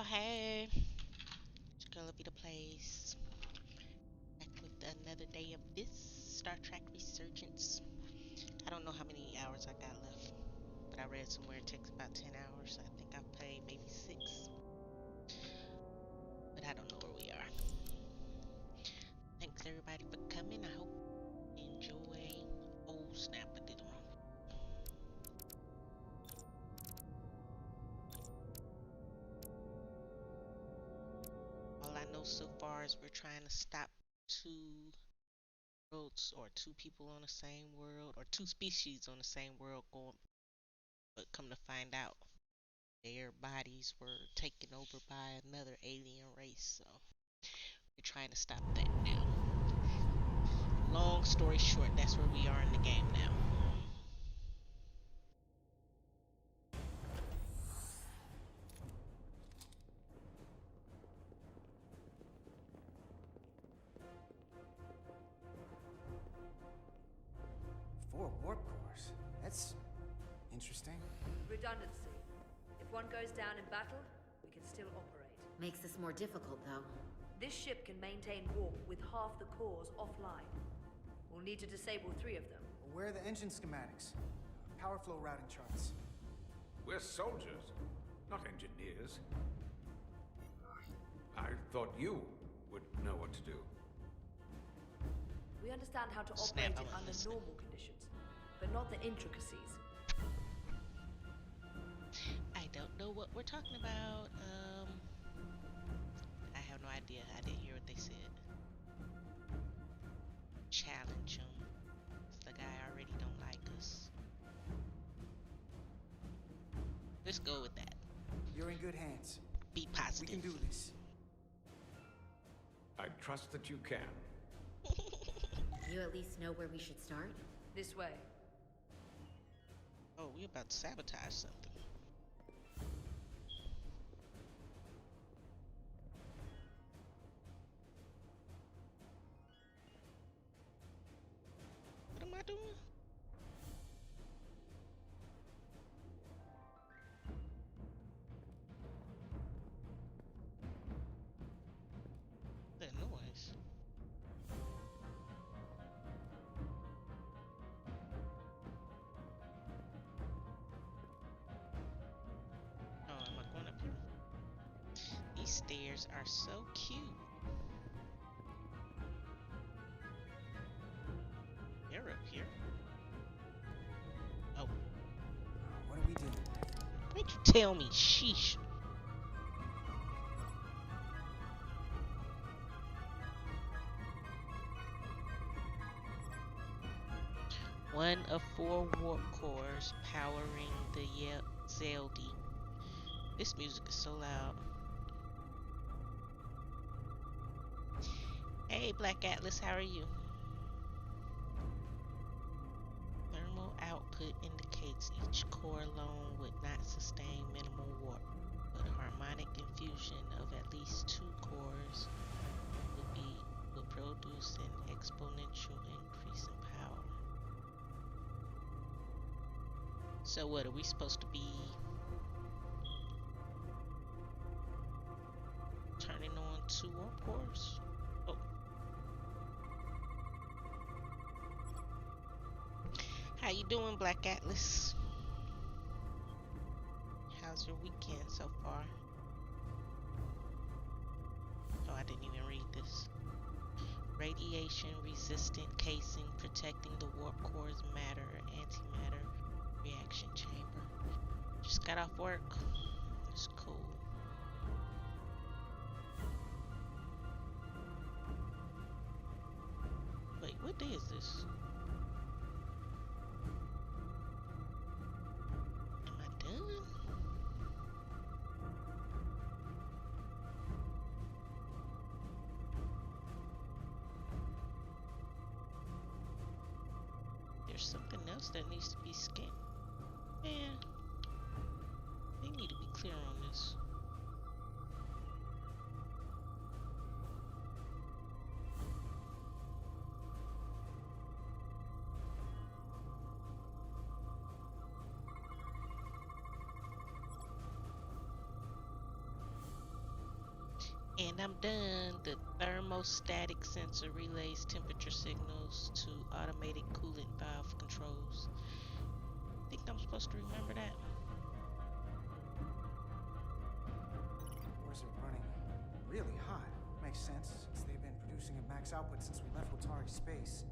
Hey, it's your girl AvitaPlays. Back with another day of this Star Trek Resurgence. I don't know how many hours I got left, but I read somewhere it takes about 10 hours. I think I've played maybe 6, but I don't know where we are. Thanks everybody for coming. I hope you enjoy. Oh snap, I did it wrong. All I know so far is we're trying to stop 2 worlds or 2 people on the same world or 2 species on the same world going, but come to find out their bodies were taken over by another alien race. So we're trying to stop that now. Long story short, that's where we are in the game now. Four warp cores. That's interesting. Redundancy. If one goes down in battle, we can still operate. Makes this more difficult, though. This ship can maintain warp with half the cores offline. We'll need to disable 3 of them. Where are the engine schematics? Power flow routing charts. We're soldiers, not engineers. I thought you would know what to do. We understand how to Snap, operate it I'm under listening. normal conditions, but not the intricacies. I don't know what we're talking about. I have no idea. I didn't hear what they said. Challenge him. The guy already don't like us. Let's go with that. You're in good hands. Be We positive. can do this. I trust that you can. You at least know where we should start? This way. Oh, we about to sabotage something. What am I doing? That noise. Oh, am I going up here? These stairs are so cute. They're up here. Oh, What do we do? why'd you tell me? Sheesh. One of 4 warp cores powering the Zeldi. This music is so loud. Hey, Black Atlas, how are you? Thermal output indicates each core alone would not sustain minimal warp, but harmonic infusion of at least 2 cores would produce an exponential increase in power. So what are we supposed to be turning on 2 warp cores? Oh. How you doing, Black Atlas? How's your weekend so far? Oh, I didn't even read this. Radiation resistant casing protecting the warp core's matter antimatter reaction chamber. Just got off work. It's cool. Wait, what day is this? Am I done? There's something else that needs to be scanned. Man, they need to be clear on this. And I'm done. The thermostatic sensor relays temperature signals to automated coolant valve controls. I think I'm supposed to remember that. Cores are running really hot. Makes sense, since they've been producing at max output since we left Watari space.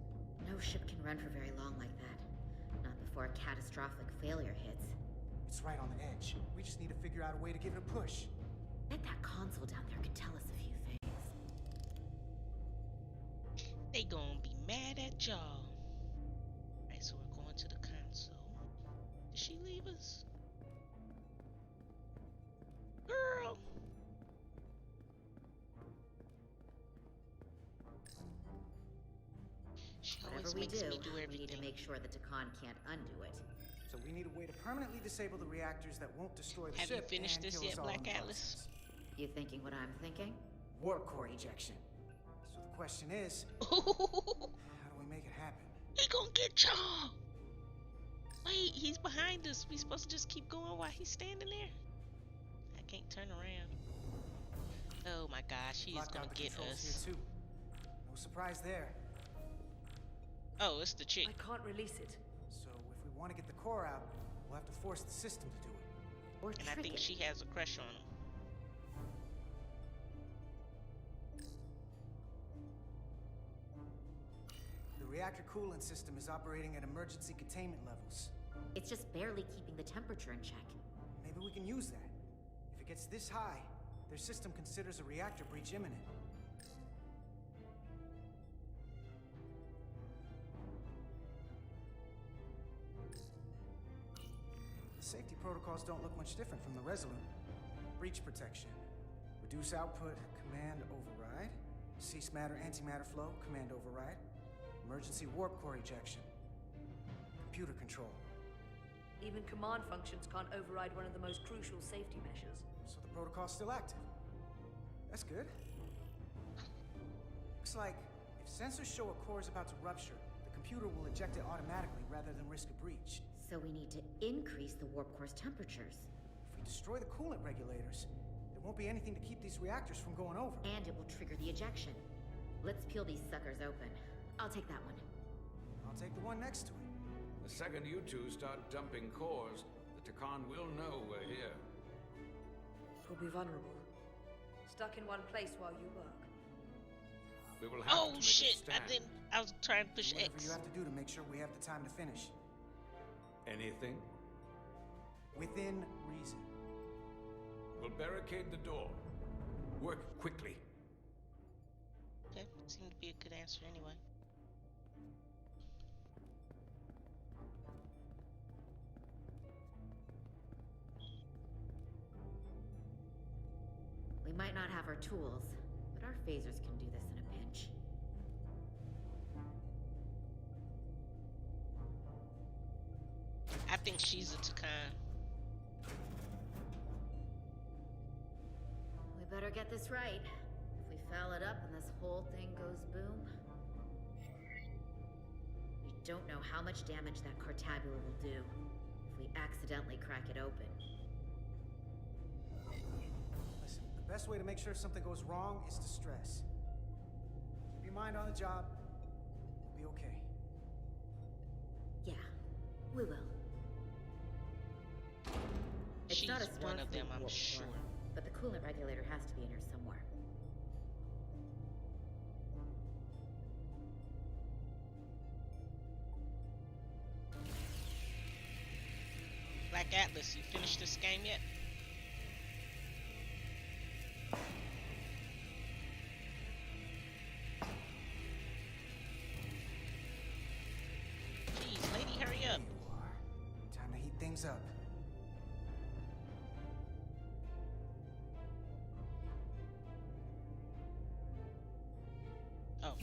No ship can run for very long like that. Not before a catastrophic failure hits. It's right on the edge. We just need to figure out a way to give it a push. Bet that console down there could tell us a few things. They gonna be mad at y'all. Alright, so we're going to the console. Did she leave us? Girl! She always Whatever we makes do, me do we everything. need to make sure that Takan can't undo it. So we need a way to permanently disable the reactors that won't destroy the Have you ship finished and this kill yet, us all Black in the Atlas? process. You thinking what I'm thinking? Warp core ejection. So the question is, how do we make it happen? He gonna get y'all! Wait, he's behind us. We supposed to just keep going while he's standing there? I can't turn around. Oh my gosh, he is Locked gonna out the get controls us. here too. No surprise there. Oh, it's the chick. I can't release it. So if we want to get the core out, we'll have to force the system to do it. Or And I trick think it. she has a crush on him. The reactor coolant system is operating at emergency containment levels. It's just barely keeping the temperature in check. Maybe we can use that. If it gets this high, their system considers a reactor breach imminent. The safety protocols don't look much different from the Resolute. Breach protection. Reduce output, command override. Cease matter, antimatter flow, command override. Emergency warp core ejection. Computer control. Even command functions can't override one of the most crucial safety measures. So the protocol's still active. That's good. Looks like if sensors show a core is about to rupture, the computer will eject it automatically rather than risk a breach. So we need to increase the warp core's temperatures. If we destroy the coolant regulators, there won't be anything to keep these reactors from going over. And it will trigger the ejection. Let's peel these suckers open. I'll take that one. I'll take the one next to it. The second you two start dumping cores, the Takan will know we're here. We'll be vulnerable. Stuck in one place while you work. We will have to Oh make a shit! stand. I was trying to push Do whatever X. you have to do to make sure we have the time to finish. Anything? Within reason. We'll barricade the door. Work quickly. Okay, seemed to be a good answer anyway. We might not have our tools, but our phasers can do this in a pinch. I think she's a Takan. We better get this right. If we foul it up and this whole thing goes boom... We don't know how much damage that cartabula will do if we accidentally crack it open. Listen, the best way to make sure something goes wrong is to stress. Keep your mind on the job. We'll be okay. Yeah, we will. It's She's not a one of them, Starfleet I'm warp sure. core, but the coolant regulator has to be in here somewhere. Black Atlas, you finished this game yet? Jeez, lady, hurry up. There you are. Time to heat things up. Oh.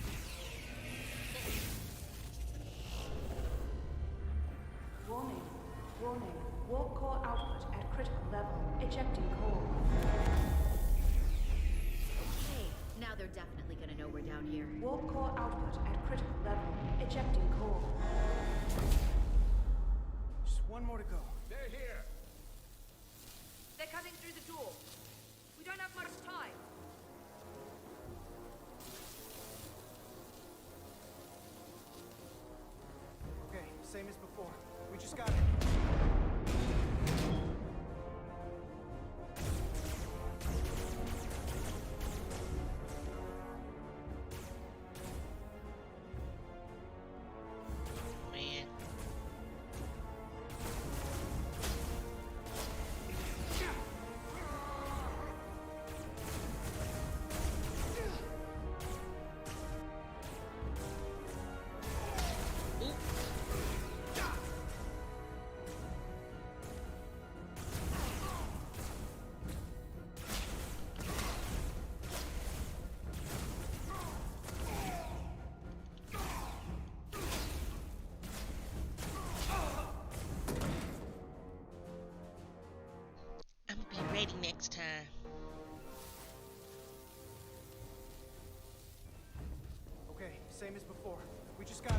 Warning. Warning. Warp core output at critical level. Ejecting core. Hey, now they're definitely gonna know we're down here. Warp core output at critical level. Ejecting core. Just one more to go. They're here. They're cutting through the door. We don't have much time. next time. Okay, same as before. We just gotta...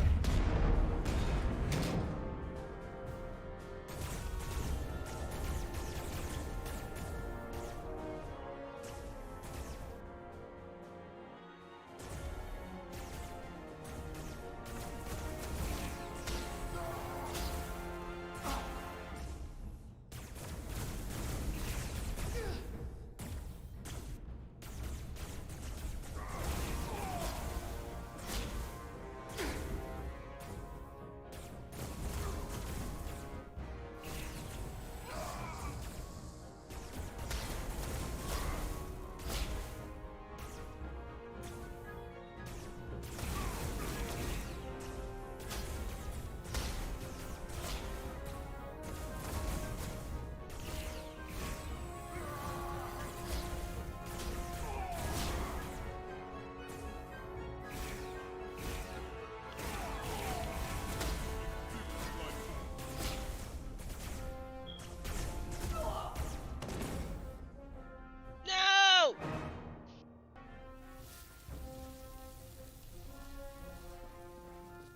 No!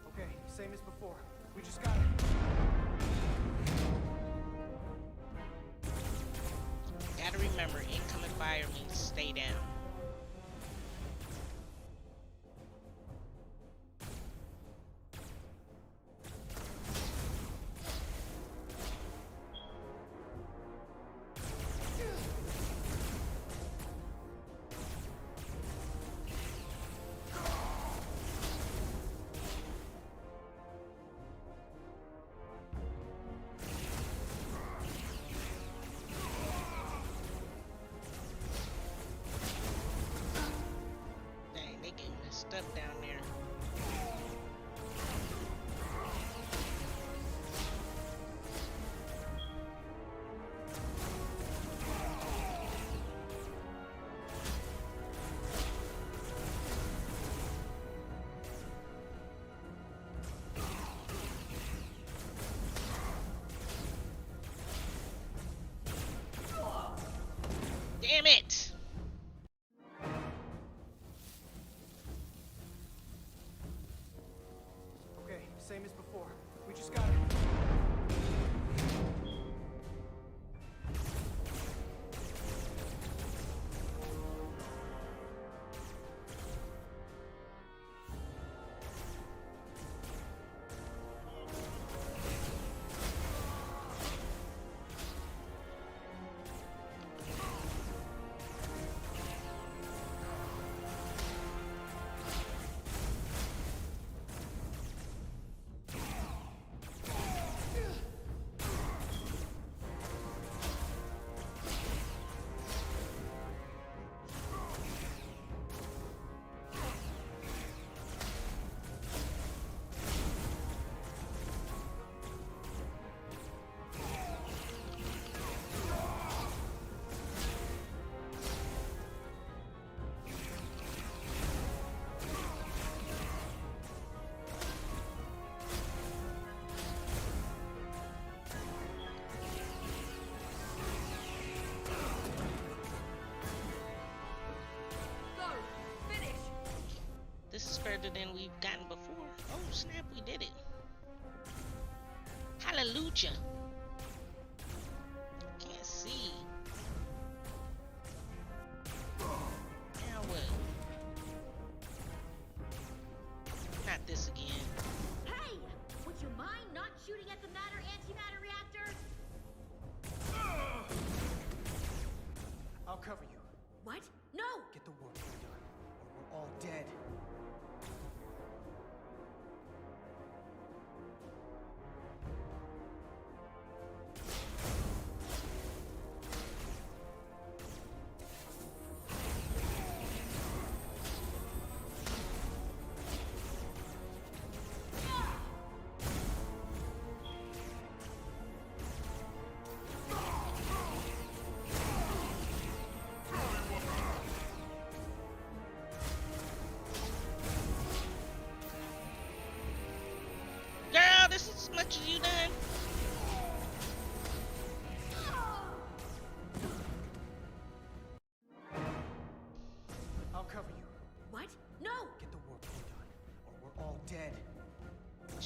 Okay, same as before. We just gotta... Gotta remember, incoming fire means stay down. Dang, they getting messed up down there. Damn it! Okay, same as before. We just gotta... This is further than we've gotten before. Oh snap, we did it. Hallelujah. Can't see. Now what? Not this again. Hey! Would you mind not shooting at the matter antimatter reactor? I'll cover you. What? No! Get the work done, or we're all dead.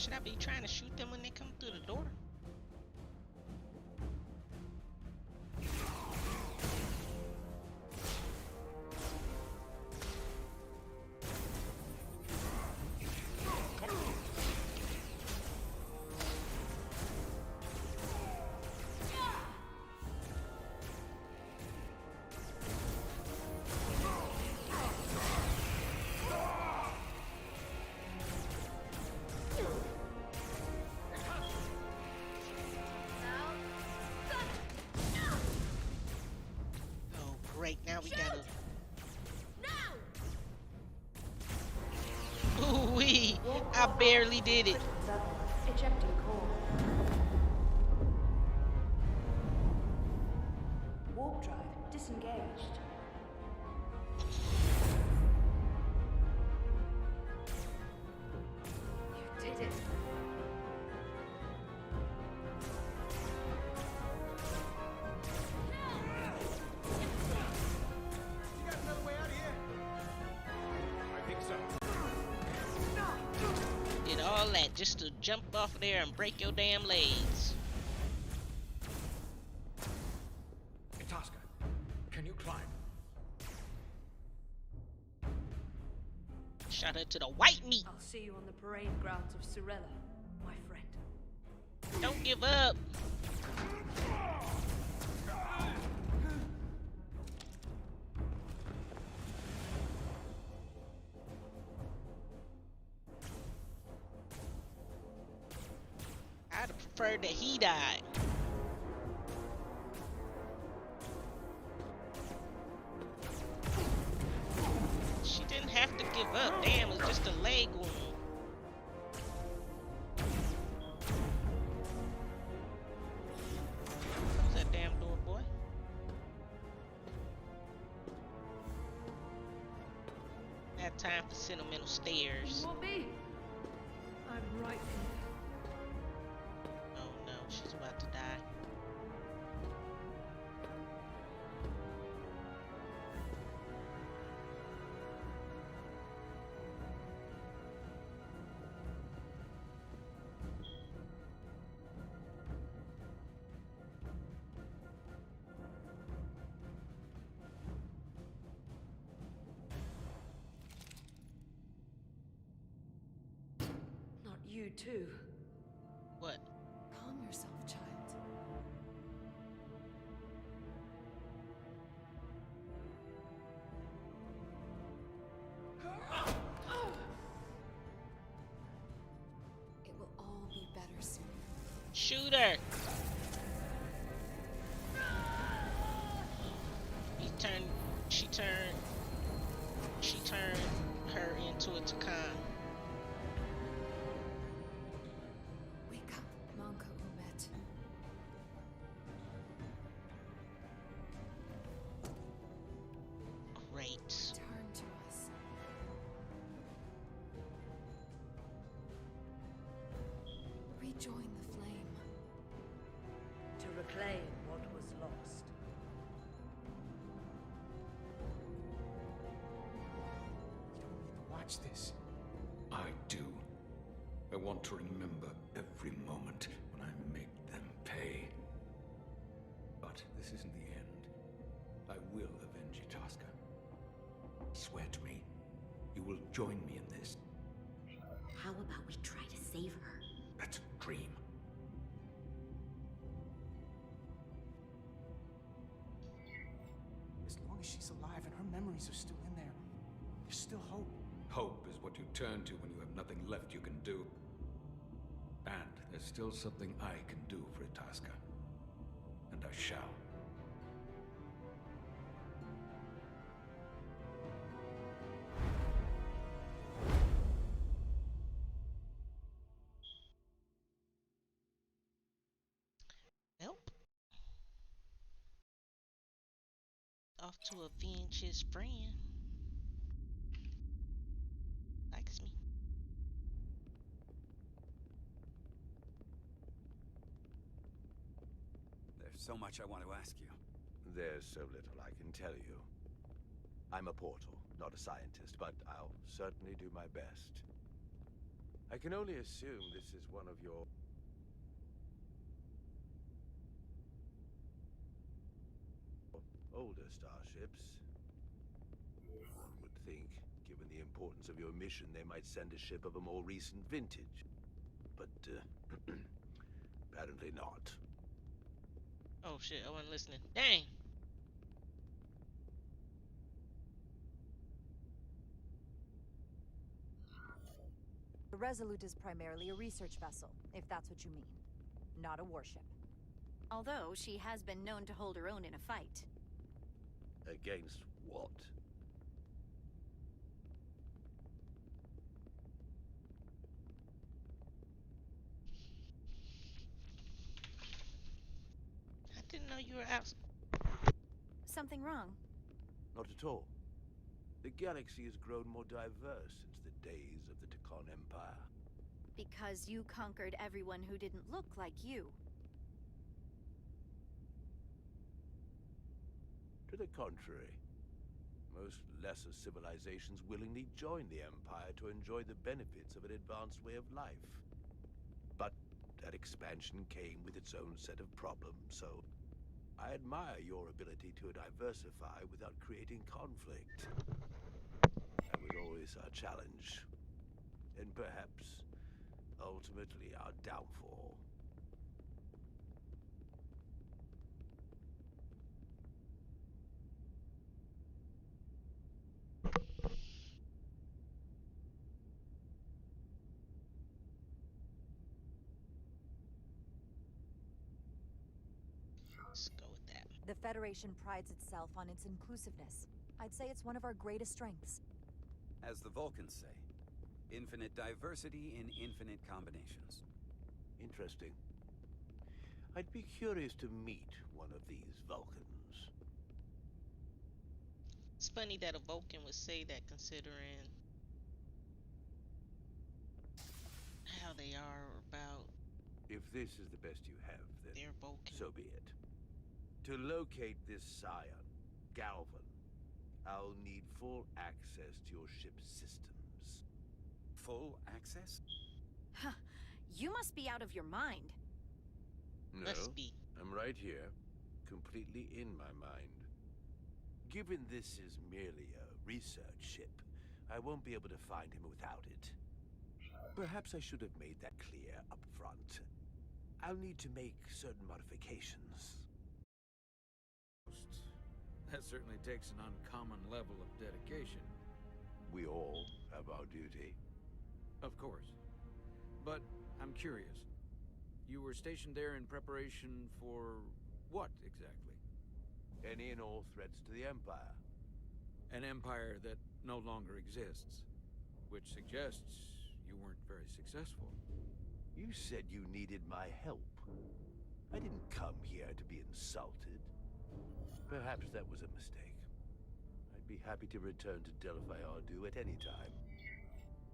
Should I be trying to shoot them when they come through the door? Oh, great. Now we gotta. Ooh-wee! I barely did it. Ejecting core. Warp drive disengaged. You did it. You got another way out of here? I think so. Did all that just to jump off of there and break your damn legs. Hey, Tosca, can you climb? Shot her to the white meat. I'll see you on the parade grounds of Sorella, my friend. Don't give up. I'd have preferred that he died. She didn't have to give up. Damn, it's just a leg wound. Close that damn door, boy. Had time for sentimental stares. You want me? I'm right here. Oh no, she's about to die. Not you too. What? Calm yourself, child. It will all be better soon. Shoot her! She turned her into a Takan. Wake up, Manka Umet. Great. Turn to us. Rejoin the flame. To reclaim what was lost. You don't need to watch this. I do. I want to remember every moment when I make them pay. But this isn't the end. I will avenge you, Tosca. Swear to me, you will join me in this. How about we try to save her? That's a dream. As long as she's alive and her memories are still in there, there's still hope. Hope is what you turn to when you have nothing left you can do. And there's still something I can do for Itasca. And I shall. Nope. Off to avenge his friend. Likes me. There's so much I want to ask you. There's so little I can tell you. I'm a portal, not a scientist, but I'll certainly do my best. I can only assume this is one of your older starships. One would think, given the importance of your mission, they might send a ship of a more recent vintage. But, apparently not. Oh shit, I wasn't listening. Dang! The Resolute is primarily a research vessel, if that's what you mean. Not a warship. Although she has been known to hold her own in a fight. Against what? I didn't know you were out. Something wrong? Not at all. The galaxy has grown more diverse since the days of the Tekon Empire. Because you conquered everyone who didn't look like you. To the contrary, most lesser civilizations willingly join the Empire to enjoy the benefits of an advanced way of life. But that expansion came with its own set of problems, so I admire your ability to diversify without creating conflict. That was always our challenge, and perhaps ultimately our downfall. Let's go with that. The Federation prides itself on its inclusiveness. I'd say it's one of our greatest strengths. As the Vulcans say, infinite diversity in infinite combinations. Interesting. I'd be curious to meet one of these Vulcans. It's funny that a Vulcan would say that, considering how they are about If this is the best you have, then their Vulcan. so be it. To locate this scion, Galvan, I'll need full access to your ship's systems. Full access? Huh. You must be out of your mind. No, Must be. I'm right here, completely in my mind. Given this is merely a research ship, I won't be able to find him without it. Perhaps I should have made that clear up front. I'll need to make certain modifications. That certainly takes an uncommon level of dedication. We all have our duty. Of course. But I'm curious. You were stationed there in preparation for what exactly? Any and all threats to the Empire. An empire that no longer exists. Which suggests you weren't very successful. You said you needed my help. I didn't come here to be insulted. Perhaps that was a mistake. I'd be happy to return to Delphi Ardu at any time.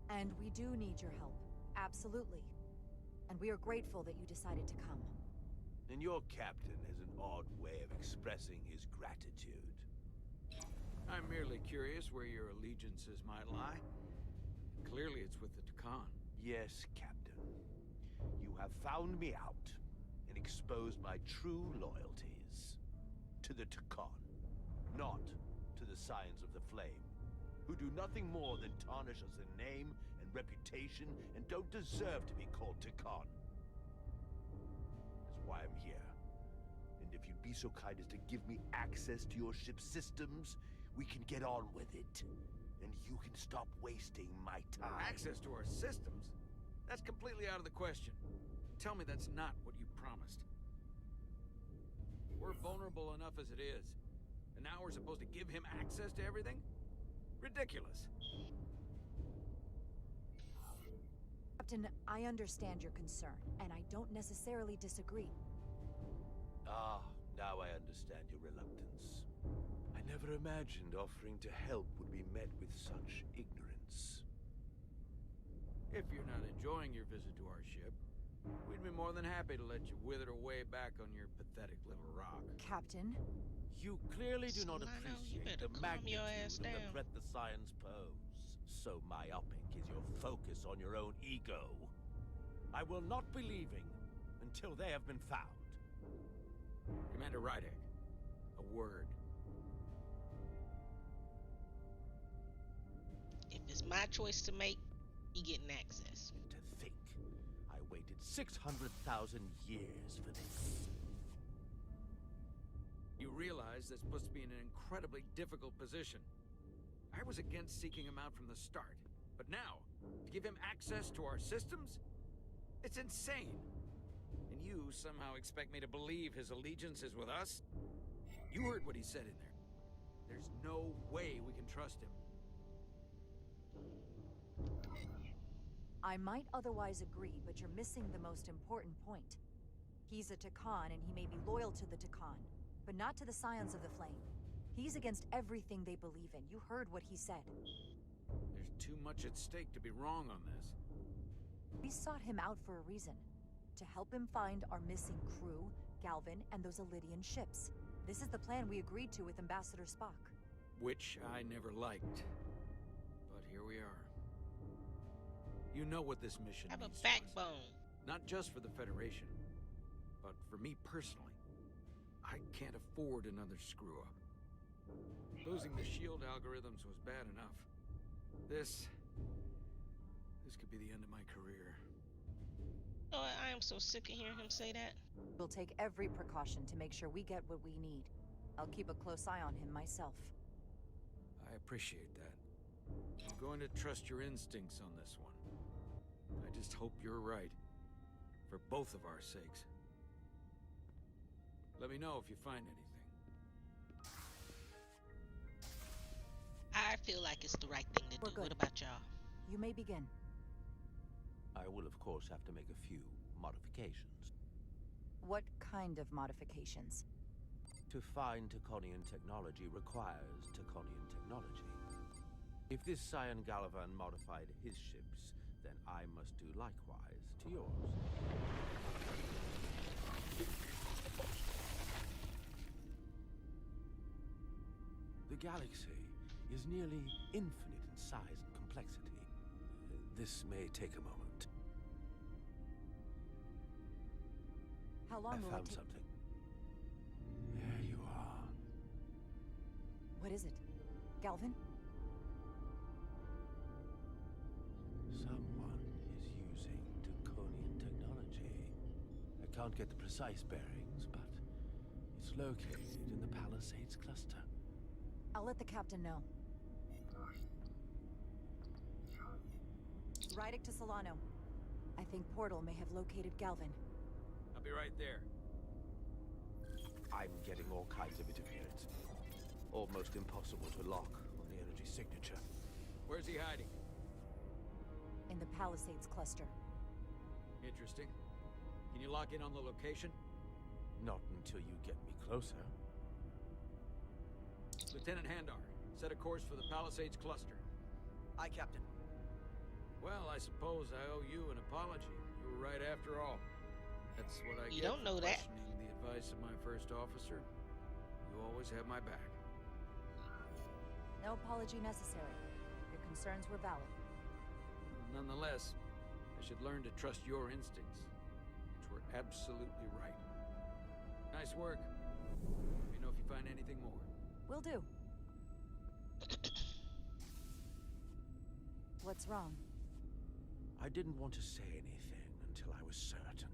And we do need your help. Absolutely. And we are grateful that you decided to come. And your captain has an odd way of expressing his gratitude. I'm merely curious where your allegiances might lie. Clearly it's with the Tekon. Yes, Captain. You have found me out and exposed my true loyalties. To the Tekon, not to the Scions of the Flame, who do nothing more than tarnish us in name and reputation and don't deserve to be called Tekon. That's why I'm here. And if you'd be so kind as to give me access to your ship's systems, we can get on with it. And you can stop wasting my time. Access to our systems? That's completely out of the question. Tell me that's not what you promised. We're vulnerable enough as it is. And now we're supposed to give him access to everything? Ridiculous. Captain, I understand your concern, and I don't necessarily disagree. Ah, now I understand your reluctance. I never imagined offering to help would be met with such ignorance. If you're not enjoying your visit to our ship, we'd be more than happy to let you wither away back on your pathetic little rock. Captain? You clearly do not Solano, you appreciate better the calm your ass magnitude of the down. threat the Scions pose. so myopic is your focus on your own ego. I will not be leaving until they have been found. Commander Rydek, a word. If it's my choice to make, he getting access. To think, I waited 600,000 years for this. You realize this puts me in an incredibly difficult position. I was against seeking him out from the start, but now, to give him access to our systems? It's insane. And you somehow expect me to believe his allegiance is with us? You heard what he said in there. There's no way we can trust him. I might otherwise agree, but you're missing the most important point. He's a Takan, and he may be loyal to the Takan, but not to the Scions of the Flame. He's against everything they believe in. You heard what he said. There's too much at stake to be wrong on this. We sought him out for a reason. To help him find our missing crew, Galvin, and those Elydian ships. This is the plan we agreed to with Ambassador Spock. Which I never liked. But here we are. You know what this mission Have a means to us. backbone. Not just for the Federation, but for me personally. I can't afford another screw-up. Losing the shield algorithms was bad enough. This could be the end of my career. Oh, I am so sick of hearing him say that. We'll take every precaution to make sure we get what we need. I'll keep a close eye on him myself. I appreciate that. I'm going to trust your instincts on this one. I just hope you're right. For both of our sakes. Let me know if you find anything. I feel like it's the right thing to We're do. good. What about y'all? You may begin. I will, of course, have to make a few modifications. What kind of modifications? To find Taconian technology requires Taconian technology. If this Scion Galavan modified his ships, then I must do likewise to yours. The galaxy is nearly infinite in size and complexity. This may take a moment. How long I will it found take? something. There you are. What is it? Galvin? Someone is using Taconian technology. I can't get the precise bearings, but it's located in the Palisades cluster. I'll let the captain know. Rydek to Solano. I think Portal may have located Galvin. I'll be right there. I'm getting all kinds of interference. Almost impossible to lock on the energy signature. Where's he hiding? In the Palisades cluster. Interesting. Can you lock in on the location? Not until you get me closer. Lieutenant Handar, set a course for the Palisades cluster. Aye, Captain. Well, I suppose I owe you an apology. You were right after all. That's what I You get don't for know that. questioning the advice of my first officer. You always have my back. No apology necessary. Your concerns were valid. Nonetheless, I should learn to trust your instincts, which were absolutely right. Nice work. Let me know if you find anything more. Will do. What's wrong? I didn't want to say anything until I was certain.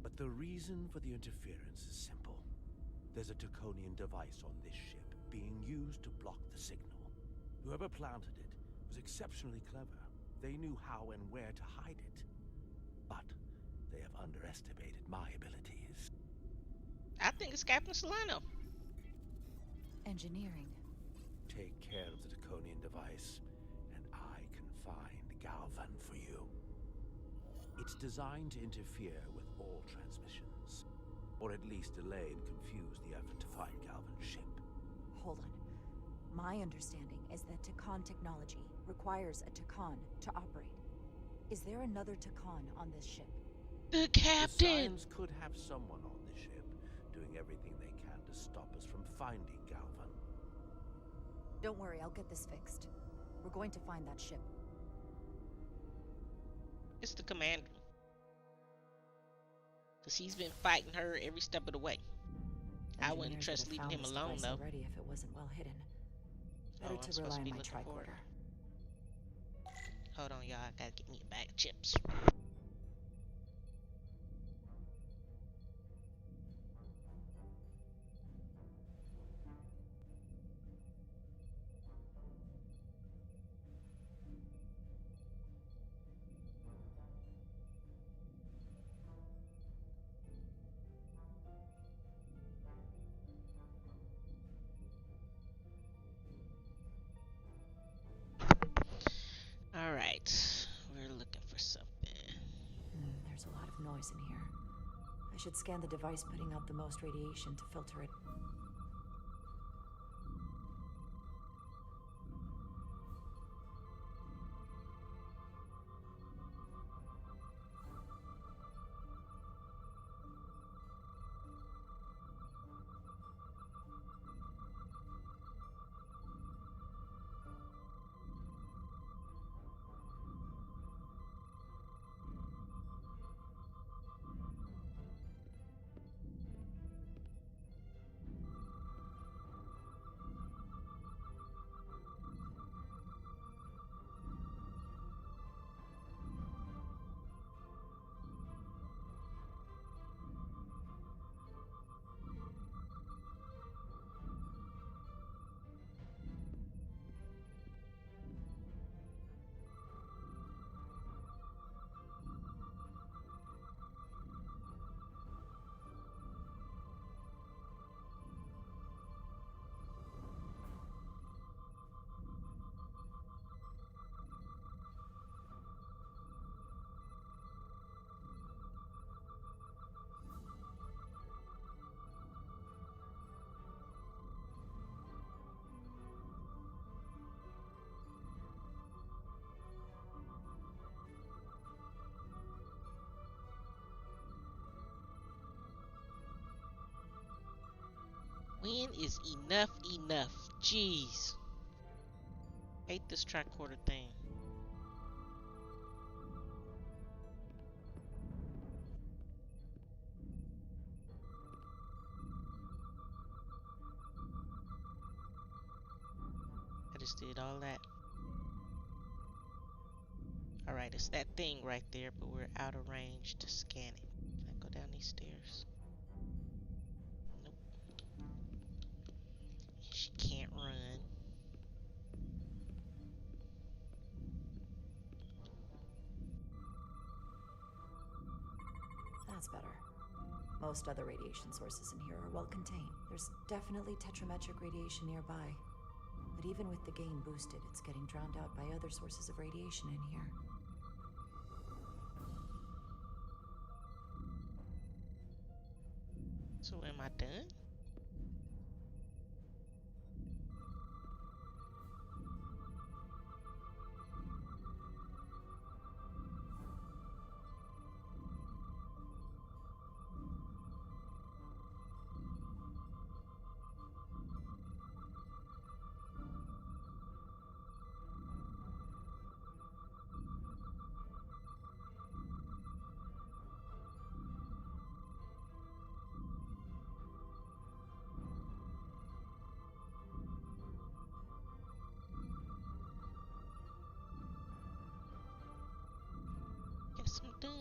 But the reason for the interference is simple. There's a Taconian device on this ship being used to block the signal. Whoever planted it was exceptionally clever. They knew how and where to hide it. But they have underestimated my abilities. I think it's Captain Solano. Engineering. Take care of the Taconian device, and I can find Galvan for you. It's designed to interfere with all transmissions, or at least delay and confuse the effort to find Galvan's ship. Hold on. My understanding is that Takan technology requires a Takan to operate. Is there another Takan on this ship? The The captain! Scions could have someone on the ship, doing everything they can to stop us from finding Galvan. Don't worry, I'll get this fixed. We're going to find that ship. It's the commander. Because he's been fighting her every step of the way. I wouldn't Engineers trust would have leaving found him this alone, device though. already if it wasn't well hidden. Better Oh, I'm to supposed rely to be on my looking for it. tricorder. Hold on, y'all. I gotta get me a bag of chips. Alright. We're looking for something. There's a lot of noise in here. I should scan the device putting out the most radiation to filter it. When is enough? Jeez. Hate this tricorder thing. I just did all that. Alright, it's that thing right there, but we're out of range to scan it. Can I go down these stairs? Nope. She can't run. That's better. Most other radiation sources in here are well contained. There's definitely tetrametric radiation nearby. But even with the gain boosted, it's getting drowned out by other sources of radiation in here. So am I done? Guess I'm done.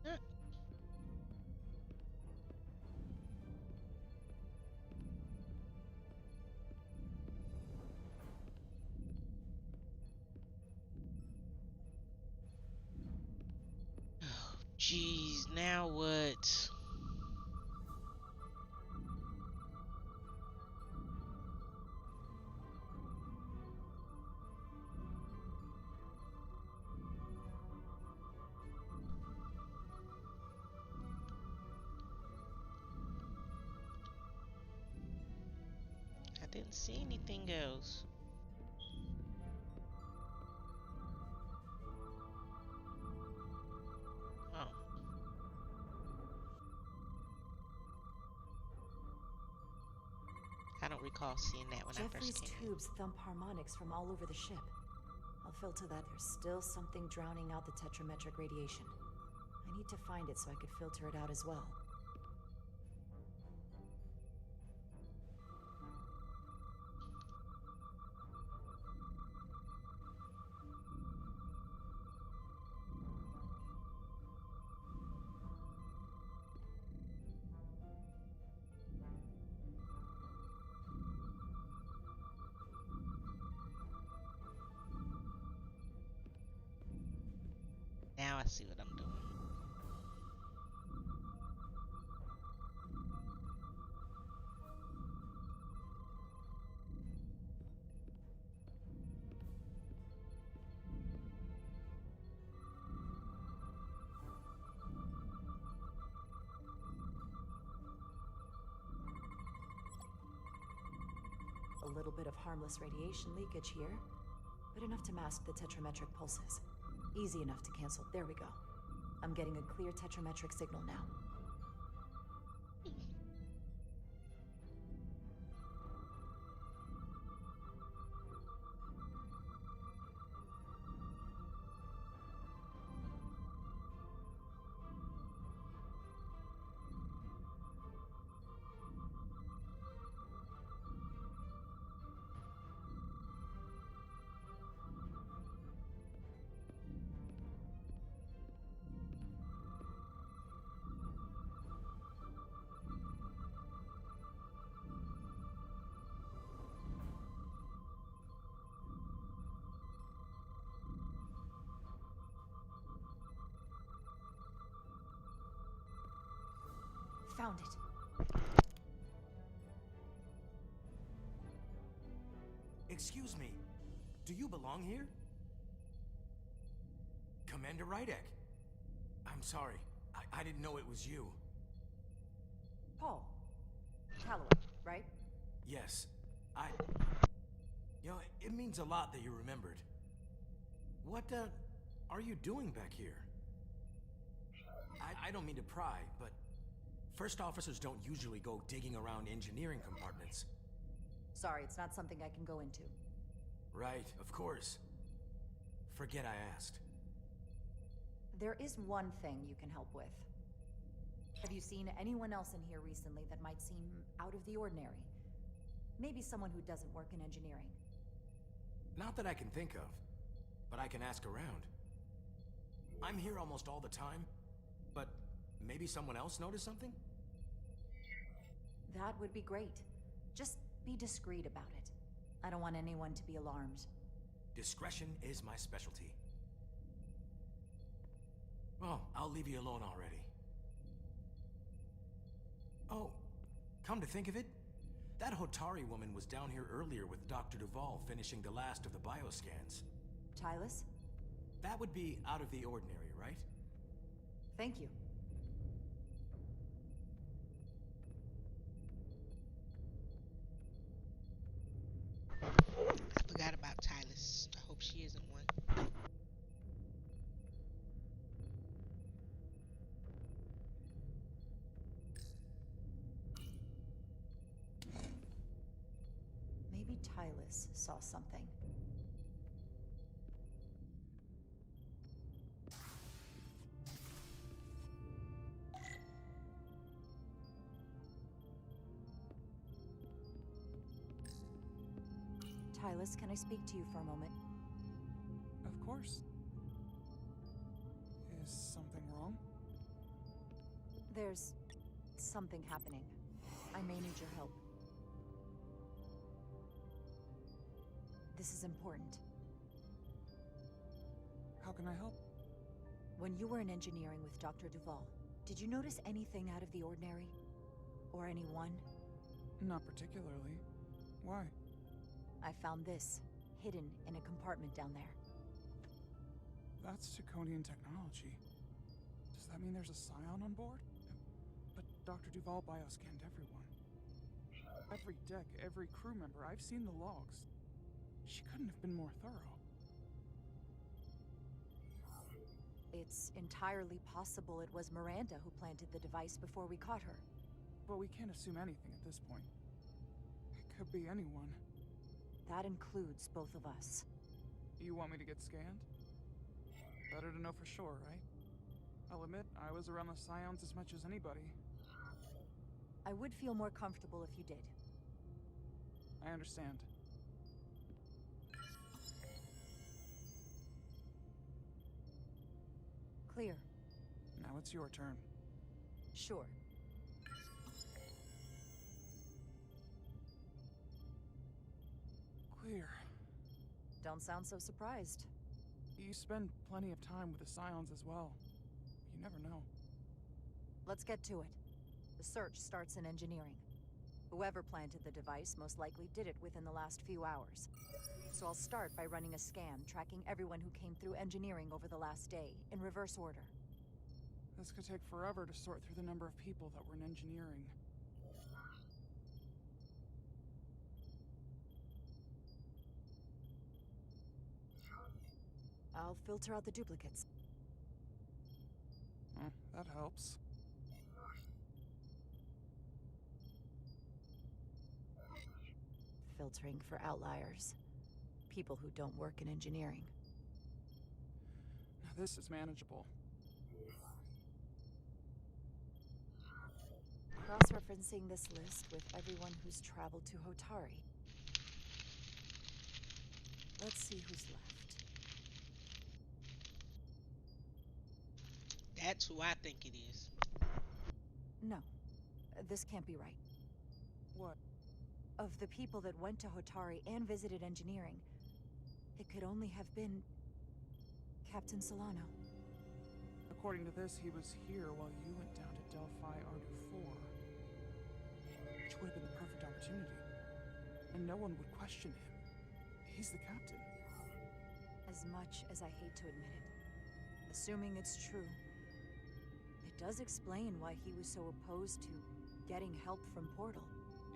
Huh. Oh, jeez, now what? I didn't see anything else. don't recall seeing that when I Jeffrey's first came in. tubes thump harmonics from all over the ship. I'll filter that. There's still something drowning out the tetrametric radiation. I need to find it so I could filter it out as well. Now I see what I'm doing. A little bit of harmless radiation leakage here, but enough to mask the tetrametric pulses. Easy enough to cancel. There we go. I'm getting a clear tetrametric signal now. Found it. Excuse me, do you belong here? Commander Rydek. I'm sorry, I didn't know it was you. Paul. Calloway, right? Yes, You know, it means a lot that you remembered. What, are you doing back here? I don't mean to pry, but first officers don't usually go digging around engineering compartments. Sorry, it's not something I can go into. Right, of course. Forget I asked. There is one thing you can help with. Have you seen anyone else in here recently that might seem out of the ordinary? Maybe someone who doesn't work in engineering. Not that I can think of, but I can ask around. I'm here almost all the time, but maybe someone else noticed something? That would be great. Just be discreet about it. I don't want anyone to be alarmed. Discretion is my specialty. Well, I'll leave you alone already. Oh, come to think of it, that Hotari woman was down here earlier with Dr. Duvall finishing the last of the bioscans. Tylus? That would be out of the ordinary, right? Thank you. I forgot about Tylus. I hope she isn't one. Maybe Tylus saw something. Tylus, can I speak to you for a moment? Of course. Is something wrong? There's something happening. I may need your help. This is important. How can I help? When you were in engineering with Dr. Duvall, did you notice anything out of the ordinary? Or anyone? Not particularly. Why? I found this, hidden in a compartment down there. That's Draconian technology. Does that mean there's a scion on board? But Dr. Duvall bioscanned everyone. Every deck, every crew member, I've seen the logs. She couldn't have been more thorough. It's entirely possible it was Miranda who planted the device before we caught her. But we can't assume anything at this point. It could be anyone. That includes both of us. You want me to get scanned? Better to know for sure, right? I'll admit, I was around the Scions as much as anybody. I would feel more comfortable if you did. I understand. Clear. Now it's your turn. Sure. Clear. Don't sound so surprised. You spend plenty of time with the Scions as well. You never know. Let's get to it. The search starts in engineering. Whoever planted the device most likely did it within the last few hours. So I'll start by running a scan, tracking everyone who came through engineering over the last day, in reverse order. This could take forever to sort through the number of people that were in engineering. I'll filter out the duplicates. That helps. Filtering for outliers. People who don't work in engineering. Now this is manageable. Cross-referencing this list with everyone who's traveled to Hotari. Let's see who's left. That's who I think it is. No. This can't be right. What? Of the people that went to Hotari and visited engineering, it could only have been Captain Solano. According to this, he was here while you went down to Delphi Ardu 4. Which would have been the perfect opportunity. And no one would question him. He's the captain. As much as I hate to admit it, assuming it's true, it does explain why he was so opposed to getting help from Portal.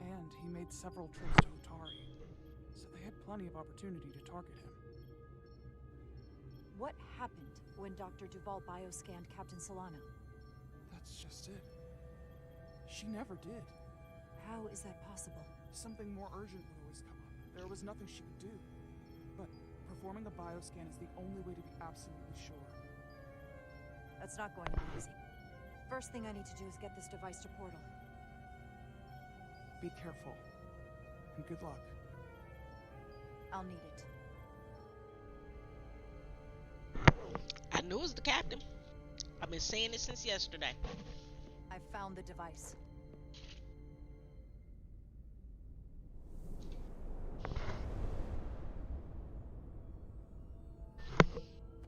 And he made several trips to Hotari, so they had plenty of opportunity to target him. What happened when Dr. Duval bioscanned Captain Solano? That's just it. She never did. How is that possible? Something more urgent would always come up. There was nothing she could do. But performing a bioscan is the only way to be absolutely sure. That's not going to be easy. First thing I need to do is get this device to Portal. Be careful. And good luck. I'll need it. I knew it was the captain. I've been saying it since yesterday. I found the device.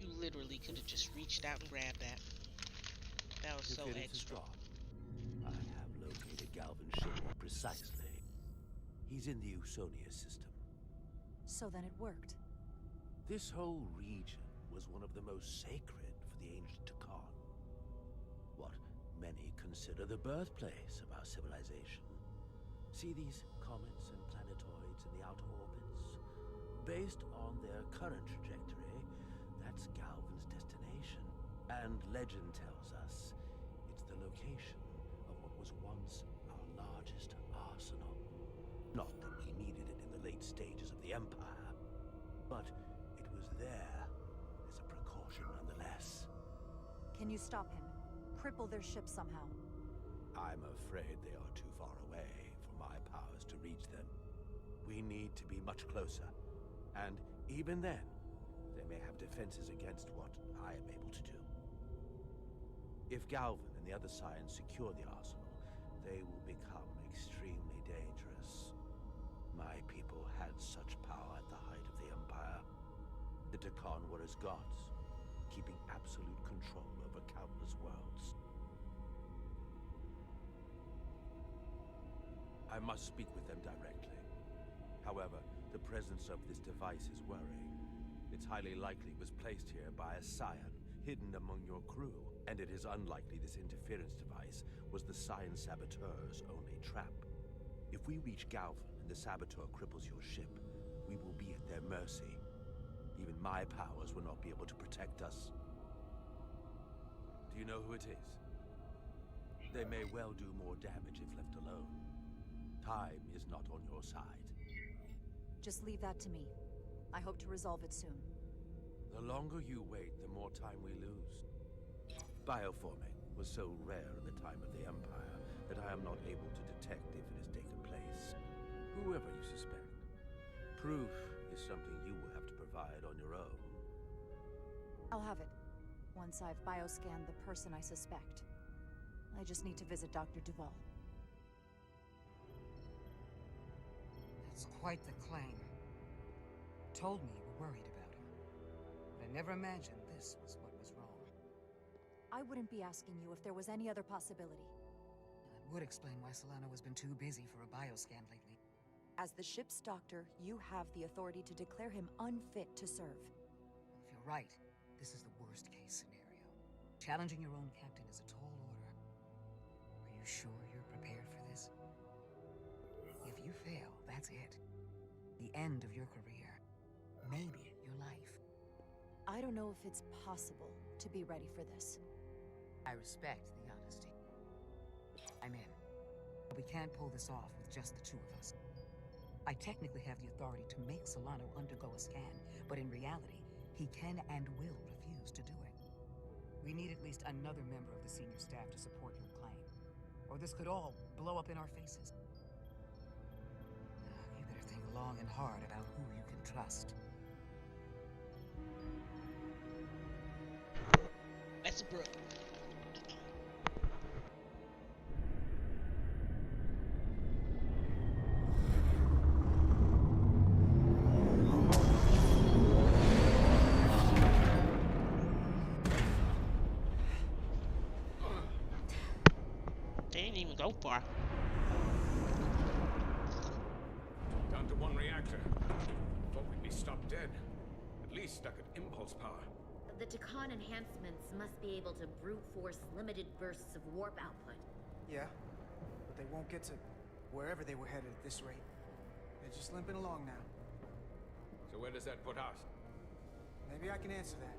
You literally could have just reached out and grabbed that. That was so extra. I have located Galvin's ship precisely. He's in the Usonia system. So then it worked. This whole region was one of the most sacred for the ancient Takan. What many consider the birthplace of our civilization. See these comets and planetoids in the outer orbits? Based on their current trajectory, that's Galvin's destination. And legend tells us it's the location of what was once our largest arsenal. Not that we needed it in the late stages of the Empire, but it was there as a precaution nonetheless. Can you stop him? Cripple their ship somehow? I'm afraid they are too far away for my powers to reach them. We need to be much closer, and even then, they may have defenses against what I am able to do. If Galvin and the other Scions secure the arsenal, they will become extremely dangerous. My people had such power at the height of the Empire. The Takan were as gods, keeping absolute control over countless worlds. I must speak with them directly. However, the presence of this device is worrying. It's highly likely it was placed here by a Scion, hidden among your crew, and it is unlikely this interference device was the Scion Saboteur's only trap. If we reach Galvin and the Saboteur cripples your ship, we will be at their mercy. Even my powers will not be able to protect us. Do you know who it is? They may well do more damage if left alone. Time is not on your side. Just leave that to me. I hope to resolve it soon. The longer you wait, the more time we lose. Bioforming was so rare in the time of the Empire that I am not able to detect if it has taken place. Whoever you suspect, proof is something you will have to provide on your own. I'll have it, once I've bioscanned the person I suspect. I just need to visit Dr. Duval. That's quite the claim. Told me you were worried about him. But I never imagined this was what was wrong. I wouldn't be asking you if there was any other possibility. That would explain why Solano has been too busy for a bioscan lately. As the ship's doctor, you have the authority to declare him unfit to serve. If you're right, this is the worst case scenario. Challenging your own captain is a tall order. Are you sure you're prepared for this? If you fail, that's it. The end of your career. Maybe your life. I don't know if it's possible to be ready for this. I respect the honesty. I'm in. But we can't pull this off with just the two of us. I technically have the authority to make Solano undergo a scan, but in reality, he can and will refuse to do it. We need at least another member of the senior staff to support your claim, or this could all blow up in our faces. You better think long and hard about who you can trust. Westbrook. They didn't even go far. Down to one reactor. Thought we'd be stopped dead. At least stuck at impulse power. The Takan enhancements must be able to brute force limited bursts of warp output. Yeah, but they won't get to wherever they were headed at this rate. They're just limping along now. So where does that put us? Maybe I can answer that.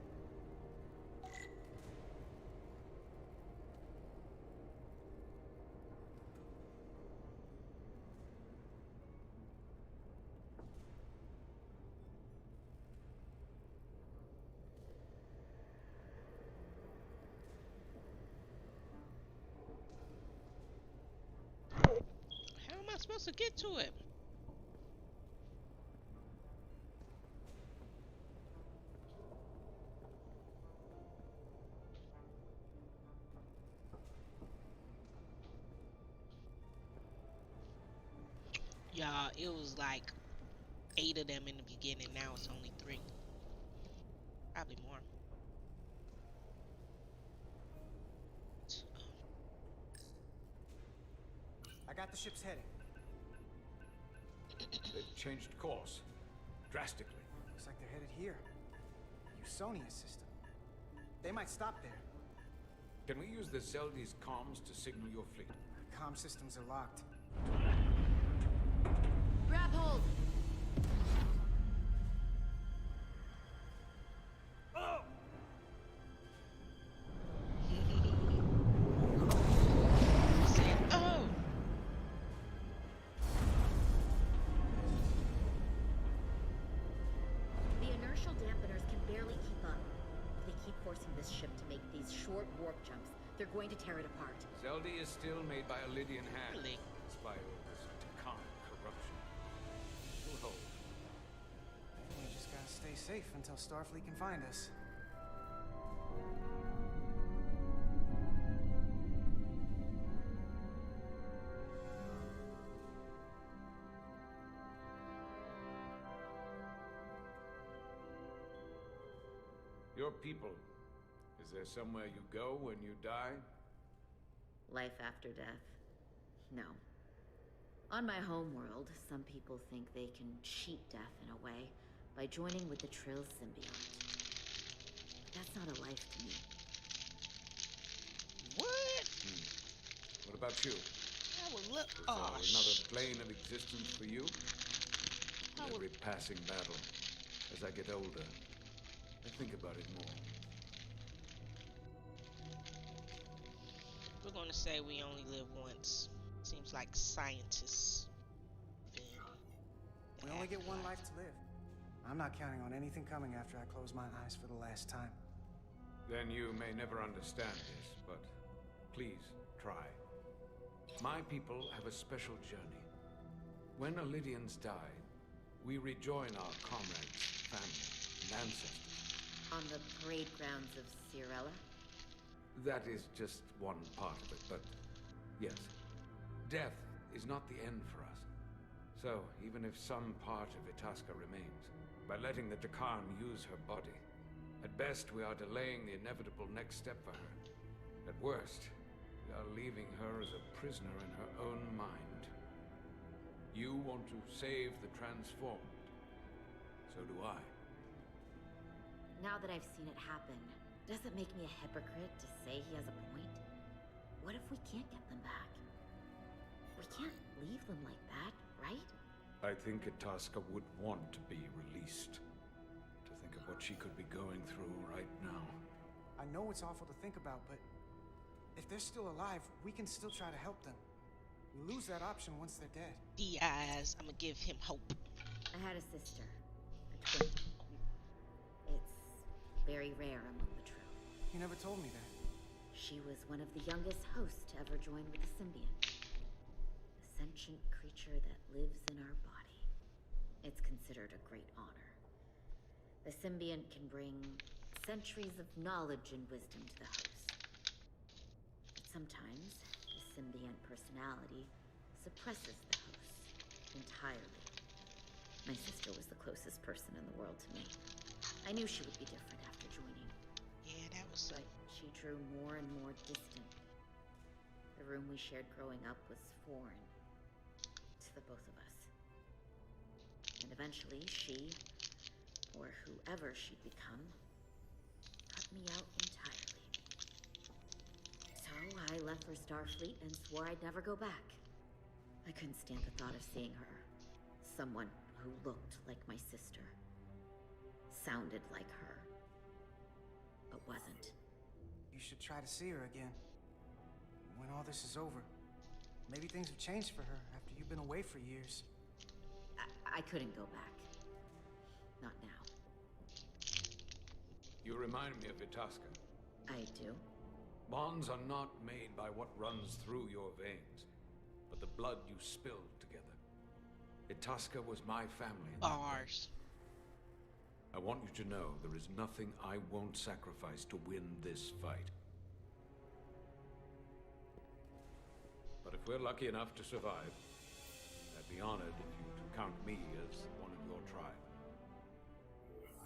How am I supposed to get to it? Y'all, it was like 8 of them in the beginning. Now it's only 3. Probably more. I got the ship's heading. They've changed course. Drastically. Looks like they're headed here. Usonia system. They might stop there. Can we use the Zeldi's comms to signal your fleet? Comm systems are locked. Grab hold! Oh! Said, oh! The inertial dampeners can barely keep up. If they keep forcing this ship to make these short warp jumps, they're going to tear it apart. Zeldi is still made by a Lydian hand. Really? Despite all this Takan corruption. We'll hold. We just gotta stay safe until Starfleet can find us. Your people. Is there somewhere you go when you die? Life after death? No. On my homeworld, some people think they can cheat death in a way by joining with the Trill symbiote. But that's not a life to me. What? What about you? I would look. Is Oh, there another plane of existence for you? I In would- every passing battle, as I get older, I think about it more. We're gonna say we only live once. Seems like scientists We only get one life to live. I'm not counting on anything coming after I close my eyes for the last time. Then you may never understand this, but please try. My people have a special journey. When Illydians die, we rejoin our comrades, family, and ancestors. On the parade grounds of Cirella? That is just one part of it, but yes. Death is not the end for us. So, even if some part of Itasca remains, by letting the Dakan use her body, at best we are delaying the inevitable next step for her. At worst, we are leaving her as a prisoner in her own mind. You want to save the transformed. So do I. Now that I've seen it happen, does it make me a hypocrite to say he has a point? What if we can't get them back? We can't leave them like that, right? I think Itasca would want to be released. To think of what she could be going through right now. I know it's awful to think about, but if they're still alive, we can still try to help them. We lose that option once they're dead. Diaz, I'm gonna give him hope. I had a sister, a twin. It's very rare among the Trill. You never told me that. She was one of the youngest hosts to ever join with the symbiont. A sentient creature that lives in our body. It's considered a great honor. The symbiont can bring centuries of knowledge and wisdom to the host. But sometimes, the symbiont personality suppresses the host entirely. My sister was the closest person in the world to me. I knew she would be different after joining. Yeah, that was so. But she drew more and more distant. The room we shared growing up was foreign to the both of us. And eventually she, or whoever she'd become, cut me out entirely. So I left for Starfleet and swore I'd never go back. I couldn't stand the thought of seeing her. Someone who looked like my sister. Sounded like her. But wasn't. You should try to see her again. When all this is over. Maybe things have changed for her after you've been away for years. I couldn't go back. Not now. You remind me of Itasca. I do? Bonds are not made by what runs through your veins, but the blood you spilled together. Itasca was my family. Ours. I want you to know there is nothing I won't sacrifice to win this fight. But if we're lucky enough to survive, I'd be honored if you to count me as one of your tribe.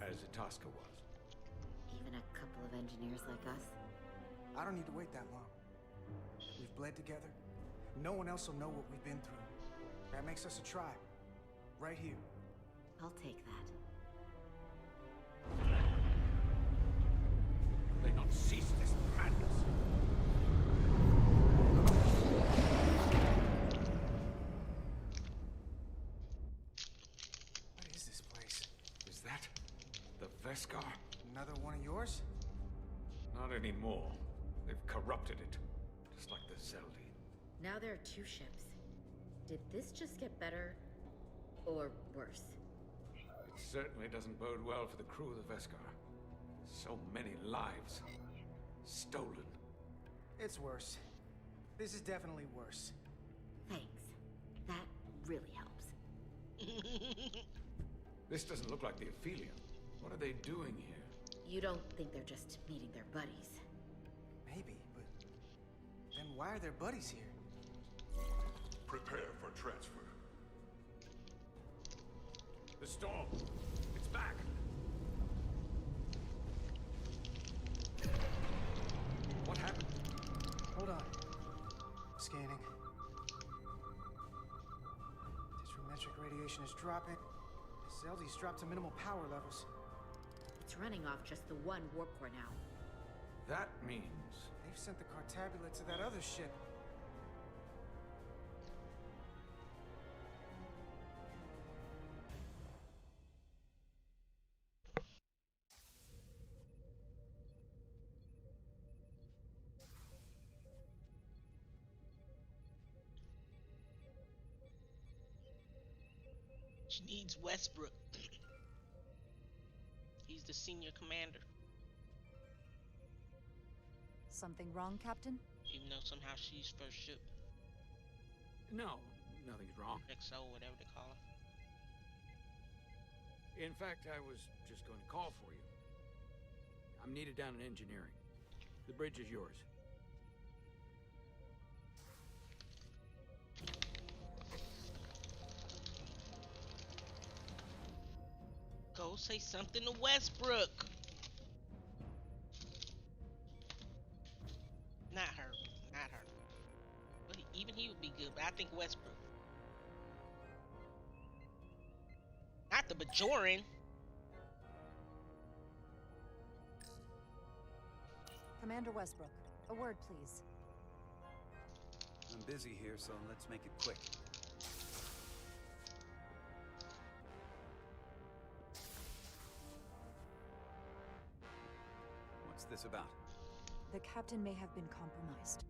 As Itasca was. Even a couple of engineers like us? I don't need to wait that long. We've bled together. No one else will know what we've been through. That makes us a tribe. Right here. I'll take that. They not cease this madness. What is this place? Is that the Veskar? Another one of yours? Not anymore. They've corrupted it. Just like the Zeldi. Now there are two ships. Did this just get better? Or worse? It certainly doesn't bode well for the crew of the Veskar. So many lives stolen. It's worse. This is definitely worse. Thanks. That really helps. This doesn't look like the Ophelia. What are they doing here? You don't think they're just meeting their buddies? Maybe, but then why are their buddies here? Prepare for transfer. The storm. It's back. What happened? Hold on. Scanning. Metric radiation is dropping. Zeldi's dropped to minimal power levels. It's running off just the one warp core now. That means... They've sent the Cartabula to that other ship. She needs Westbrook. He's the senior commander. Something wrong, Captain? Even though somehow she's first ship. No, nothing's wrong. XO, whatever they call her. In fact, I was just going to call for you. I'm needed down in engineering. The bridge is yours. Go say something to Westbrook. Not her. Not her. But even he would be good, but I think Westbrook. Not the Bajoran. Commander Westbrook, a word, please. I'm busy here, so let's make it quick. What's this about? The captain may have been compromised.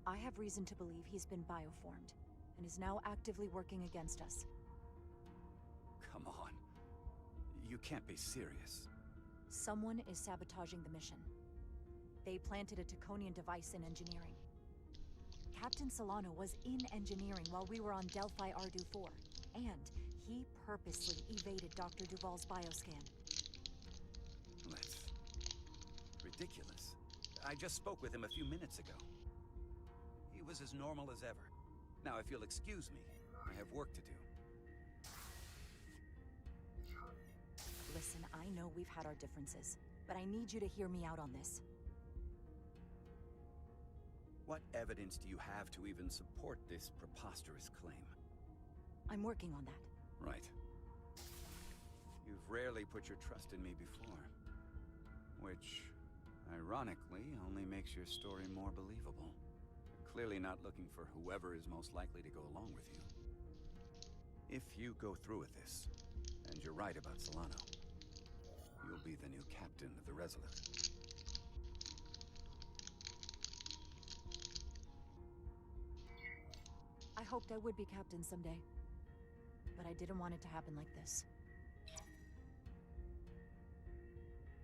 I have reason to believe he's been bioformed, and is now actively working against us. Come on. You can't be serious. Someone is sabotaging the mission. They planted a Taconian device in engineering. Captain Solano was in engineering while we were on Delphi Ardu 4, and he purposely evaded Dr. Duval's bioscan. That's ridiculous. I just spoke with him a few minutes ago. He was as normal as ever. Now, if you'll excuse me, I have work to do. Listen, I know we've had our differences, but I need you to hear me out on this. What evidence do you have to even support this preposterous claim? I'm working on that. Right. You've rarely put your trust in me before. Which, ironically, only makes your story more believable. You're clearly not looking for whoever is most likely to go along with you. If you go through with this, and you're right about Solano, you'll be the new captain of the Resolute. I hoped I would be captain someday, but I didn't want it to happen like this.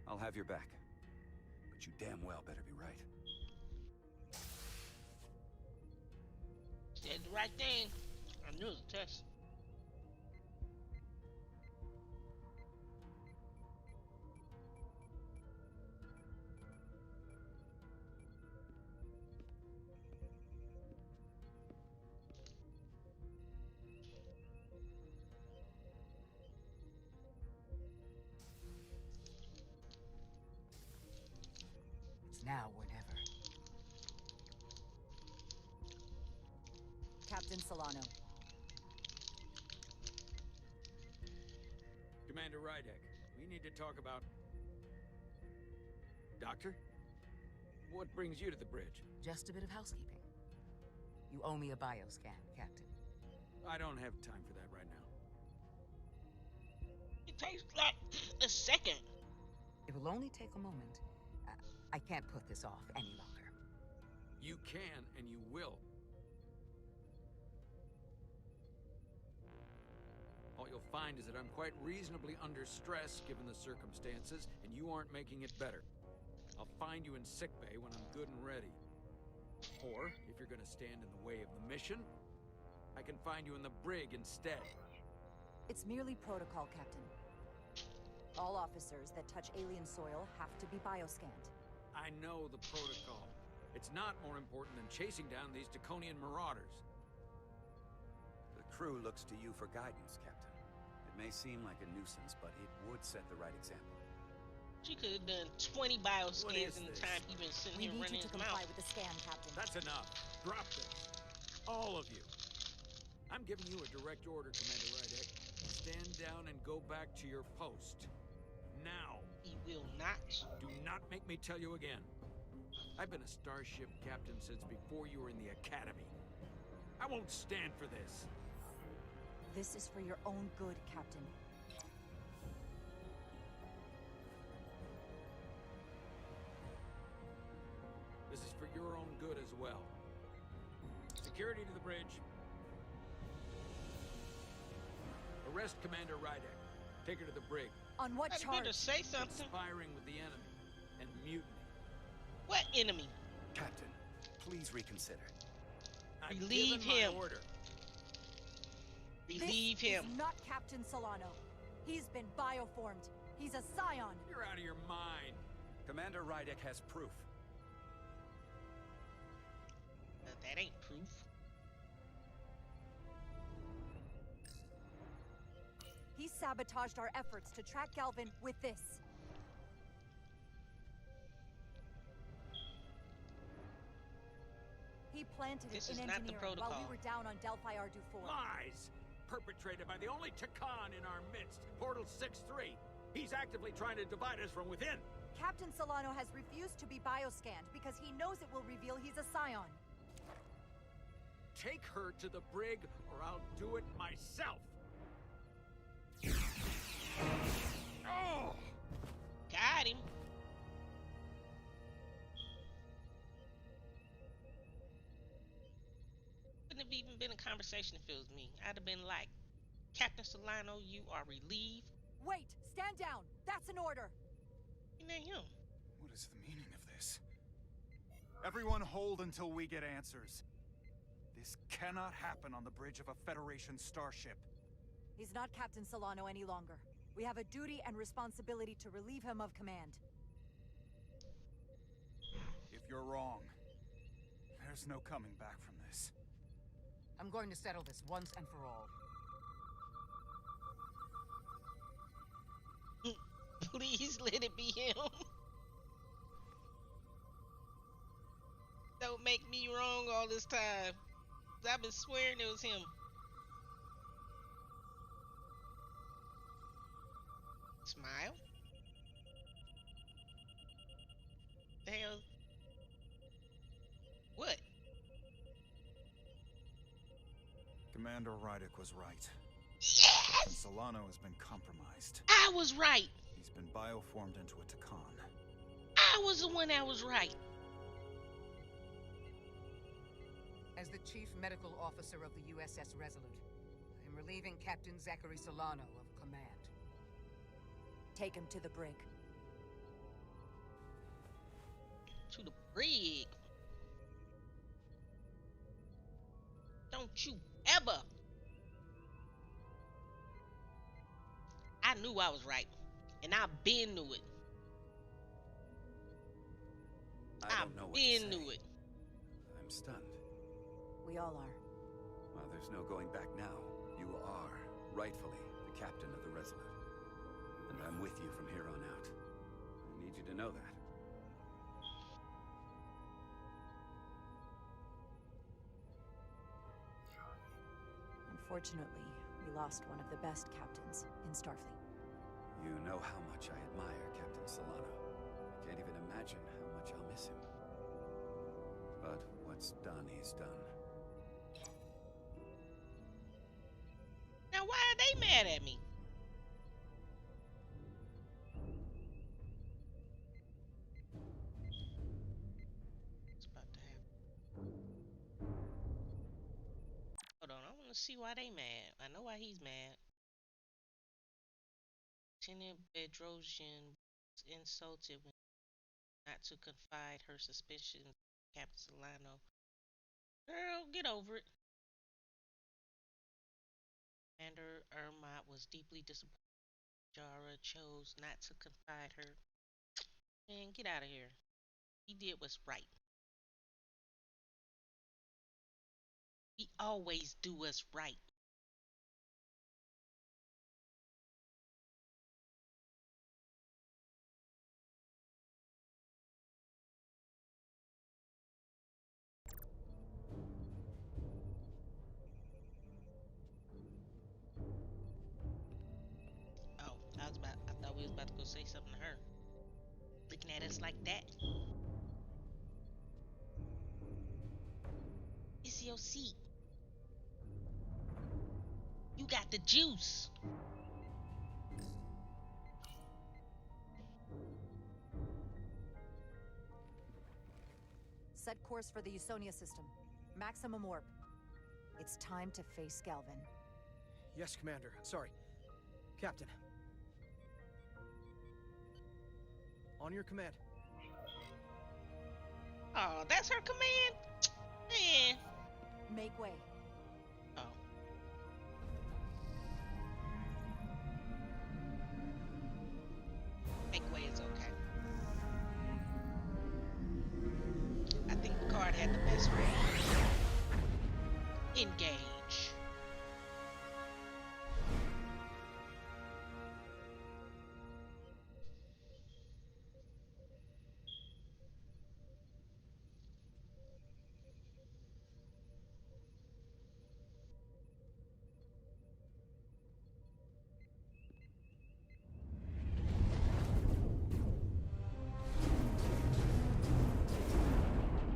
I'll have your back, but you damn well better be right. Said the right thing. I knew it was a test. It's now or never. Captain Solano. Commander Rydek, we need to talk about... Doctor? What brings you to the bridge? Just a bit of housekeeping. You owe me a bioscan, Captain. I don't have time for that right now. It takes like a second. It will only take a moment. I can't put this off any longer. You can, and you will. All you'll find is that I'm quite reasonably under stress given the circumstances, and you aren't making it better. I'll find you in sickbay when I'm good and ready. Or, if you're gonna stand in the way of the mission, I can find you in the brig instead. It's merely protocol, Captain. All officers that touch alien soil have to be bioscanned. I know the protocol. It's not more important than chasing down these Taconian marauders. The crew looks to you for guidance, Captain. It may seem like a nuisance, but it would set the right example. She could have done 20 bioscans in the this? time you've been sitting We here need running you to his comply mouth. with the scan, Captain. That's enough. Drop this. All of you. I'm giving you a direct order, Commander Rydek. Stand down and go back to your post. Now. He will not. Do not make me tell you again. I've been a starship captain since before you were in the academy. I won't stand for this. This is for your own good, Captain. This is for your own good as well. Security to the bridge. Arrest Commander Rydek. Take her to the brig. On what I better charge? say something. Conspiring with the enemy and mutiny. What enemy? Captain, please reconsider. I've Relieve given my him. order. Relieve him. This is not Captain Solano. He's been bioformed. He's a scion. You're out of your mind. Commander Rydek has proof. That ain't proof. He sabotaged our efforts to track Galvin with this. He planted This it is in not the engineering while we protocol. were down on Delphi Ardu 4. Lies! Perpetrated by the only Takan in our midst, Portal 6-3. He's actively trying to divide us from within. Captain Solano has refused to be bioscanned because he knows it will reveal he's a scion. Take her to the brig, or I'll do it myself. Oh! Got him. Wouldn't have even been a conversation if it was me. I'd have been like, Captain Solano, you are relieved. Wait! Stand down! That's an order! And then him. What is the meaning of this? Everyone hold until we get answers. This cannot happen on the bridge of a Federation starship. He's not Captain Solano any longer. We have a duty and responsibility to relieve him of command. If you're wrong, there's no coming back from this. I'm going to settle this once and for all. Please let it be him. Don't make me wrong all this time. I've been swearing it was him. Smile? The hell? What? Commander Rydek was right. Yes! And Solano has been compromised. I was right. He's been bioformed into a Takan. I was the one that was right. As the Chief Medical Officer of the USS Resolute, I am relieving Captain Zachary Solano of command. Take him to the brig. To the brig. Don't you ever. I knew I was right. And I been knew it. I don't know what to say. Knew it. I'm stunned. We all are. Well, there's no going back now. You are, rightfully, the captain of the Resolute. And I'm with you from here on out. I need you to know that. Unfortunately, we lost one of the best captains in Starfleet. You know how much I admire Captain Solano. I can't even imagine how much I'll miss him. But what's done, he's done. Now why are they mad at me? What's about to happen? Hold on, I want to see why they mad. I know why he's mad. Lieutenant Bedrosian was insulted when not to confide her suspicions to Captain Solano. Girl, get over it. Commander Ermont was deeply disappointed. Jara chose not to confide her. Man, get out of here. He did what's right. We always do what's right. Oh, I thought we was about to go say something to her. Looking at us like that. It's your seat. You got the juice. Set course for the Usonia system. Maximum warp. It's time to face Galvin. Yes, Commander. Sorry. Captain. On your command. Oh, that's her command? Man. Make way. Oh. Make way is okay. I think Picard had the best range. Engage.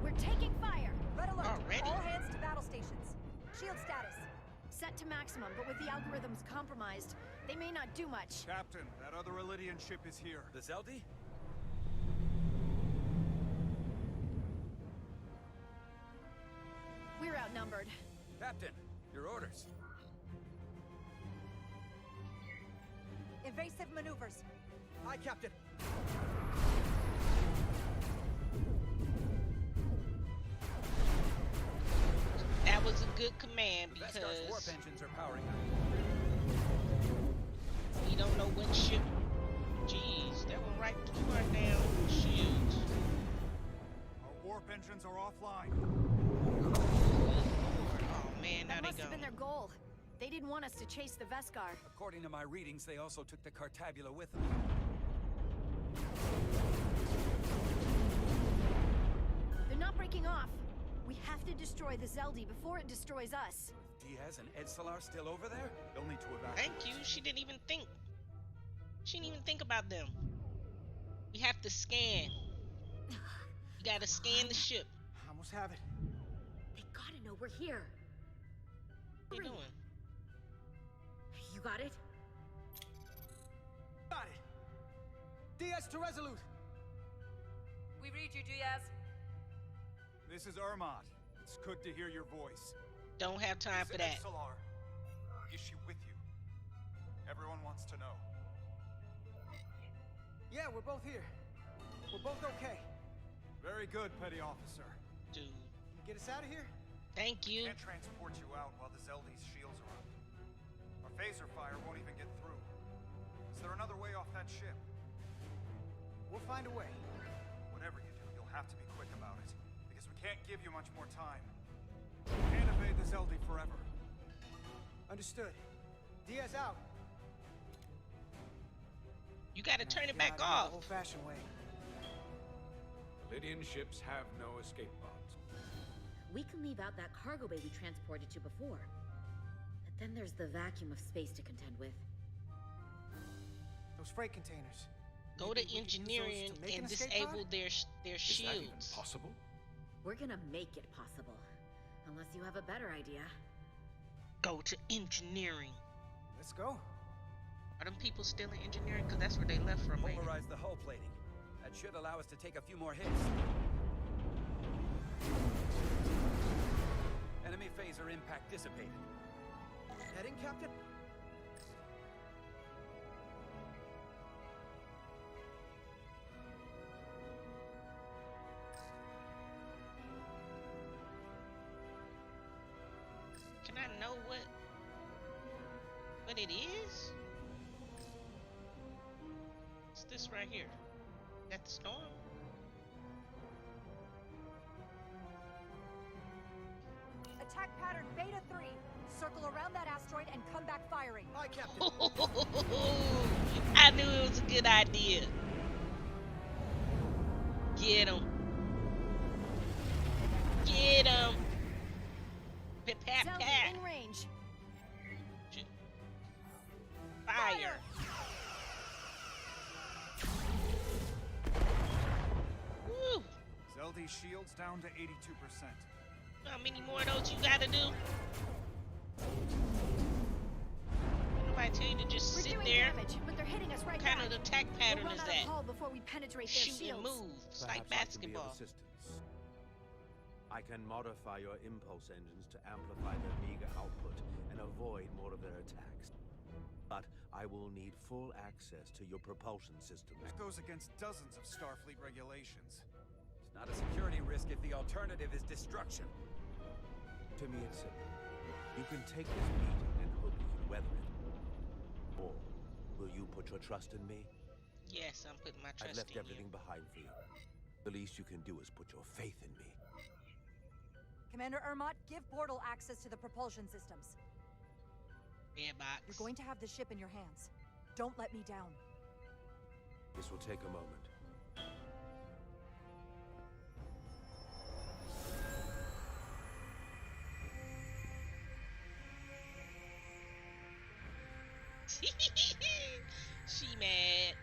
We're taking fire! Red alert! Already? All hands to battle stations. Shield status. Set to maximum, but with the algorithms compromised, they may not do much. Captain, that other Elydian ship is here. The Zeldi? We're outnumbered. Captain, your orders. Evasive maneuvers. Aye, Captain. That was a good command The Vestar's warp because engines are powering up. we don't know what ship. Jeez, that went right to our damn shields. Our warp engines are offline. Oh man, now That they must have go. been their goal. They didn't want us to chase the Veskar. According to my readings, they also took the Cartabula with them. They're not breaking off. We have to destroy the Zeldi before it destroys us. Diaz and Edsalar still over there? They'll need to evacuate. Thank you. She didn't even think. She didn't even think about them. We have to scan. You gotta scan the ship. Almost have it. They gotta know we're here. What are you doing? You got it? Got it. Diaz to Resolute. We read you, Diaz. This is Ermot. It's good to hear your voice. Don't have time for that. Solar. Is she with you? Everyone wants to know. Yeah, we're both here. We're both okay. Very good, Petty Officer. Dude. Can you get us out of here? Thank you. Can't transport you out while the Zeldi's shields are up. Our phaser fire won't even get through. Is there another way off that ship? We'll find a way. Whatever you do, you'll have to be quick about it. Because we can't give you much more time. We can't evade the Zeldi forever. Understood. Diaz out. You gotta turn it Get back out of here off. the old-fashioned way. Lydian ships have no escape pods. We can leave out that cargo bay we transported to before. But then there's the vacuum of space to contend with. Those freight containers. Go Maybe to we could use those engineering to make an and escape disable pod? their Is that even shields. possible? We're gonna make it possible. Unless you have a better idea. Go to engineering. Let's go. Are them people still in engineering? Because that's where they left from. ain't it? Polarize the hull plating. That should allow us to take a few more hits. Enemy phaser impact dissipated. Heading, Captain? Can I know what it is? What's this right here? That the storm? Attack pattern Beta 3. Circle around that asteroid and come back firing. Aye, Captain. I knew it was a good idea. Get him. Get him. Pip, pat, Zeldi pat. in range. Fire. Woo. Zeldi's shields down to 82%. How many more of those you gotta do? Nobody tell you to just We're sit doing there. damage, but they're hitting us right What kind back. of attack pattern we'll is run that? out of hull before we penetrate their Shoot and shields. move. It's like Perhaps I can be of basketball. assistance. I can modify your impulse engines to amplify their meager output and avoid more of their attacks. But I will need full access to your propulsion systems. That goes against dozens of Starfleet regulations. It's not a security risk if the alternative is destruction. To me, it's simple. You can take this beating and hope you can weather it. Or will you put your trust in me? Yes, I'm putting my I've trust left in everything you. behind for you. The least you can do is put your faith in me. Commander Ermot, give portal access to the propulsion systems. Airbox. You're going to have the ship in your hands. Don't let me down. This will take a moment. She mad.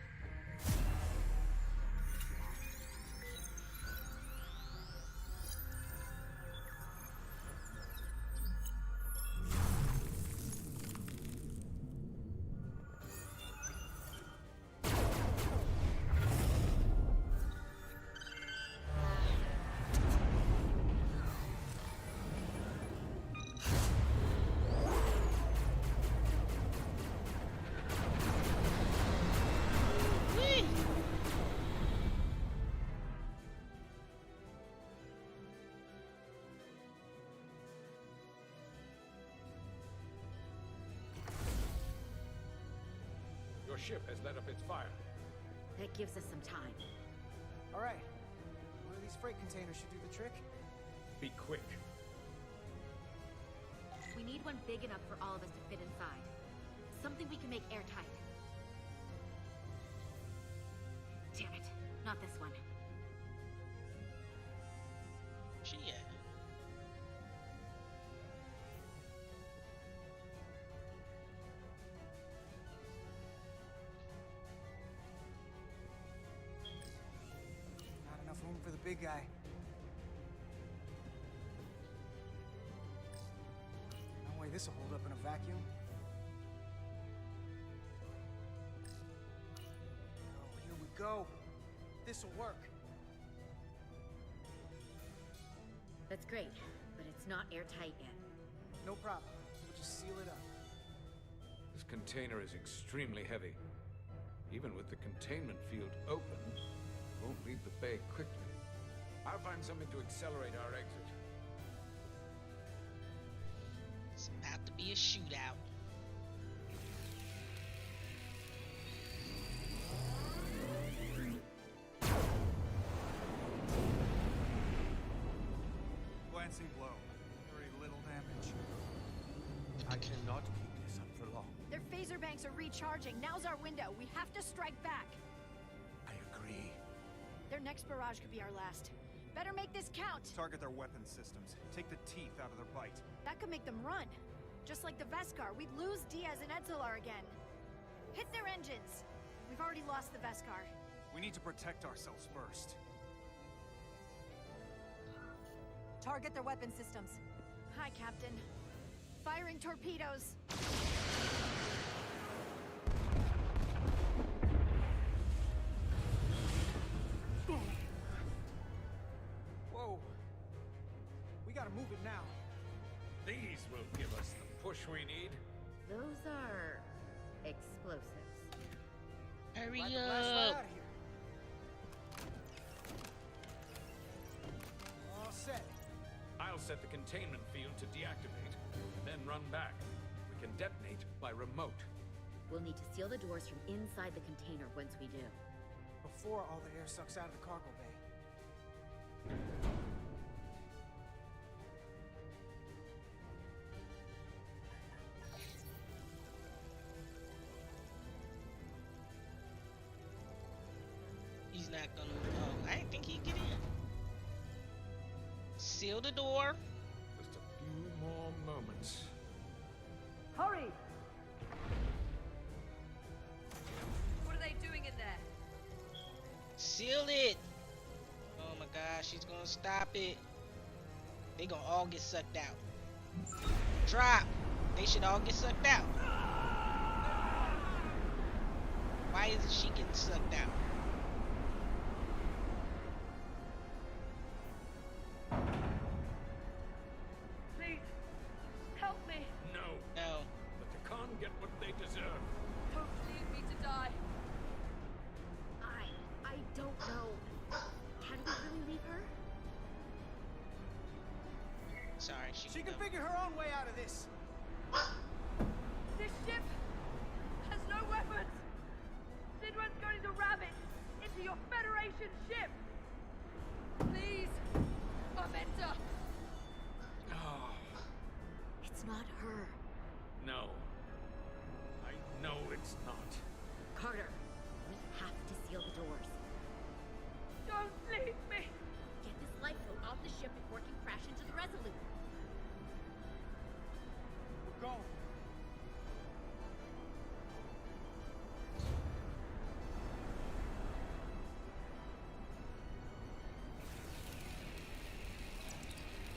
Whee! Your ship has let up its fire. That gives us some time. All right. One of these freight containers should do the trick. Be quick. We need one big enough for all of us to fit inside. Something we can make airtight. Damn it, not this one. She at? Not enough room for the big guy. No way this'll hold up in a vacuum. Oh, here we go. This'll work. That's great, but it's not airtight yet. No problem. We'll just seal it up. This container is extremely heavy. Even with the containment field open, it won't leave the bay quickly. I'll find something to accelerate our exit. It's about to be a shootout. Glancing blow. Very little damage. I cannot keep this up for long. Their phaser banks are recharging. Now's our window. We have to strike back. I agree. Their next barrage could be our last. Better make this count. Target their weapon systems. Take the teeth out of their bite. That could make them run. Just like the Veskar, we'd lose Diaz and Edzilar again. Hit their engines. We've already lost the Veskar. We need to protect ourselves first. Target their weapon systems. Hi, Captain. Firing torpedoes. Whoa. We gotta move it now. These will give us the push we need. Those are explosives. Hurry Blast right up. out of here. All set. I'll set the containment field to deactivate, and then run back. We can detonate by remote. We'll need to seal the doors from inside the container once we do. Before all the air sucks out of the cargo bay. He's not gonna. Oh, I didn't think he'd get in. Seal the door. Just a few more moments. Hurry! What are they doing in there? Seal it. Oh my gosh, she's gonna stop it. They gonna all get sucked out. Drop. They should all get sucked out. Why isn't she getting sucked out? Please, help me. No. No. Let the Khan get what they deserve. Don't don't know. Can we really leave her? Sorry, She can figure her own way out of this. This ship has no weapons! Sidran's going to ram it into your Federation ship! Please, Armenta! Oh, It's not her. no. I know it's not. Carter, we have to seal the doors. Don't leave me! Get this lifeboat off the ship before it can crash into the Resolute. Go.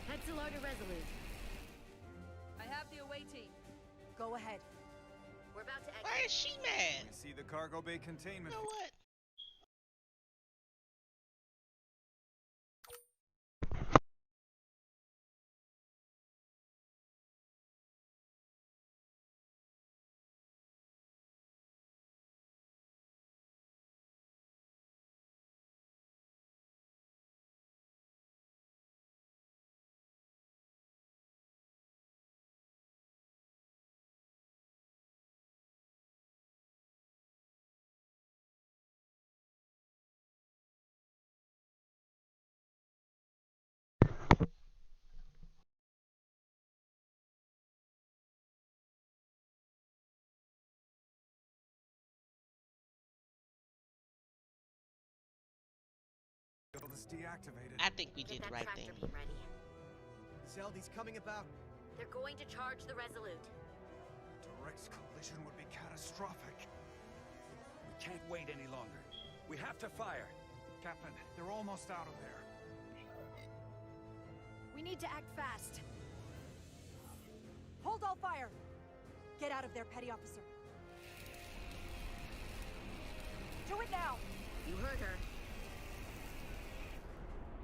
Head to Resolute. I have the away team. Go ahead. We're about to exit. Why is she mad? I see the cargo bay containment. You know what? Is deactivated. I think we Get did that the right tractor thing. beam ready. Zeldy's coming about. They're going to charge the Resolute. Direct collision would be catastrophic. We can't wait any longer. We have to fire. Captain, they're almost out of there. We need to act fast. Hold all fire! Get out of there, Petty Officer. Do it now! You heard her.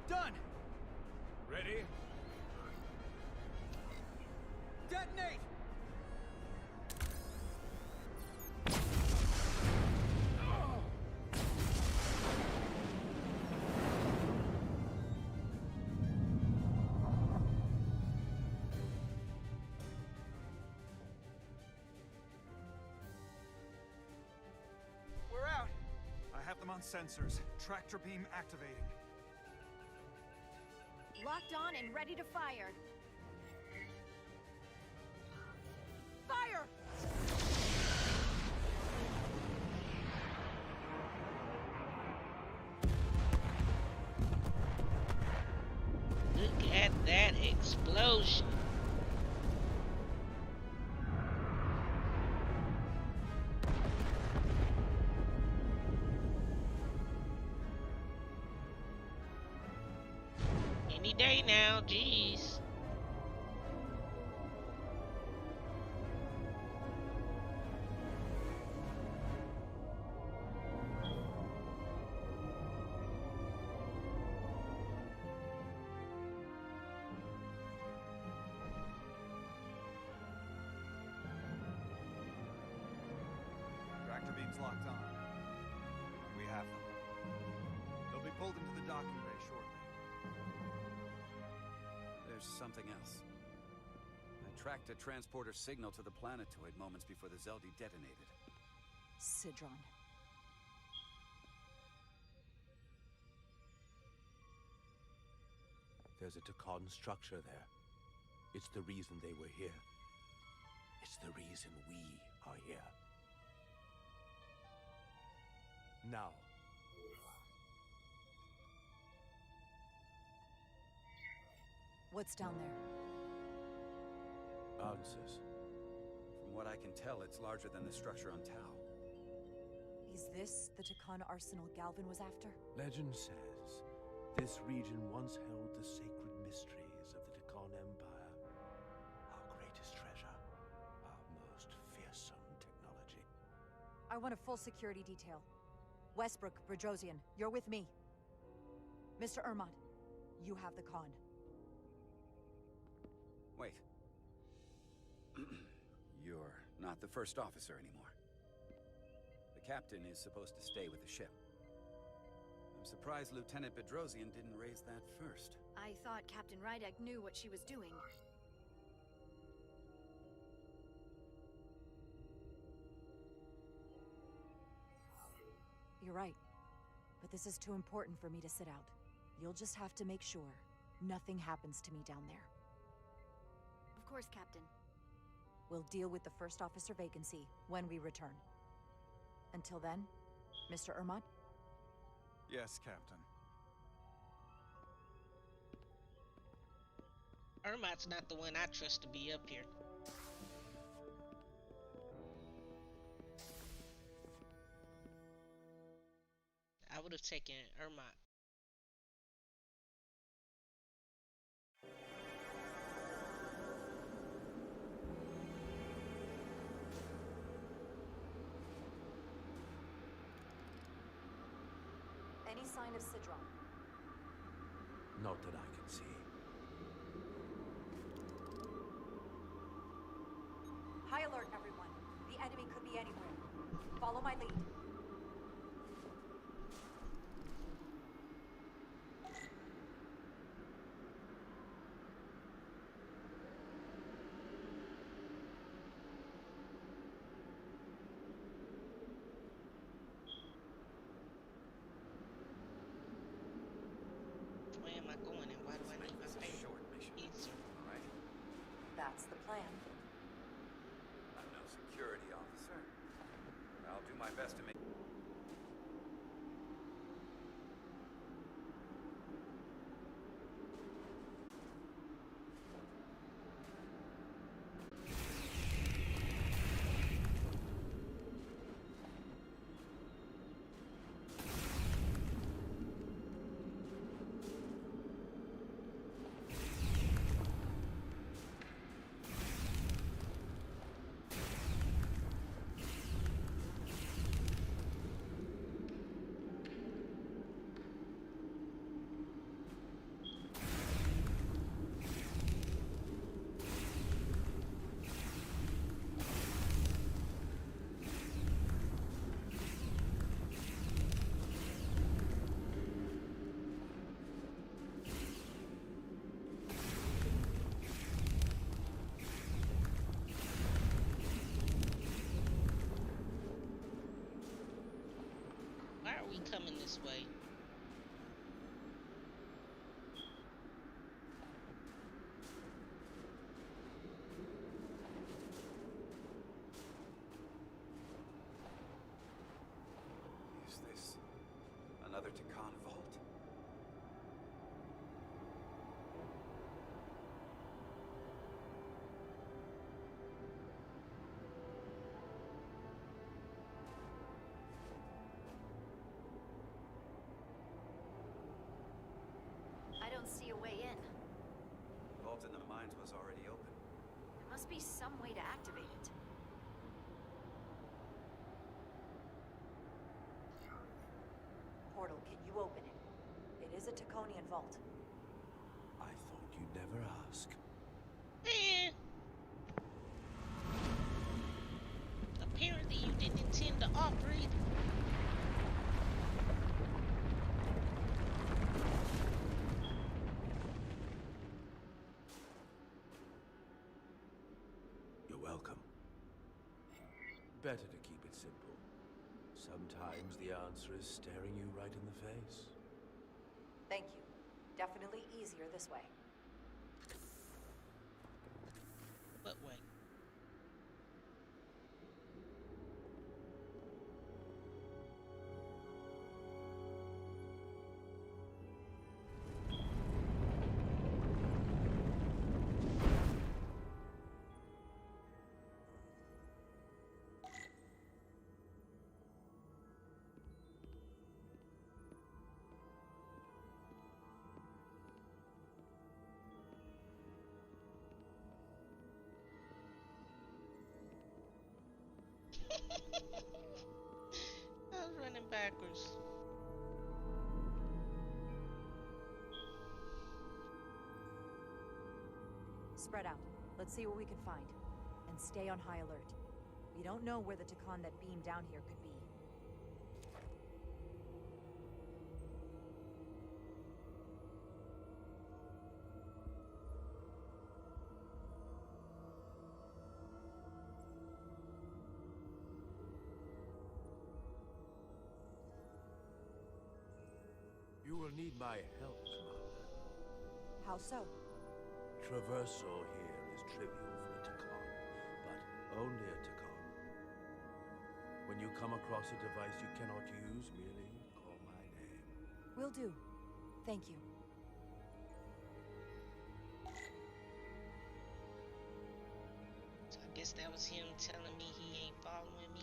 Done! Ready? Detonate! We're out! I have them on sensors. Tractor beam activating. Locked on and ready to fire. Fire! Look at that explosion. Any day now, jeez. Tractor beam's locked on. We have them. They'll be pulled into the docking bay shortly. There's something else. I tracked a transporter signal to the planetoid moments before the Zeldy detonated. Sidron. There's a Takan structure there. It's the reason they were here. It's the reason we are here. Now. What's down there? Answers. From what I can tell, it's larger than the structure on Tau. Is this the Takan arsenal Galvin was after? Legend says this region once held the sacred mysteries of the Takan Empire. Our greatest treasure. Our most fearsome technology. I want a full security detail. Westbrook, Berdrosian, you're with me. Mr. Ermont, you have the con. Wait. You're not the first officer anymore. The captain is supposed to stay with the ship. surprised Lieutenant Bedrosian didn't raise that first. I thought Captain Rydek knew what she was doing. You're right. But this is too important for me to sit out. You'll just have to make sure nothing happens to me down there. Of course, Captain. We'll deal with the first officer vacancy when we return. Until then, Mr. Ermont? Yes, Captain. Ermont's not the one I trust to be up here. I would have taken Ermont. Any sign of Sidron? Not that I can see. High alert, everyone. The enemy could be anywhere. Follow my lead. Where am I going and why do I need my paper? Short mission. Easier. All right. That's the plan. I'm no security officer. But I'll do my best to make... Why are we coming this way? Is this another Takan vault? I don't see a way in. The vault in the mines was already open. There must be some way to activate it. Portal, can you open it? It is a Taconian vault. I thought you'd never ask. Eh. Apparently you didn't intend to offer either. You're welcome. Better to keep it simple. Sometimes the answer is staring you right in the face. Thank you. Definitely easier this way. What way? I was running backwards. Spread out. Let's see what we can find. And stay on high alert. We don't know where the Takan that beamed down here could be. You will need my help, Commander. How so? Traversal here is trivial for a Takan, but only a Takan. When you come across a device you cannot use, merely call my name. Will do. Thank you. So I guess that was him telling me he ain't following me.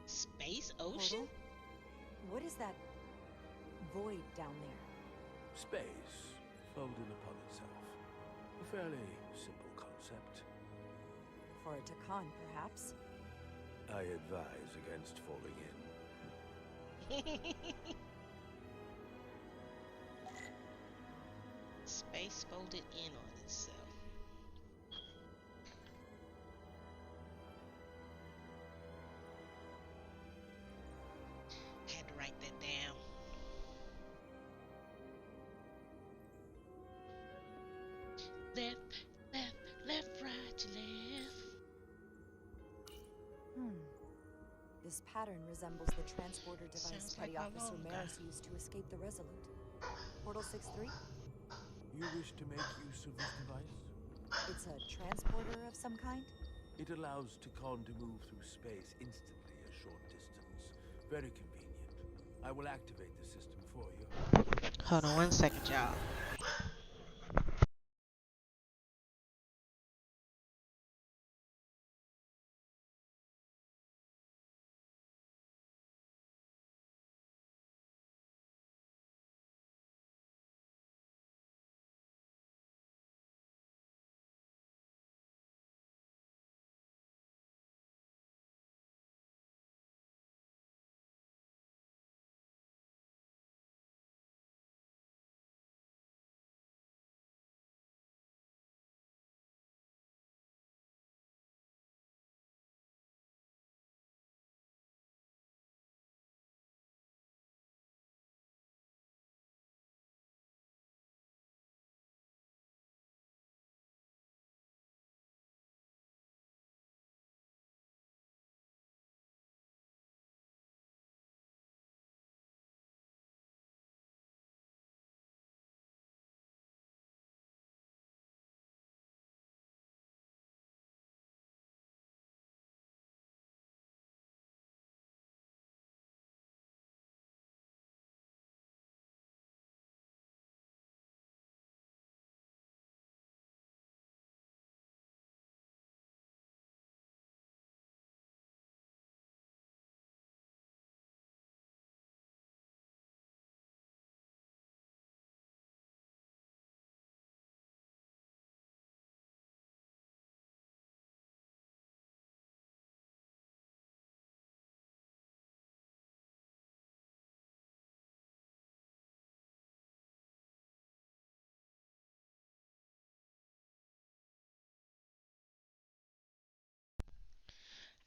Space ocean? Portal? What is that void down there? Space, folded upon itself. A fairly simple concept. For a Takan, perhaps? I advise against falling in. Space folded in on itself. Had to write that down. Left, left, left, right, left. This pattern resembles the transporter device Sounds Petty like my Officer logo. Maris used to escape the Resolute. Portal 6-3? You wish to make use of this device? It's a transporter of some kind? It allows Takan to move through space instantly a short distance. Very convenient. I will activate the system for you. Hold on 1 second, y'all.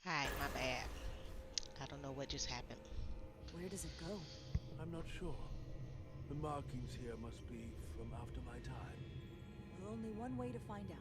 Alright, my bad. I don't know what just happened. Where does it go? I'm not sure. The markings here must be from after my time. Only one way to find out.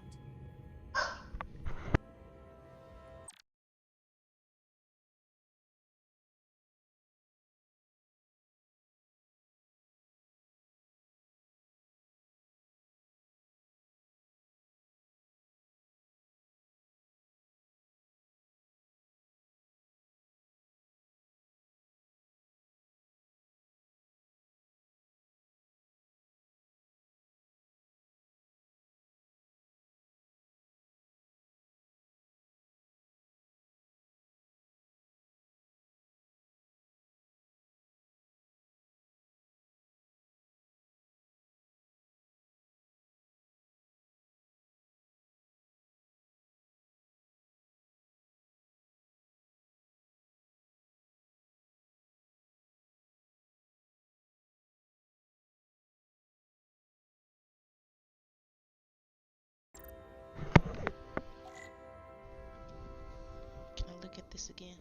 Can I look at this again?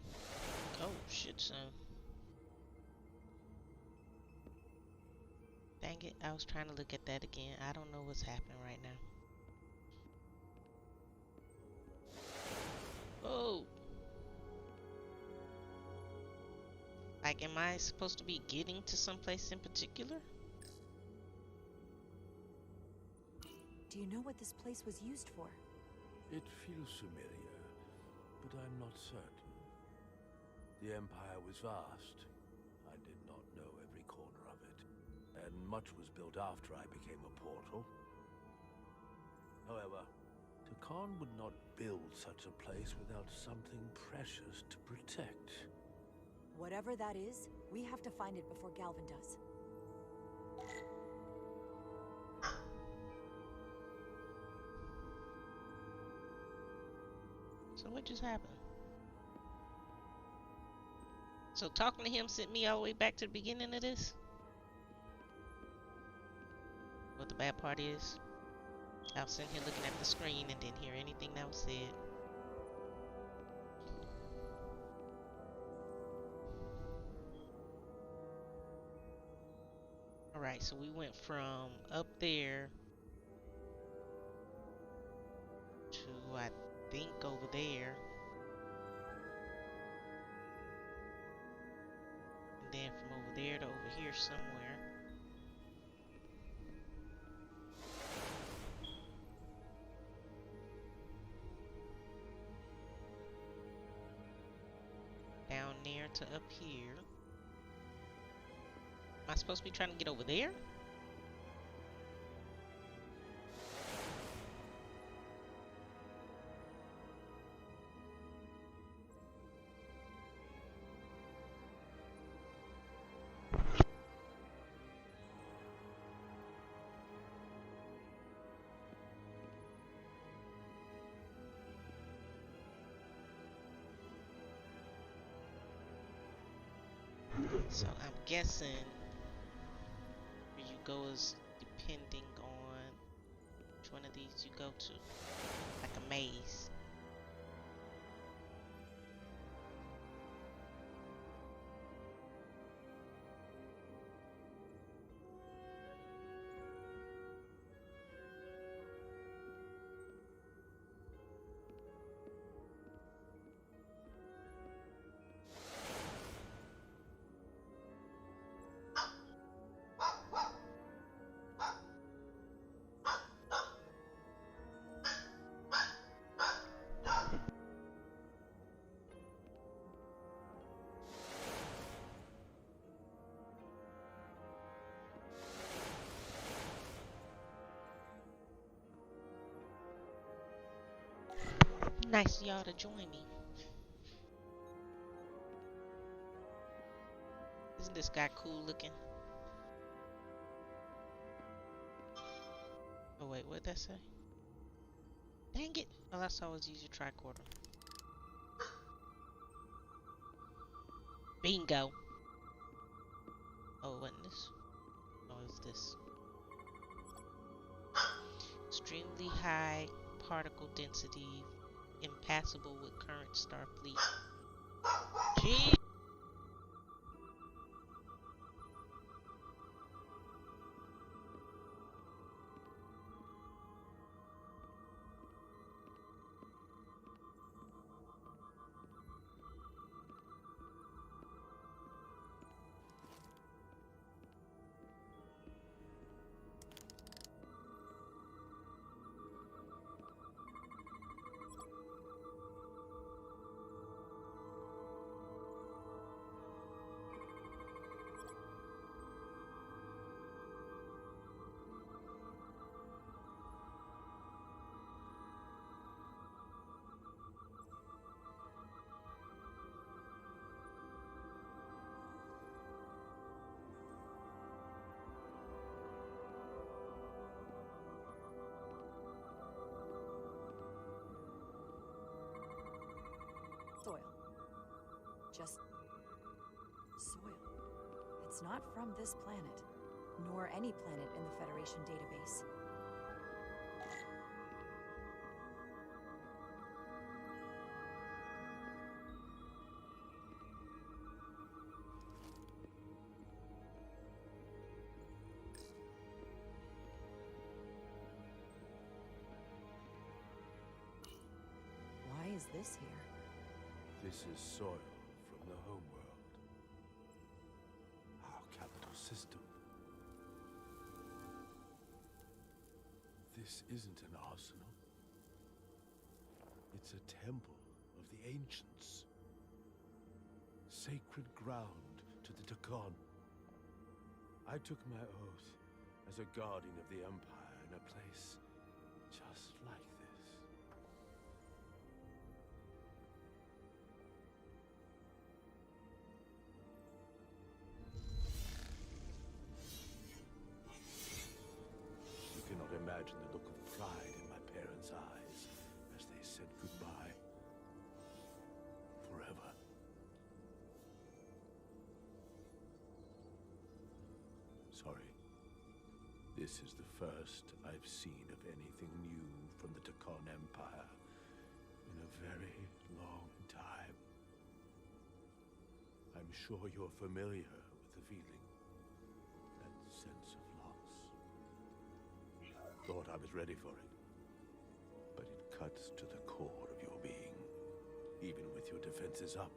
Oh, shit, son. Dang it, I was trying to look at that again. I don't know what's happening right now. Oh. Like, am I supposed to be getting to someplace in particular? Do you know what this place was used for? It feels familiar, but I'm not certain. The Empire was vast. I did not know every corner of it, and much was built after I became a portal. However, Takan would not build such a place without something precious to protect. Whatever that is, we have to find it before Galvin does. So what just happened? So talking to him sent me all the way back to the beginning of this? What the bad part is, I was sitting here looking at the screen and didn't hear anything that was said. Alright, so we went from up there to, I think, over there. And then from over there to over here somewhere. Down there to up here. Am I supposed to be trying to get over there? So I'm guessing where you go is depending on which one of these you go to. Like a maze. Nice of y'all to join me. Isn't this guy cool looking? Oh wait, what'd that say? Dang it! All I saw was use your tricorder. Bingo! Oh, it wasn't this? Oh, it's this. Extremely high particle density, impassable with current Starfleet. Gee! Soil. Just soil. It's not from this planet, nor any planet in the Federation database. Why is this here? This is soil from the homeworld. Our capital system. This isn't an arsenal. It's a temple of the ancients. Sacred ground to the Takon. I took my oath as a guardian of the Empire in a place just like this. You cannot imagine the look of pride in my parents' eyes as they said goodbye. Forever. Sorry. This is the first I've seen of anything new from the Takon Empire in a very long time. I'm sure you're familiar with the feeling. That sense of loss. Thought I was ready for it. But it cuts to the core of your being, even with your defenses up.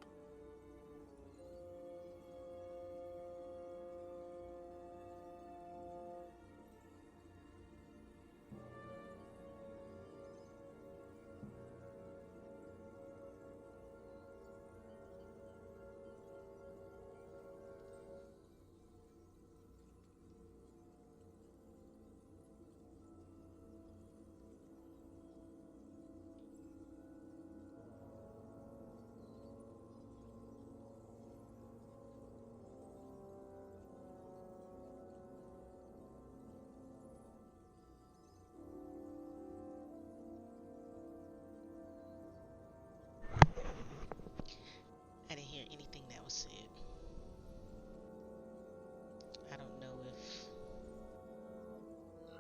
I didn't hear anything that was said. I don't know if...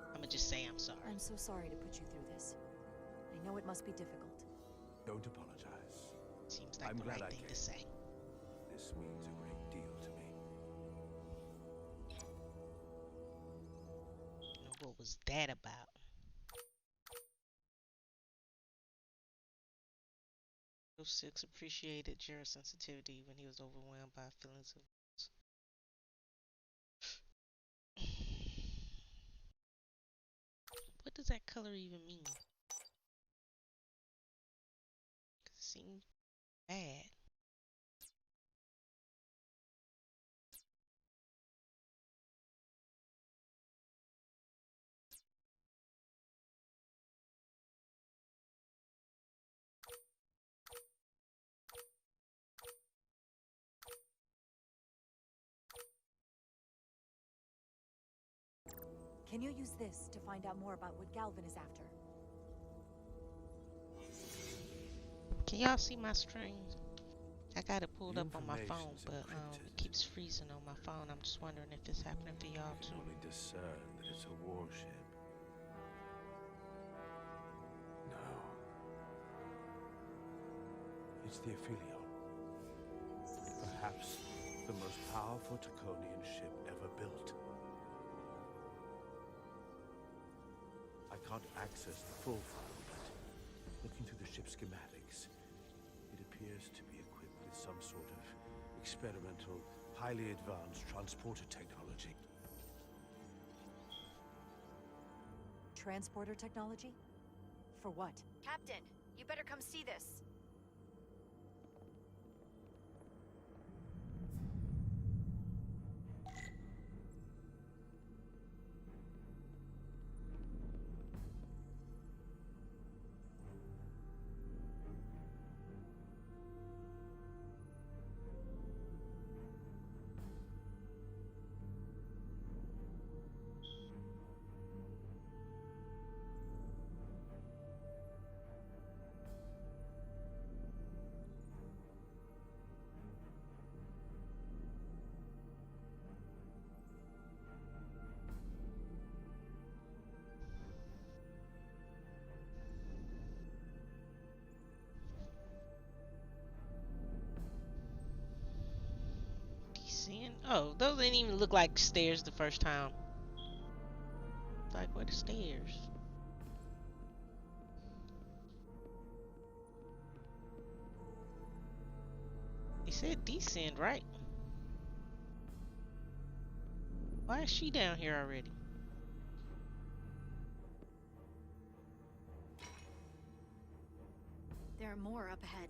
I'm gonna just say I'm sorry. I'm so sorry to put you through this. I know it must be difficult. Don't apologize. Seems like I'm the glad right I thing came. to say. This means a great deal to me. Now, what was that about? Six appreciated Jared's sensitivity when he was overwhelmed by feelings of what does that color even mean? It seems bad. Can you use this to find out more about what Galvin is after? Can y'all see my string? I got it pulled The up on my phone, information's but encrypted. it keeps freezing on my phone. I'm just wondering if it's happening for y'all I can too. only discern that it's a warship. No. It's the Aphelion. Perhaps the most powerful Taconian ship ever built. I can't access the full file yet. Looking through the ship's schematics, it appears to be equipped with some sort of experimental, highly advanced transporter technology. Transporter technology? For what? Captain, you better come see this. Seeing? Oh, those didn't even look like stairs the first time. Like, what are stairs? said descend, right? Why is she down here already? There are more up ahead.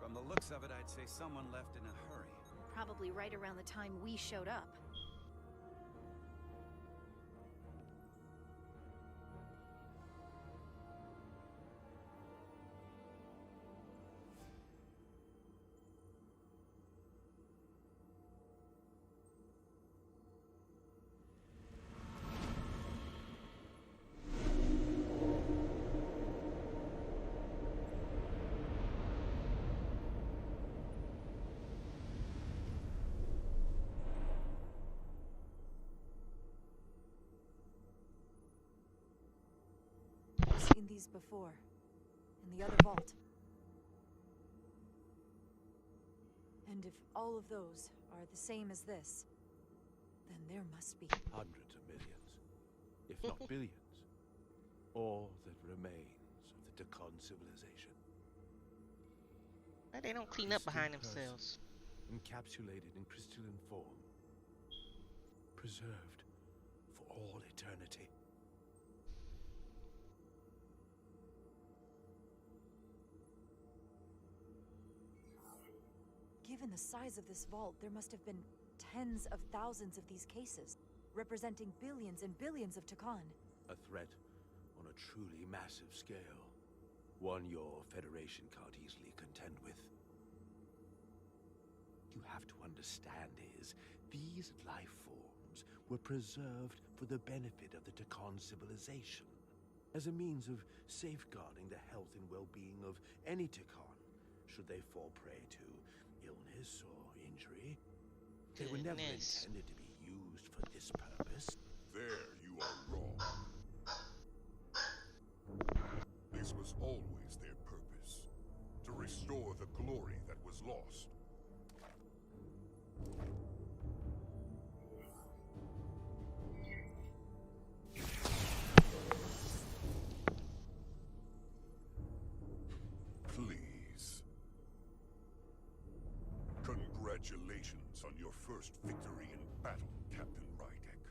From the looks of it, I'd say someone left in a hurry. Probably right around the time we showed up. Seen these before. In the other vault. And if all of those are the same as this, then there must be Hundreds of millions, if not billions. All that remains of the Tekon civilization. Why they don't clean up behind Distinct themselves? person, encapsulated in crystalline form. Preserved for all eternity. Given the size of this vault, there must have been tens of thousands of these cases, representing billions and billions of Tekon. A threat on a truly massive scale. One your Federation can't easily contend with. You have to understand is, these life forms were preserved for the benefit of the Tekon civilization, as a means of safeguarding the health and well-being of any Tekon, should they fall prey to illness or injury. They were never intended to be used for this purpose. There you are wrong. This was always their purpose, to restore the glory that was lost. Please. Congratulations on your first victory in battle, Captain Rydek.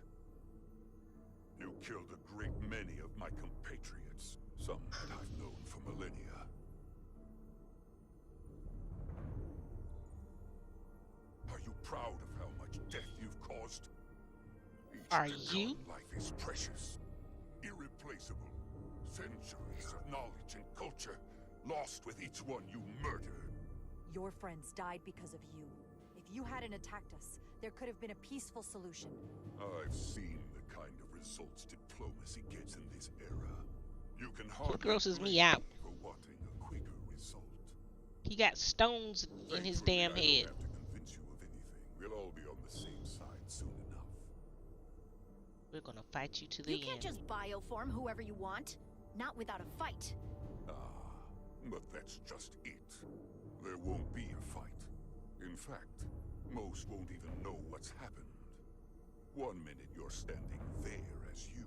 You killed a great many of my compatriots, some that I've known for millennia. Are you proud of how much death you've caused? Each Are Tekon you? life is precious, irreplaceable. Centuries of knowledge and culture lost with each one you murder. Your friends died because of you. If you hadn't attacked us, there could have been a peaceful solution. I've seen the kind of results diplomacy gets in this era. You can hardly grosses me blame out. me for wanting a quicker result. He got stones in his Thankfully, damn I head. don't have to convince you of anything. We'll all be on the same side soon enough. We're gonna fight you to the You can't end. just bioform whoever you want. Not without a fight. But that's just it. There won't be a fight. In fact, most won't even know what's happened. One minute you're standing there as you.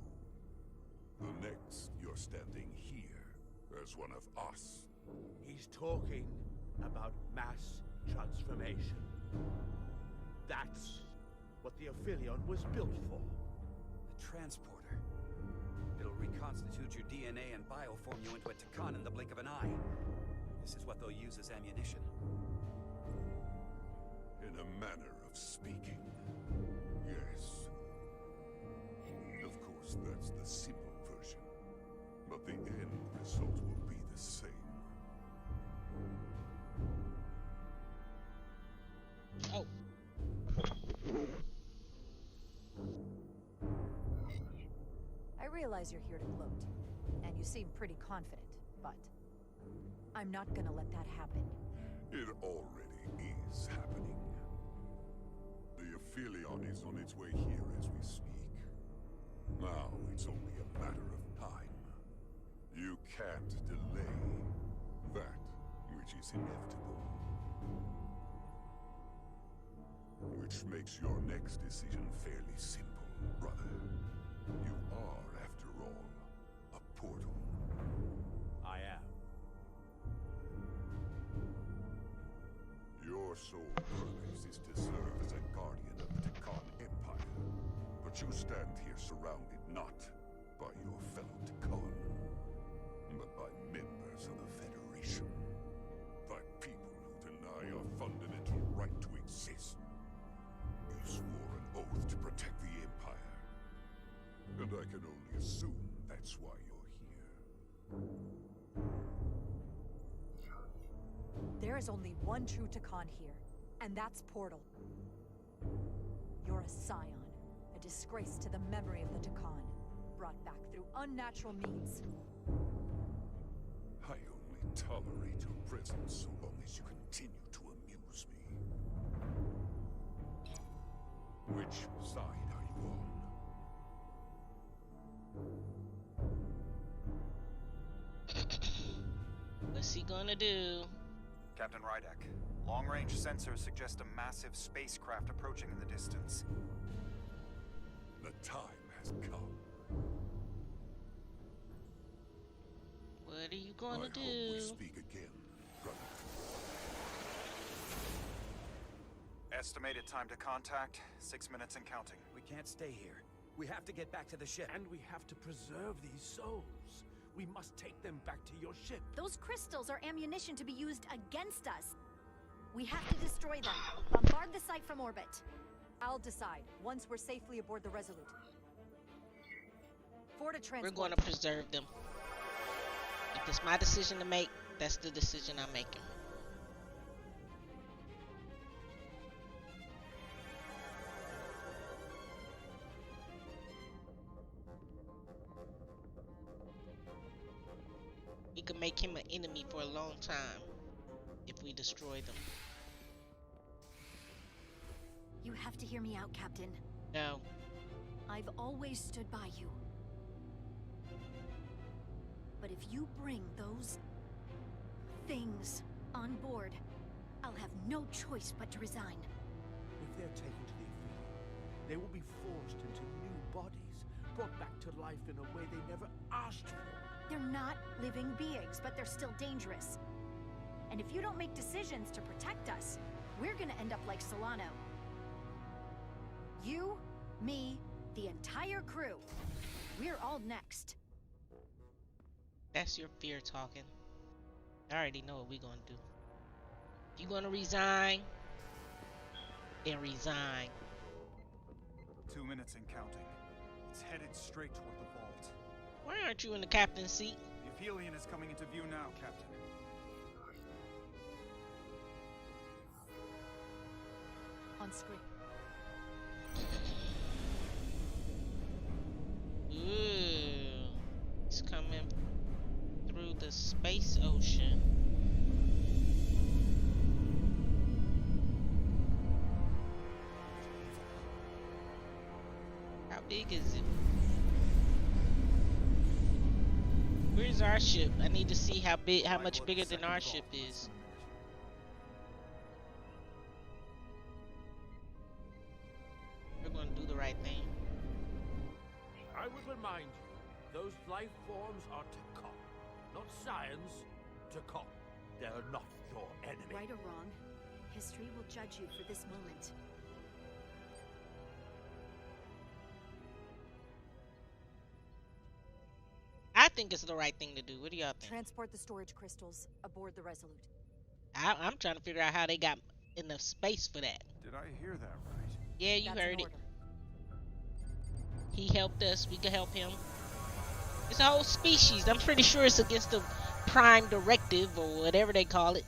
The next you're standing here as one of us. He's talking about mass transformation. That's what the Aphelion was built for. The transporter. It'll reconstitute your DNA and bioform you into a Tekon in the blink of an eye. This is what they'll use as ammunition. In a manner of speaking. Yes. Of course, that's the simple version. But the end result will be the same. Oh. I realize you're here to gloat, and you seem pretty confident, but I'm not gonna let that happen. It already is happening. The Aphelion is on its way here as we speak. Now it's only a matter of time. You can't delay that which is inevitable. Which makes your next decision fairly simple, brother. You are, after all, a portal. I am. We're surrounded not by your fellow Takon, but by members of the Federation. By people who deny our fundamental right to exist. You swore an oath to protect the Empire. And I can only assume that's why you're here. There is only one true Takon here, and that's Portal. You're a scion, a disgrace to the memory of the Takon, brought back through unnatural means. I only tolerate your presence so long as you continue to amuse me. Which side are you on? What's he gonna do? Captain Rydek, long-range sensors suggest a massive spacecraft approaching in the distance. The time has come. What are you gonna do? I hope we speak again, brother. Estimated time to contact, 6 minutes and counting. We can't stay here. We have to get back to the ship. And we have to preserve these souls. We must take them back to your ship. Those crystals are ammunition to be used against us. We have to destroy them. Bombard the site from orbit. I'll decide, once we're safely aboard the Resolute. For to transport. We're going to preserve them. If it's my decision to make, that's the decision I'm making. We could make him an enemy for a long time if we destroy them. You have to hear me out, Captain. No. I've always stood by you. But if you bring those things on board, I'll have no choice but to resign. If they're taken to the Amphibian, they will be forged into new bodies, brought back to life in a way they never asked for. They're not living beings, but they're still dangerous. And if you don't make decisions to protect us, we're gonna end up like Solano. You, me, the entire crew. We're all next. That's your fear talking. I already know what we're gonna do. If you're gonna resign, then resign. 2 minutes and counting. It's headed straight toward the vault. Why aren't you in the captain's seat? The Aphelion is coming into view now, Captain. On screen. Ooh. It's coming through the space ocean. How big is it? Where's our ship? I need to see how much bigger than our ship is. We're gonna do the right thing. I would remind you, those life forms are Takon, not science. Takon. They're not your enemy. Right or wrong, history will judge you for this moment. I think it's the right thing to do. What do y'all think? Transport the storage crystals aboard the Resolute. I'm trying to figure out how they got enough space for that. Did I hear that right? Yeah, you That's heard an it. order. He helped us. We could help him. It's a whole species. I'm pretty sure it's against the Prime Directive or whatever they call it.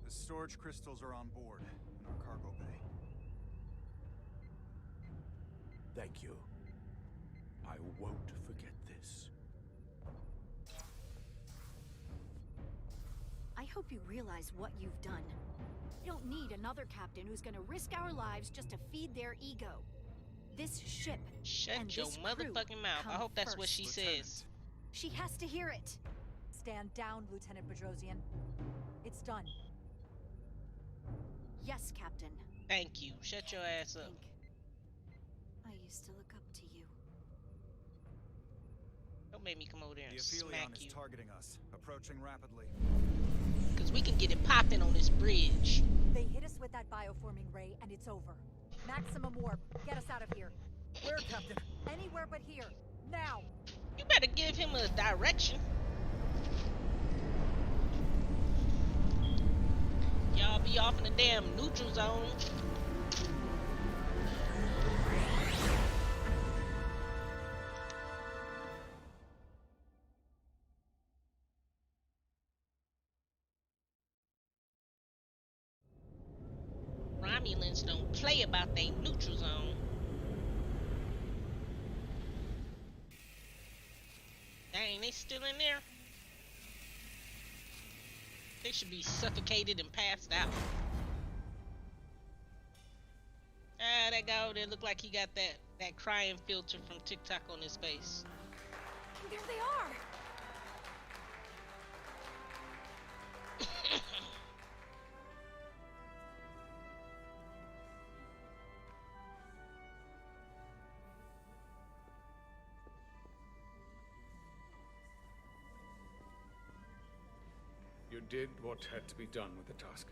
The storage crystals are on board in our cargo bay. Thank you. I won't forget this. I hope you realize what you've done. We don't need another captain who's gonna risk our lives just to feed their ego. This ship Shut and your this crew motherfucking mouth. I come hope that's what first. she says. She has to hear it. Stand down, Lieutenant Bedrosian. It's done. Yes, Captain. Thank you. Shut your ass up. I used to look up to you. Don't make me come over there The and Aphelion smack is you. targeting us, approaching rapidly. Because we can get it popping on this bridge. They hit us with that bioforming ray, and it's over. Maximum warp. Get us out of here. Where, Captain? Anywhere but here. Now! You better give him a direction. Y'all be off in the damn neutral zone. Romulans don't play about they neutral zone. Dang, they still in there? They should be suffocated and passed out. Ah, that guy over there look like he got that crying filter from TikTok on his face. There they are! You did what had to be done with the Tasker.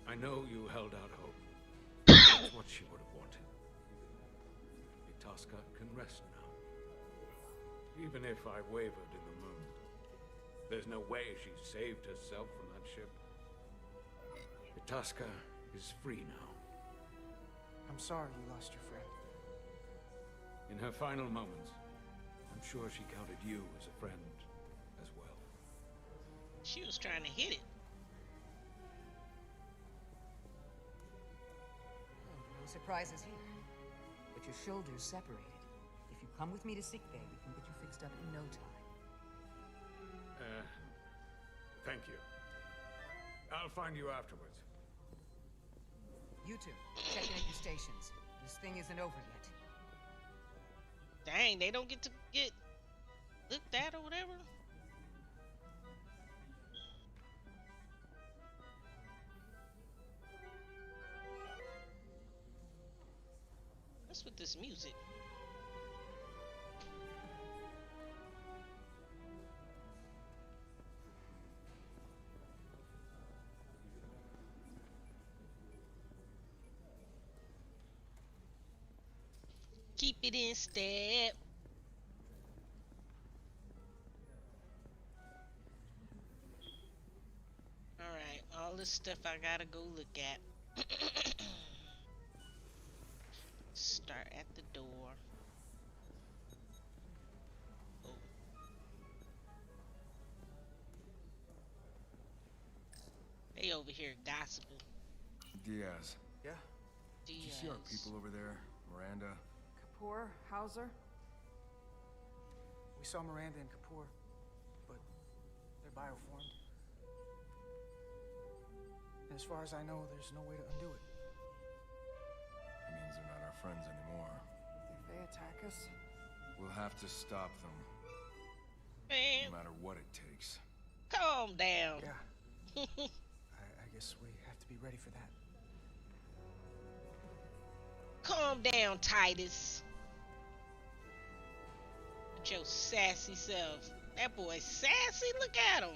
I know you held out hope. That's what she would have wanted. The Tasker can rest now. Even if I wavered in the moment, there's no way she saved herself from that ship. The Tasker is free now. I'm sorry you lost your friend. In her final moments, I'm sure she counted you as a friend as well. She was trying to hit it. No surprises here. But your shoulders separated. If you come with me to sickbay, we can get you fixed up in no time. Thank you. I'll find you afterwards. You two, check in at your stations. This thing isn't over yet. Dang, they don't get to get looked at or whatever. What's with this music? Keep it in step. Alright, all this stuff I gotta go look at. Start at the door. Oh. They over here gossiping. Diaz. Yeah? Did you see our people over there? Miranda? Kapoor, Hauser. We saw Miranda and Kapoor, but they're bioformed. And as far as I know, there's no way to undo it. That means they're not our friends anymore. If they attack us, We'll have to stop them. Man, No matter what it takes. calm down. Yeah. I guess we have to be ready for that. Calm down, Titus. With your sassy self. That boy sassy, look at him.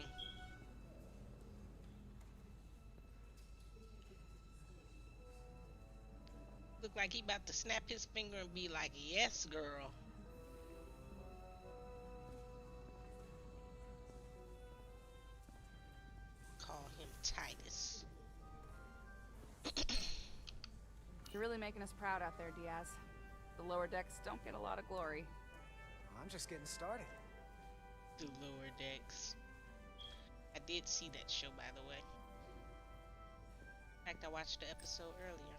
Look like he about to snap his finger and be like, yes, girl. Call him Titus. you're really making us proud out there, Diaz. The lower decks don't get a lot of glory. I'm just getting started. The lower decks. I did see that show, by the way. In fact, I watched the episode earlier.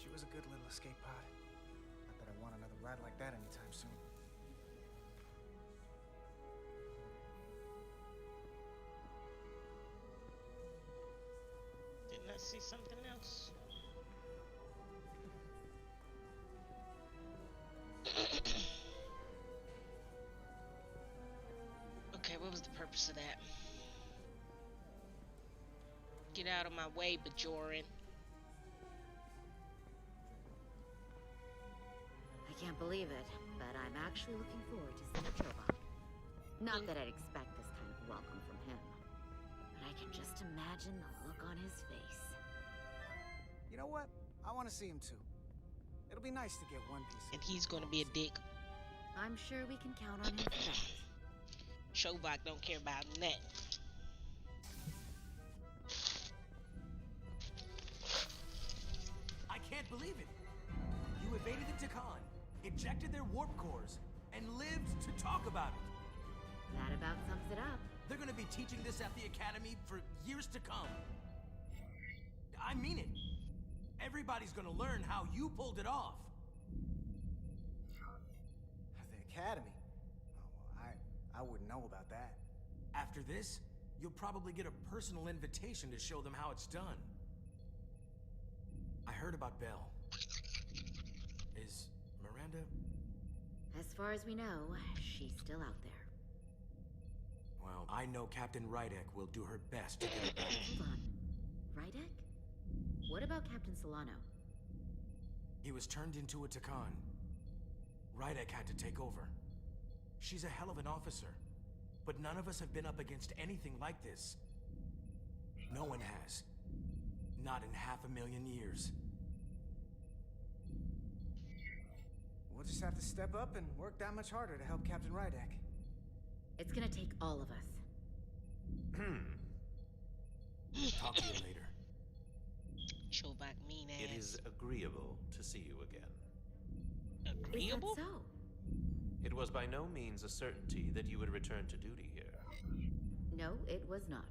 She was a good little escape pod. Not that I want another ride like that anytime soon. Didn't I see something else? Okay, what was the purpose of that? Get out of my way, Bajoran. I can't believe it. but I'm actually looking forward to seeing Chobot. Not that I'd expect this kind of welcome from him, but I can just imagine the look on his face. You know what? I want to see him too. It'll be nice to get one piece. And he's gonna be a dick. I'm sure we can count on him for that. Chobot don't care about nothing. I can't believe it. You evaded the Takan, ejected their warp cores, and lived to talk about it. That about sums it up. They're gonna be teaching this at the Academy for years to come. I mean it. Everybody's gonna learn how you pulled it off. The Academy? Oh, well, I wouldn't know about that. After this, you'll probably get a personal invitation to show them how it's done. I heard about Belle. Is Miranda? As far as we know, she's still out there. Well, I know Captain Rydek will do her best to get her back. Hold on. Rydek? What about Captain Solano? He was turned into a Takan. Rydek had to take over. She's a hell of an officer, but none of us have been up against anything like this. No one has. Not in 500,000 years. We'll just have to step up and work that much harder to help Captain Rydek. It's gonna take all of us. Talk to you later. Chobot mean ass. It is agreeable to see you again. Agreeable? Is that so? It was by no means a certainty that you would return to duty here. No, it was not.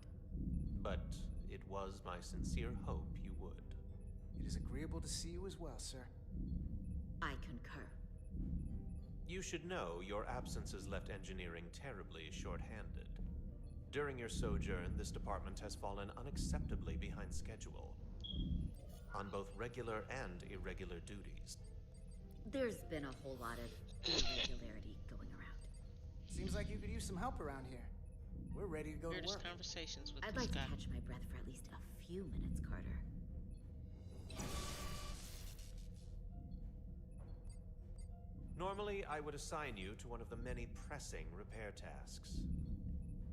But it was my sincere hope you would. It is agreeable to see you as well, sir. I concur. You should know your absence has left engineering terribly short-handed. During your sojourn, this department has fallen unacceptably behind schedule on both regular and irregular duties. There's been a whole lot of irregularity going around. Seems like you could use some help around here. We're ready to go to Weirdest work. conversations with I'd this like guy. to catch my breath for at least a few minutes, Carter. Normally, I would assign you to one of the many pressing repair tasks.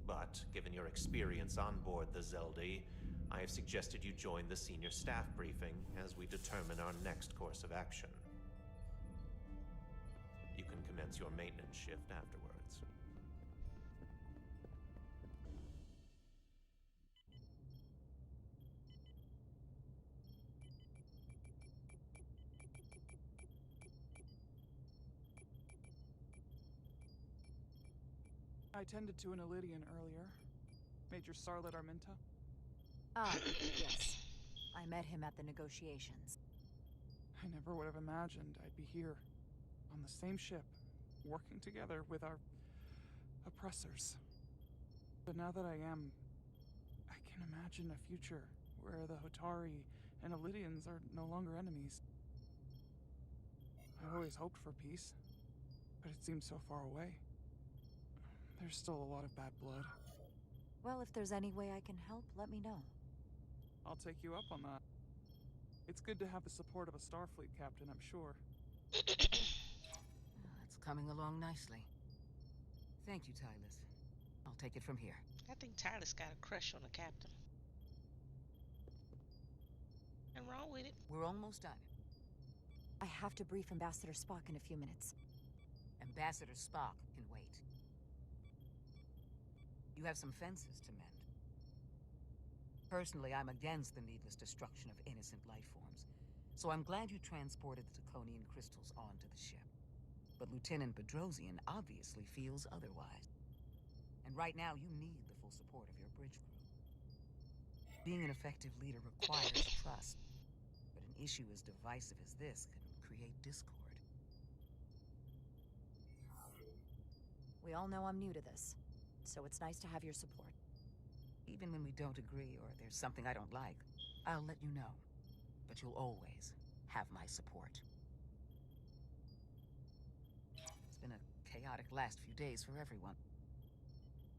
But, given your experience on board the Zeldy, I have suggested you join the senior staff briefing as we determine our next course of action. You can commence your maintenance shift afterwards. I tended to an Elydian earlier. Major Sarlet Arminta. Ah, yes. I met him at the negotiations. I never would have imagined I'd be here, on the same ship, working together with our oppressors. But now that I am, I can imagine a future where the Hotari and Elydians are no longer enemies. I always hoped for peace, but it seemed so far away. There's still a lot of bad blood. Well, if there's any way I can help, let me know. I'll take you up on that. It's good to have the support of a Starfleet captain, I'm sure. It's coming along nicely. Thank you, Tylus. I'll take it from here. I think Tyler's got a crush on the captain. Nothing wrong with it. We're almost done. I have to brief Ambassador Spock in a few minutes. Ambassador Spock can wait. You have some fences to mend. Personally, I'm against the needless destruction of innocent life forms, so I'm glad you transported the Taconian crystals onto the ship. But Lieutenant Bedrosian obviously feels otherwise. And right now, you need the full support of your bridge crew. Being an effective leader requires trust, but an issue as divisive as this can create discord. We all know I'm new to this, so it's nice to have your support. Even when we don't agree or there's something I don't like, I'll let you know. But you'll always have my support. It's been a chaotic last few days for everyone.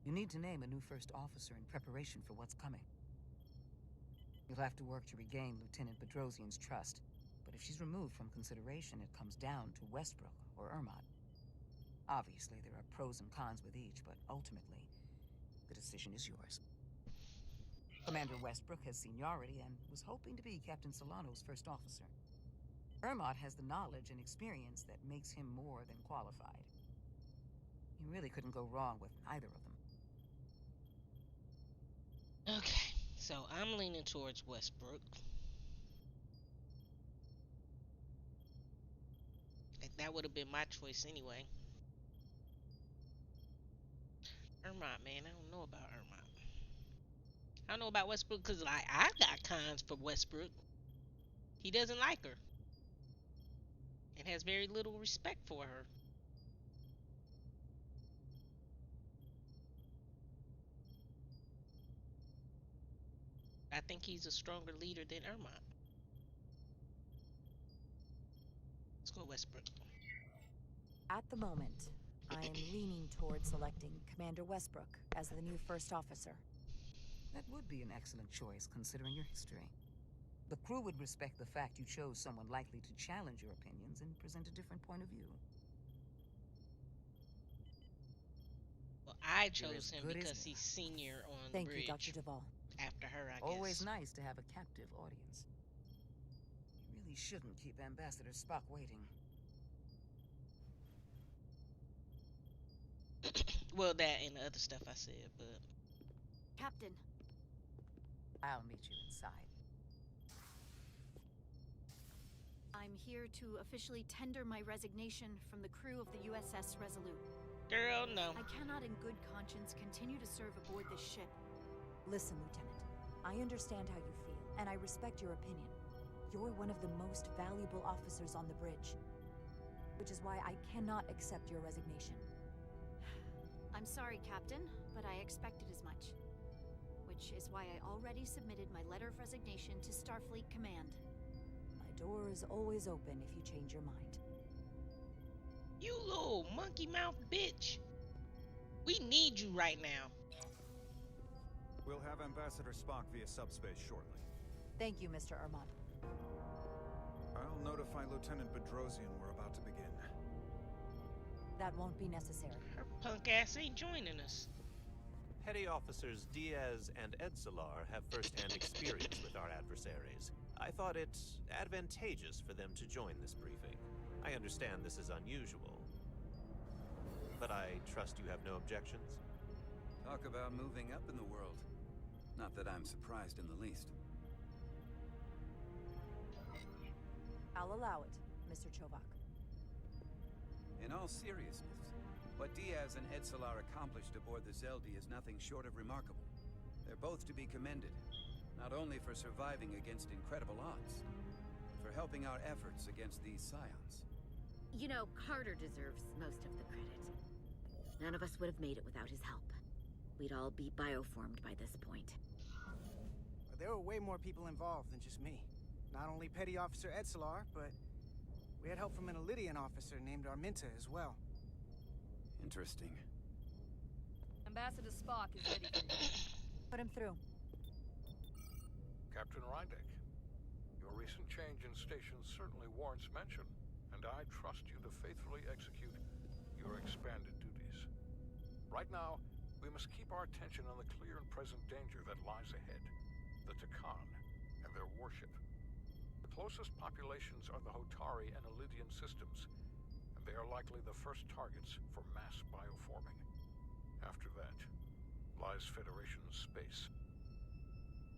You need to name a new first officer in preparation for what's coming. You'll have to work to regain Lieutenant Bedrosian's trust, but if she's removed from consideration, it comes down to Westbrook or Ermont. Obviously, there are pros and cons with each, but ultimately, the decision is yours. Commander Westbrook has seniority and was hoping to be Captain Solano's first officer. Ermot has the knowledge and experience that makes him more than qualified. You really couldn't go wrong with either of them. Okay, so I'm leaning towards Westbrook. That would have been my choice anyway. Ermot, man, I don't know about Ermot. I don't know about Westbrook because like I got cons for Westbrook. He doesn't like her and has very little respect for her. I think he's a stronger leader than Ermot. Let's go Westbrook. At the moment, I'm leaning toward selecting Commander Westbrook as the new first officer. That would be an excellent choice, considering your history. The crew would respect the fact you chose someone likely to challenge your opinions and present a different point of view. Well, I You're chose as him good as because he's senior on the Thank bridge. you, Dr. Duvall. After her, I Always guess. nice to have a captive audience. You really shouldn't keep Ambassador Spock waiting. Well, that and the other stuff I said, but... Captain. I'll meet you inside. I'm here to officially tender my resignation from the crew of the USS Resolute. Girl, no. I cannot in good conscience continue to serve aboard this ship. Listen, Lieutenant. I understand how you feel, and I respect your opinion. You're one of the most valuable officers on the bridge, which is why I cannot accept your resignation. I'm sorry, Captain, but I expected as much. Which is why I already submitted my letter of resignation to Starfleet Command. My door is always open if you change your mind. You little monkey mouth bitch. We need you right now. We'll have Ambassador Spock via subspace shortly. Thank you, Mr. Ermot. I'll notify Lieutenant Bedrosian we're about to begin. That won't be necessary. Her punk ass ain't joining us. Petty Officers Diaz and Edsolar have first-hand experience with our adversaries. I thought it advantageous for them to join this briefing. I understand this is unusual, but I trust you have no objections? Talk about moving up in the world. Not that I'm surprised in the least. I'll allow it, Mr. Chovak. In all seriousness, what Diaz and Edsolar accomplished aboard the Zeldi is nothing short of remarkable. They're both to be commended, not only for surviving against incredible odds, but for helping our efforts against these scions. You know, Carter deserves most of the credit. None of us would have made it without his help. We'd all be bioformed by this point. There were way more people involved than just me. Not only Petty Officer Edsolar, but we had help from an Elydian officer named Arminta as well. Interesting. Ambassador Spock is ready for you. Put him through. Captain Rydek, your recent change in station certainly warrants mention, and I trust you to faithfully execute your expanded duties. Right now, we must keep our attention on the clear and present danger that lies ahead. The Takan and their warship. The closest populations are the Hotari and Elydian systems, and they are likely the first targets for mass bioforming. After that, lies Federation space.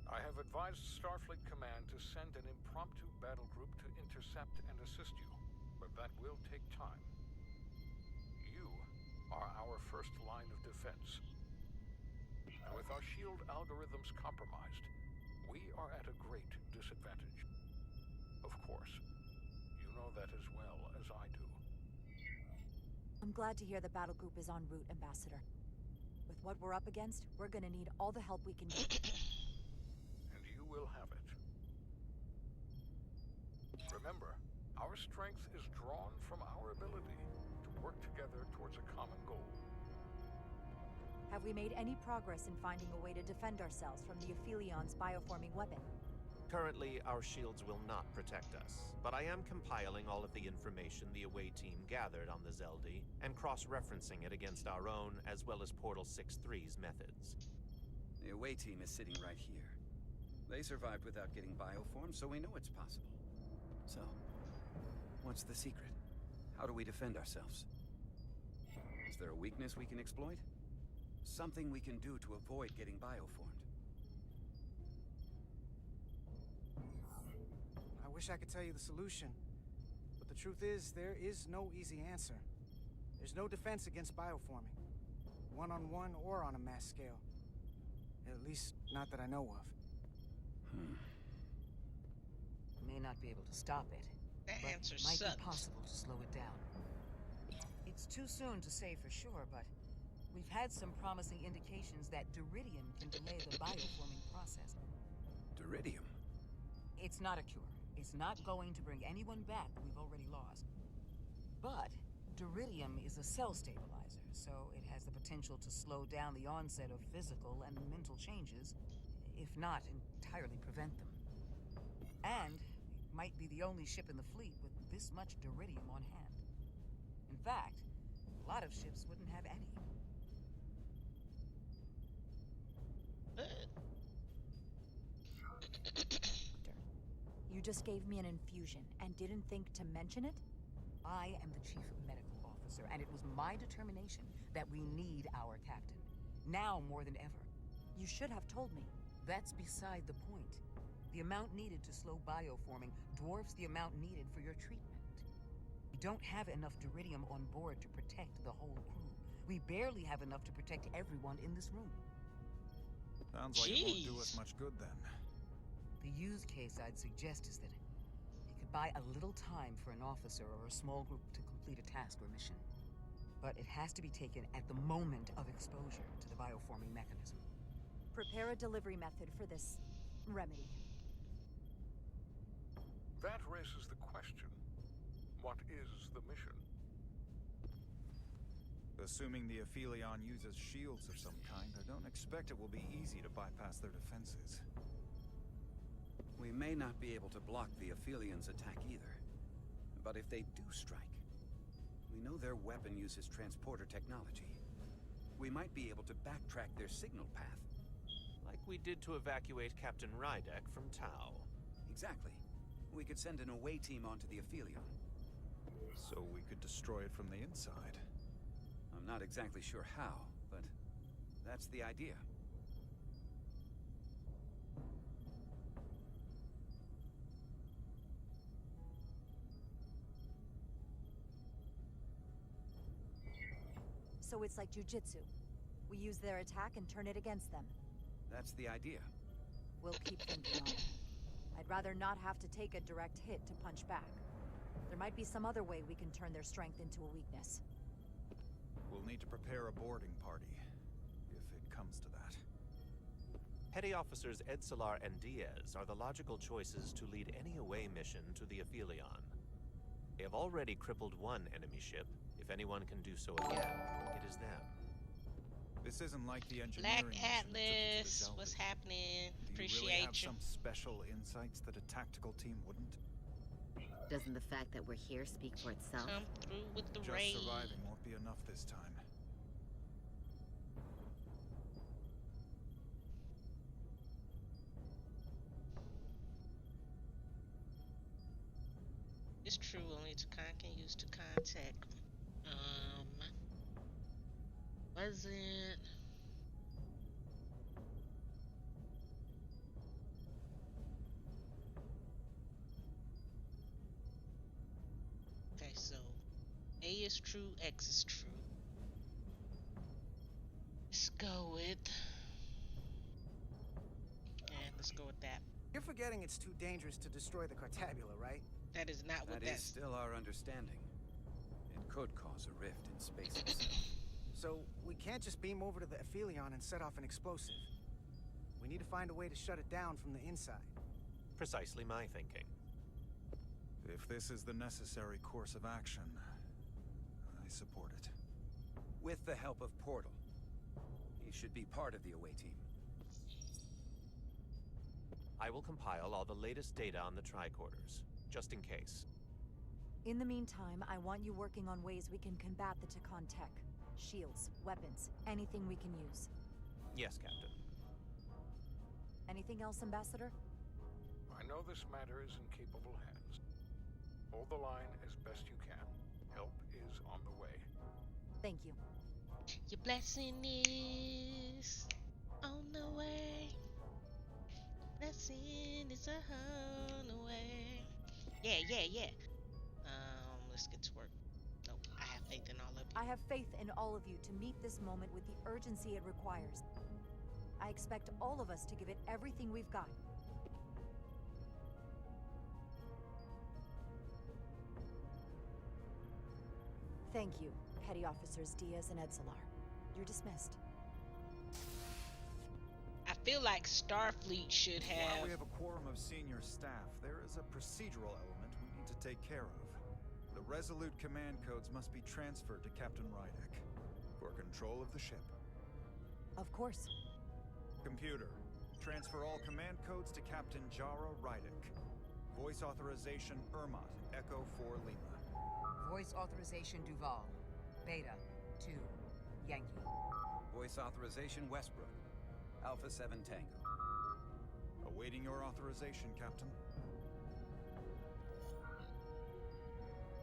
I have advised Starfleet Command to send an impromptu battle group to intercept and assist you, but that will take time. You are our first line of defense. And with our shield algorithms compromised, we are at a great disadvantage. Of course, you know that as well as I do. I'm glad to hear the battle group is en route, Ambassador. With what we're up against, we're gonna need all the help we can get. And you will have it. Remember, our strength is drawn from our ability to work together towards a common goal. Have we made any progress in finding a way to defend ourselves from the Aphelions' bioforming weapon? Currently, our shields will not protect us, but I am compiling all of the information the away team gathered on the Zeldi and cross-referencing it against our own as well as Portal 6-3's methods. The away team is sitting right here. They survived without getting bioformed, so we know it's possible. So, what's the secret? How do we defend ourselves? Is there a weakness we can exploit? Something we can do to avoid getting bioformed? I wish I could tell you the solution, but the truth is, there is no easy answer. There's no defense against bioforming, one-on-one or on a mass scale. At least, not that I know of. May not be able to stop it, That but answer it might sucks. be possible to slow it down. It's too soon to say for sure, but we've had some promising indications that Duridium can delay the bioforming process. Duridium? It's not a cure. It's not going to bring anyone back we've already lost. But Duridium is a cell stabilizer, so it has the potential to slow down the onset of physical and mental changes, if not entirely prevent them. And it might be the only ship in the fleet with this much Duridium on hand. In fact, a lot of ships wouldn't have any. You just gave me an infusion and didn't think to mention it? I am the chief medical officer, and it was my determination that we need our captain. Now more than ever. You should have told me. That's beside the point. The amount needed to slow bioforming dwarfs the amount needed for your treatment. We don't have enough Duridium on board to protect the whole crew. We barely have enough to protect everyone in this room. Sounds like it won't do us much good then. The use case I'd suggest is that it could buy a little time for an officer or a small group to complete a task or mission. But it has to be taken at the moment of exposure to the bioforming mechanism. Prepare a delivery method for this remedy. That raises the question. What is the mission? Assuming the Aphelion uses shields of some kind, I don't expect it will be easy to bypass their defenses. We may not be able to block the Aphelions' attack either. But if they do strike, we know their weapon uses transporter technology. We might be able to backtrack their signal path. Like we did to evacuate Captain Rydek from Tau. Exactly. We could send an away team onto the Aphelion. So we could destroy it from the inside. I'm not exactly sure how, but that's the idea. So it's like jujitsu. We use their attack and turn it against them. That's the idea. We'll keep thinking on it. I'd rather not have to take a direct hit to punch back. There might be some other way we can turn their strength into a weakness. We'll need to prepare a boarding party, if it comes to that. Petty Officers Edsalar and Diaz are the logical choices to lead any away mission to the Aphelion. They have already crippled one enemy ship. If anyone can do so again, it is them. This isn't like the Black engineering mission that took you to the Atlas, Zelda. what's happening? Do you Appreciate really have you. some special insights that a tactical team wouldn't? Doesn't the fact that we're here speak for itself? Come through with the Just raid. surviving won't be enough this time. It's true, only Takan can use to contact. Wasn't. Okay, so A is true, X is true. Let's go with. And let's go with that. You're forgetting it's too dangerous to destroy the Cartabula, right? That is not what That is that's. still our understanding. It could cause a rift in space itself. So, we can't just beam over to the Aphelion and set off an explosive. We need to find a way to shut it down from the inside. Precisely my thinking. If this is the necessary course of action, I support it. With the help of Portal. He should be part of the away team. I will compile all the latest data on the tricorders, just in case. In the meantime, I want you working on ways we can combat the Takan tech. Shields, weapons, anything we can use. Yes, Captain. Anything else, Ambassador? I know this matter is in capable hands. Hold the line as best you can. Help is on the way. Thank you. Your blessing is on the way. Blessing is on the way. Yeah. Let's get to work. Nope, I have faith in all of you. I have faith in all of you to meet this moment with the urgency it requires. I expect all of us to give it everything we've got. Thank you, Petty Officers Diaz and Edselar. You're dismissed. I feel like Starfleet should have... While we have a quorum of senior staff, there is a procedural element we need to take care of. The Resolute command codes must be transferred to Captain Rydek for control of the ship. Of course. Computer, transfer all command codes to Captain Jara Rydek. Voice authorization Irmat, Echo 4 Lima. Voice authorization Duval. Beta 2 Yankee. Voice authorization Westbrook, Alpha 7 Tango. Awaiting your authorization, Captain.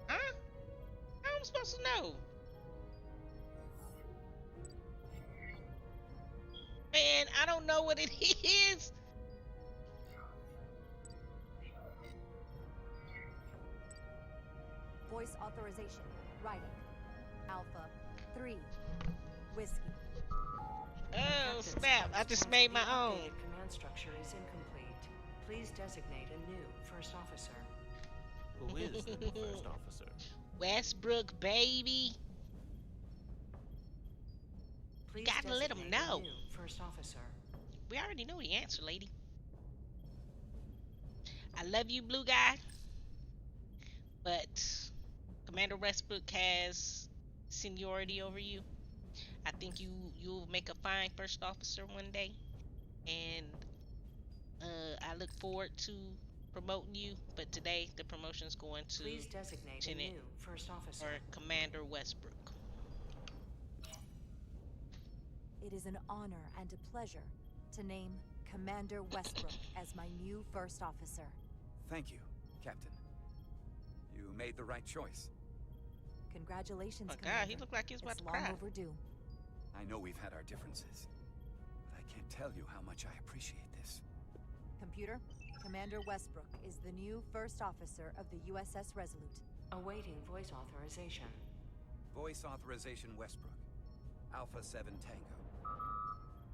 Huh? How am I supposed to know? Man, I don't know what it is. Voice authorization. Writing. Alpha 3 Whiskey. Oh, snap. I just made my own. Command structure is incomplete. Please designate a new first officer. Who is the new first officer? Westbrook, baby. Please Gotta let them designate a know. new first officer. We already know the answer, lady. I love you, blue guy. But Commander Westbrook has seniority over you. I think you'll make a fine first officer one day, and I look forward to promoting you. But today the promotion's going to Please designate a new first officer. or Commander Westbrook. It is an honor and a pleasure to name Commander Westbrook as my new first officer. Thank you, Captain. You made the right choice. Congratulations, Oh Commander. God, he looked like he's about It's to long cry. overdue. I know we've had our differences, but I can't tell you how much I appreciate this. Computer, Commander Westbrook is the new first officer of the USS Resolute. Awaiting voice authorization. Voice authorization Westbrook, Alpha 7 Tango.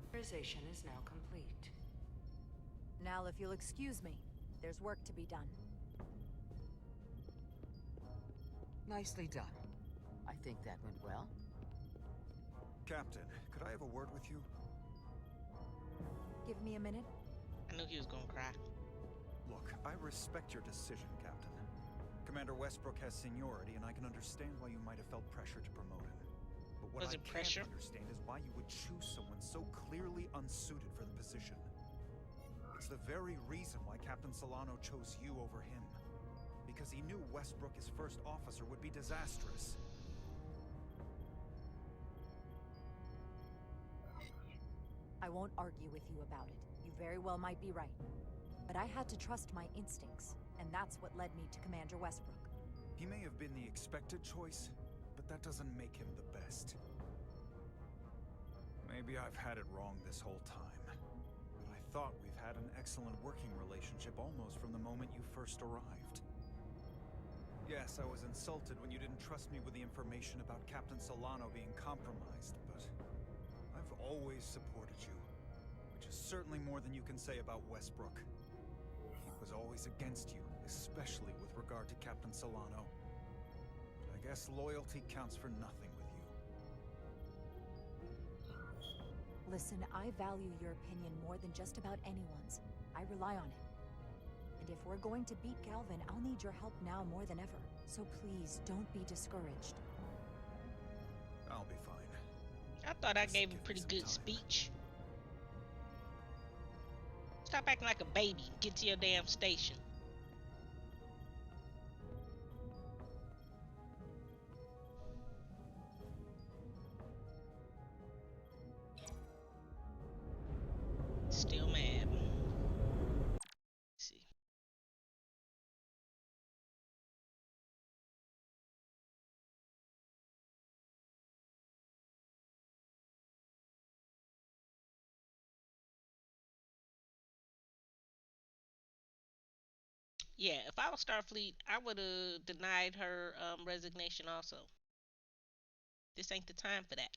Authorization is now complete. Now, if you'll excuse me, there's work to be done. Nicely done. I think that went well. Captain, could I have a word with you? Give me a minute. I knew he was gonna cry. Look, I respect your decision, Captain. Commander Westbrook has seniority, and I can understand why you might have felt pressure to promote him. But what Was I it can't pressure? understand is why you would choose someone so clearly unsuited for the position. It's the very reason why Captain Solano chose you over him. Because he knew Westbrook as first officer would be disastrous. I won't argue with you about it. You very well might be right. But I had to trust my instincts, and that's what led me to Commander Westbrook. He may have been the expected choice, but that doesn't make him the best. Maybe I've had it wrong this whole time, but I thought we've had an excellent working relationship almost from the moment you first arrived. Yes, I was insulted when you didn't trust me with the information about Captain Solano being compromised, but I've always supported you, which is certainly more than you can say about Westbrook. He was always against you, especially with regard to Captain Solano. But I guess loyalty counts for nothing with you. Listen, I value your opinion more than just about anyone's. I rely on it. And if we're going to beat Galvin, I'll need your help now more than ever. So please, don't be discouraged. I'll be fine. I thought I gave a pretty good speech. Stop acting like a baby and get to your damn station. Still mad. Let's see. Yeah, if I was Starfleet, I would have denied her resignation also. This ain't the time for that.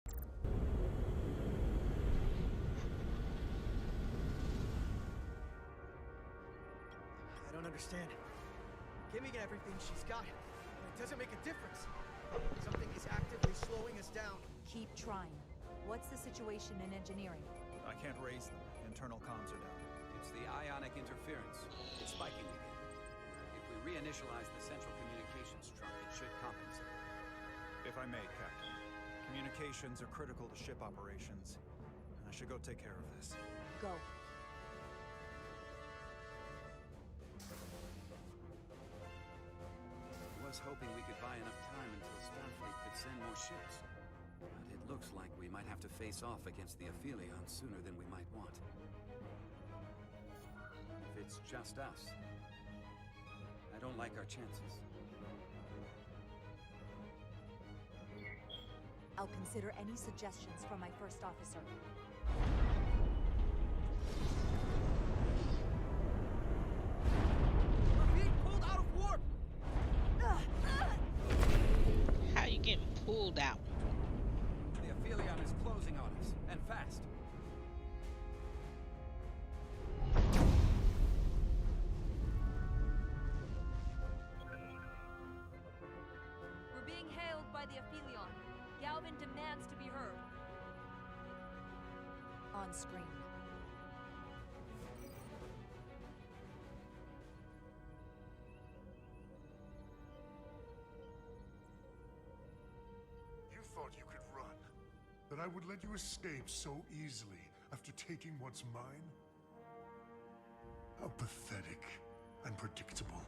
I don't understand. Giving everything she's got, it doesn't make a difference. Something is actively slowing us down. Keep trying. What's the situation in engineering? I can't raise them. Internal comms are down. It's the ionic interference. It's spiking again. If we reinitialize the central communications trunk, it should compensate. If I may, Captain. Communications are critical to ship operations. I should go take care of this. Go. I was hoping we could buy enough time until Starfleet could send more ships. But it looks like we might have to face off against the Aphelion sooner than we might want. If it's just us, I don't like our chances. I'll consider any suggestions from my first officer. We're being pulled out of warp! How you getting pulled out? The Aphelion is closing on us, and fast. We're being hailed by the Aphelion. Galvin demands to be heard. On screen. You thought you could run? That I would let you escape so easily after taking what's mine? How pathetic and predictable.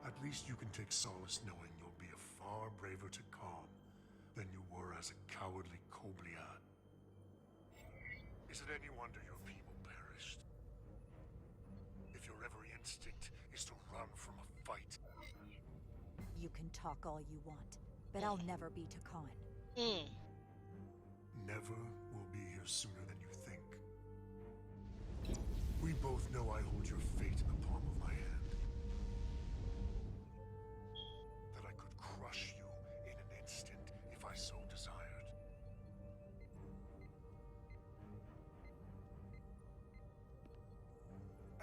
At least you can take solace knowing you'll be a far braver Takan than you were as a cowardly Koblian. Is it any wonder your people perished? If your every instinct is to run from a fight. You can talk all you want, but I'll never be Takan. Never will be here sooner than you think. We both know I hold your fate in the palm of my hand. That I could crush you in an instant if I so desired.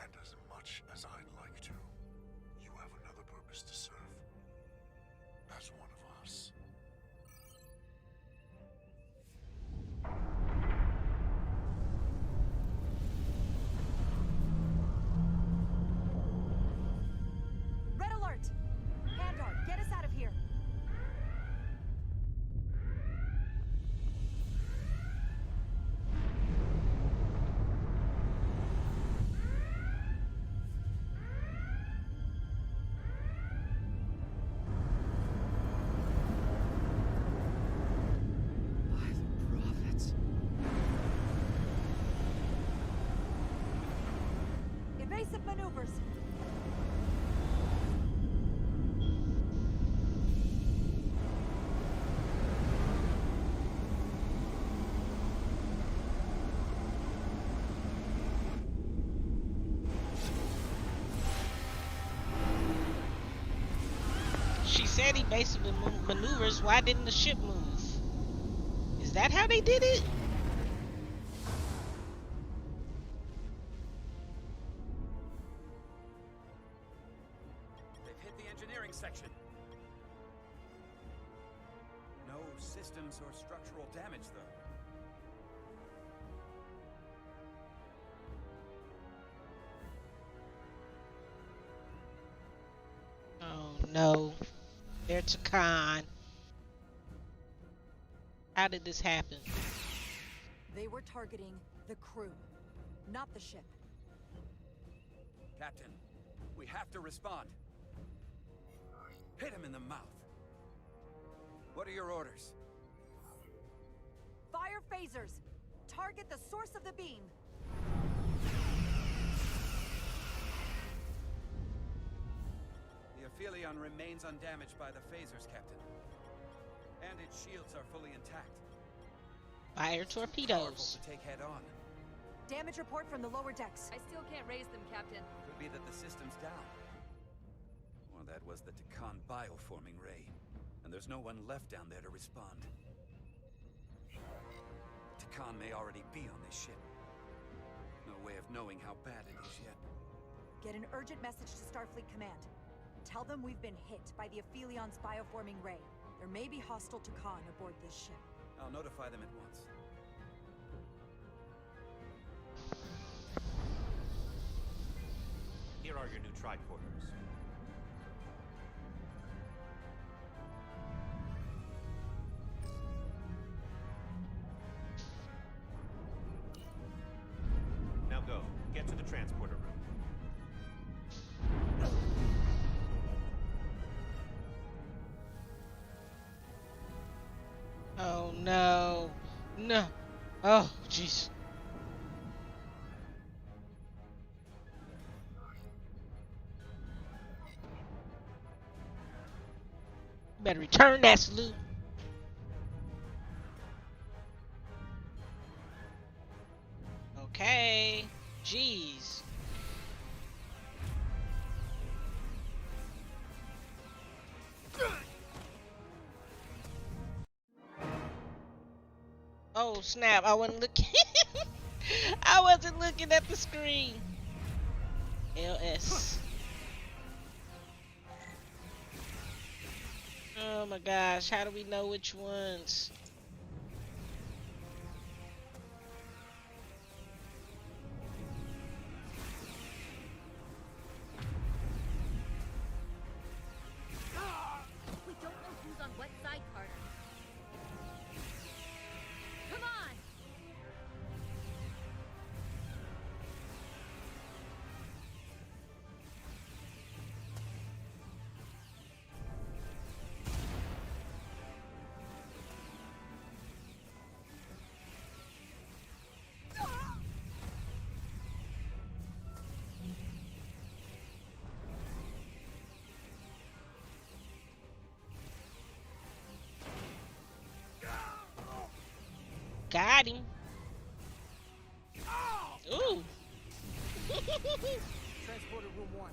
And as much as I'd like to, you have another purpose to serve. As one of us. Red alert! Pandar, get us out of here! By the prophets. Evasive maneuvers! She said he basically maneuvers. Why didn't the ship move? Is that how they did it? They've hit the engineering section. No systems or structural damage, though. Oh no. They're Takan. How did this happen? They were targeting the crew, not the ship. Captain, we have to respond. Hit him in the mouth. What are your orders? Fire phasers! Target the source of the beam! The Aphelion remains undamaged by the phasers, Captain. And its shields are fully intact. Fire Powerful torpedoes. to take head on. Damage report from the lower decks. I still can't raise them, Captain. Could be that the system's down. Well, that was the Takan bioforming ray. And there's no one left down there to respond. Takan may already be on this ship. No way of knowing how bad it is yet. Get an urgent message to Starfleet Command. Tell them we've been hit by the Aphelion's bioforming ray. There may be hostile Takan aboard this ship. I'll notify them at once. Here are your new tricorders. Now go. Get to the transporter room. Oh no. No. Oh, jeez. Better return that salute. Okay. Jeez. Oh snap, I wasn't looking. I wasn't looking at the screen. LS. Oh my gosh, how do we know which ones? We don't know who's on what side, Carter. Come on! Got him. Ooh. Transporter room 1. What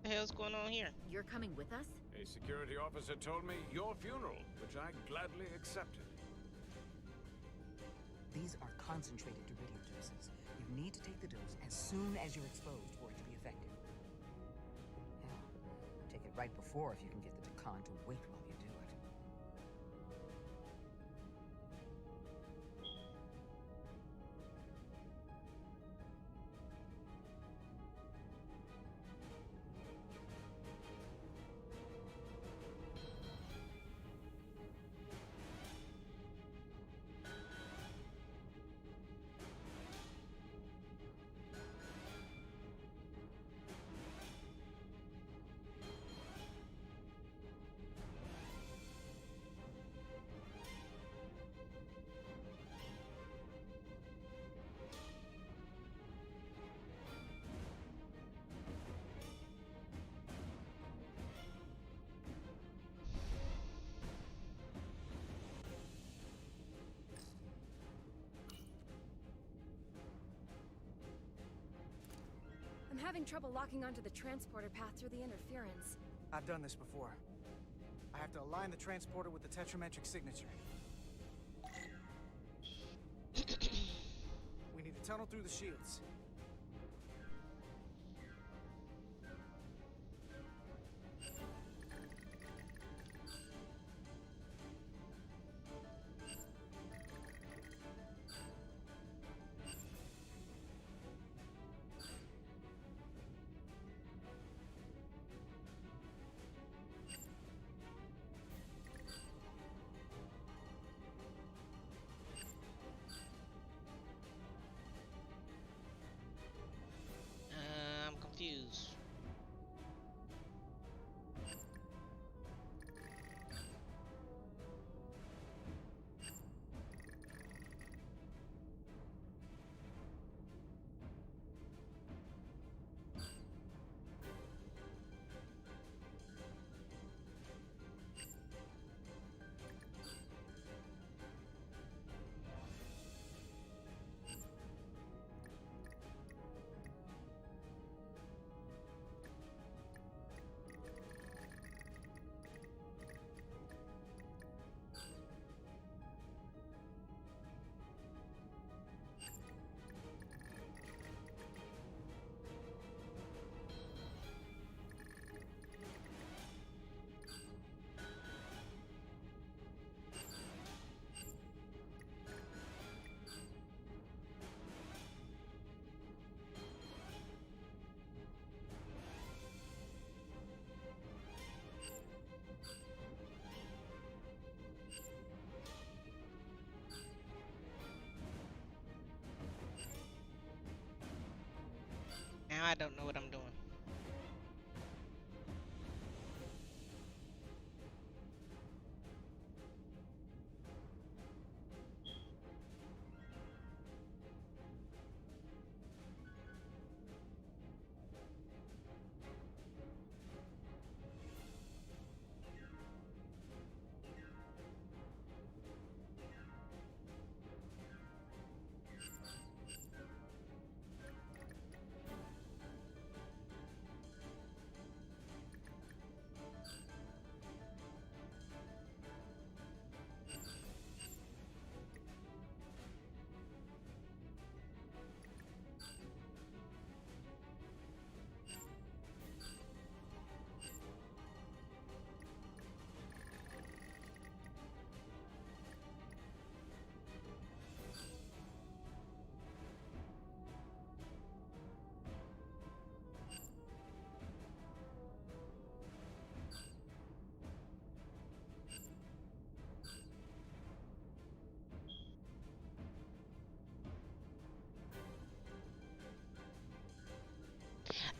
the hell's going on here? You're coming with us? A security officer told me your funeral, which I gladly accepted. These are concentrated iridium doses. You need to take the dose as soon as you're exposed for it to be effective. Take it right before if you can get the Takan to wait while you do it. I'm having trouble locking onto the transporter path through the interference. I've done this before. I have to align the transporter with the tetrametric signature. We need to tunnel through the shields. I don't know what I'm doing.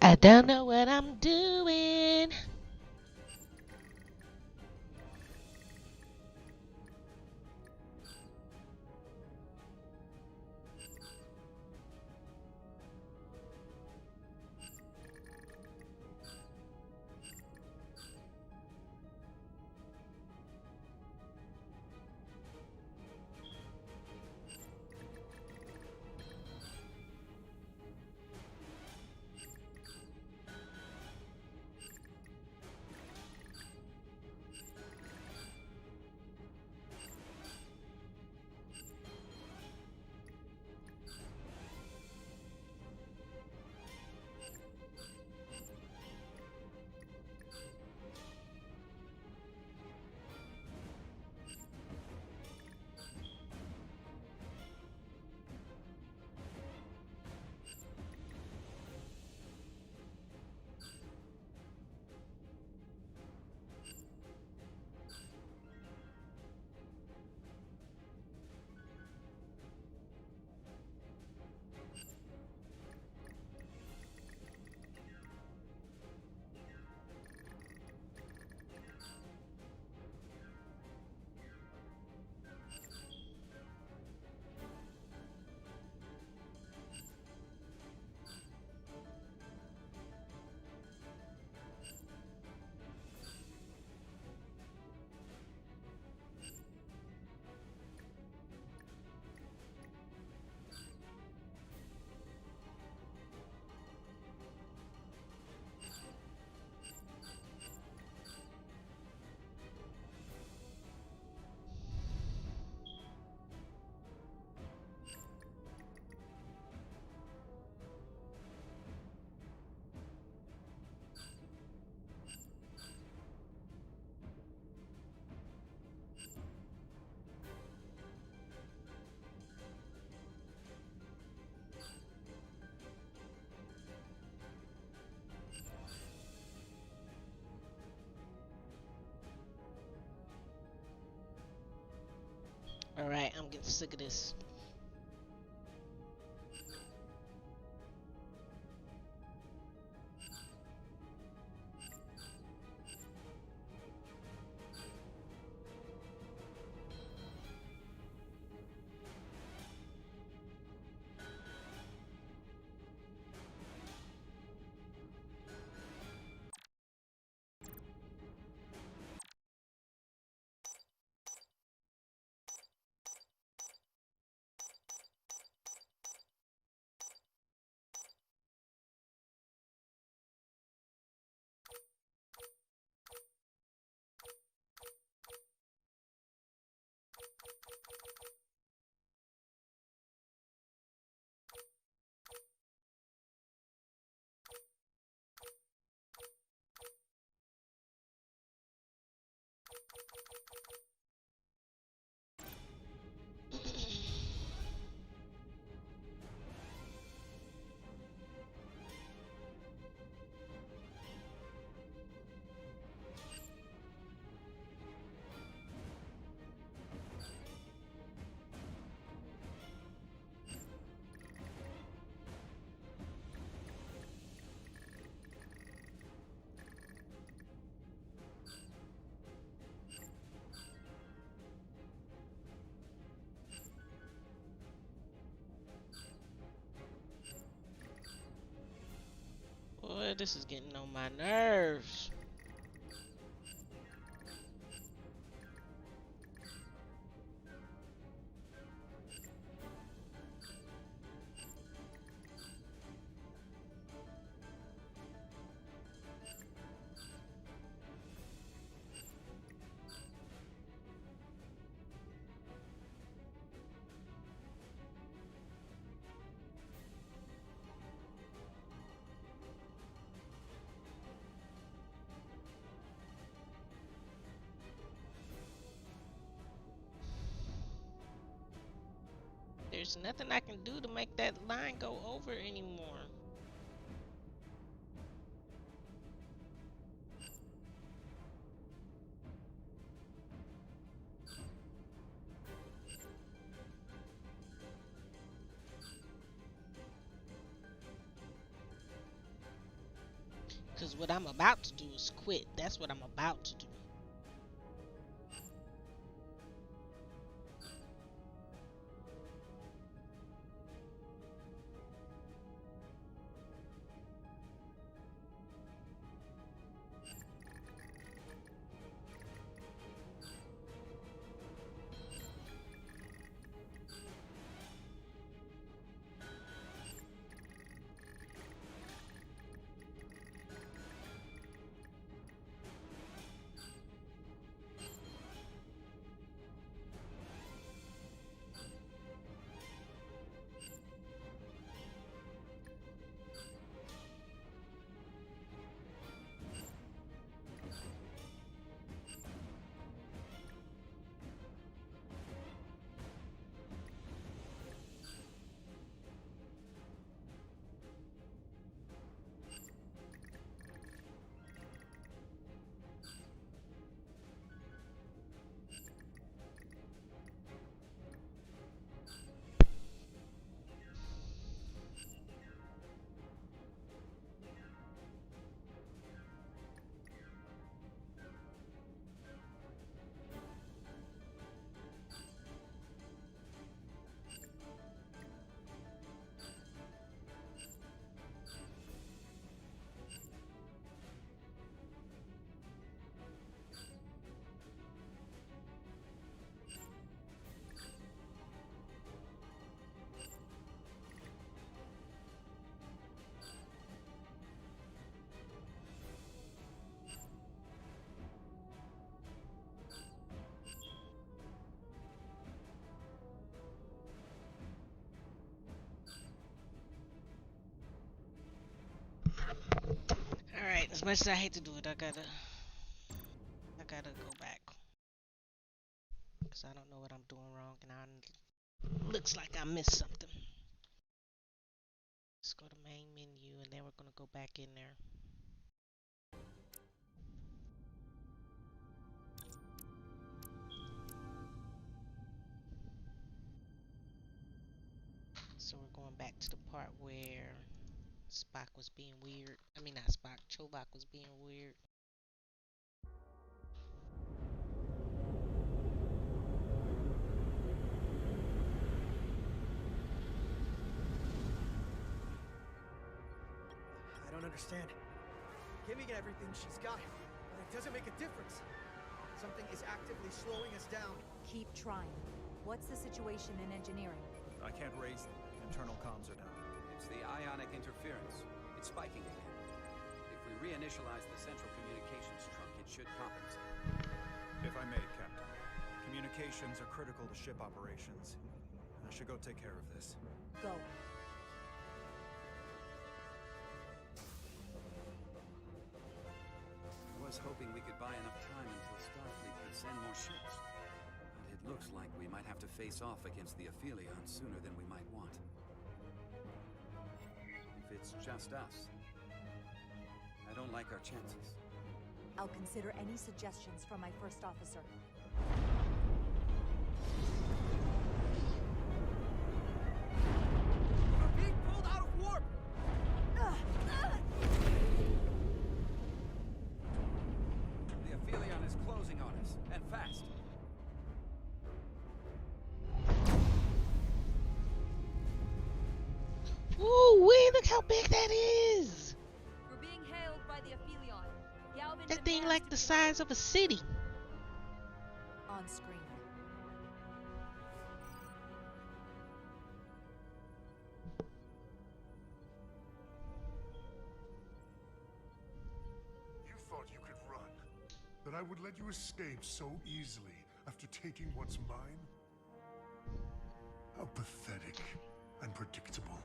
I don't know what I'm doing. Alright, I'm getting sick of this. This is getting on my nerves. There's nothing I can do to make that line go over anymore. Because what I'm about to do is quit. That's what I'm about to do. Alright, as much as I hate to do it, I gotta go back. Because I don't know what I'm doing wrong and looks like I missed something. Let's go to main menu and then we're gonna go back in there. So we're going back to the part where Spock was being weird. I mean, not Spock, Chobak was being weird. I don't understand. Giving everything she's got, but it doesn't make a difference. Something is actively slowing us down. Keep trying. What's the situation in engineering? I can't raise them. Internal comms are down. It's the ionic interference. It's spiking again. If we reinitialize the central communications trunk, it should compensate. If I may, Captain. Communications are critical to ship operations. I should go take care of this. Go. I was hoping we could buy enough time until Starfleet could send more ships. But it looks like we might have to face off against the Aphelion sooner than we might want. If it's just us, I don't like our chances. I'll consider any suggestions from my first officer. We're being pulled out of warp! The Aphelion is closing on us, and fast. Ooh, wee, look how big that is! We're being That thing like the size of a city. On screen. You thought you could run? That I would let you escape so easily after taking what's mine? How pathetic and predictable.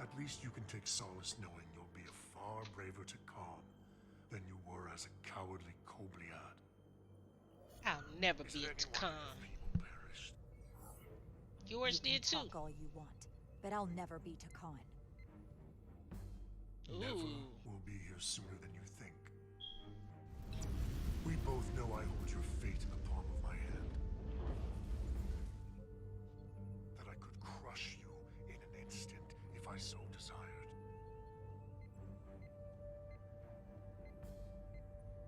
At least you can take solace knowing you'll be a far braver Takan than you were as a cowardly Kobliad. I'll never be a Takan. Yours You did can too. talk all you want, but I'll never be Takan. Never will be here sooner than you think. We both know I hold your fate in the palm of my hand. That I could crush you in an instant if I so desired.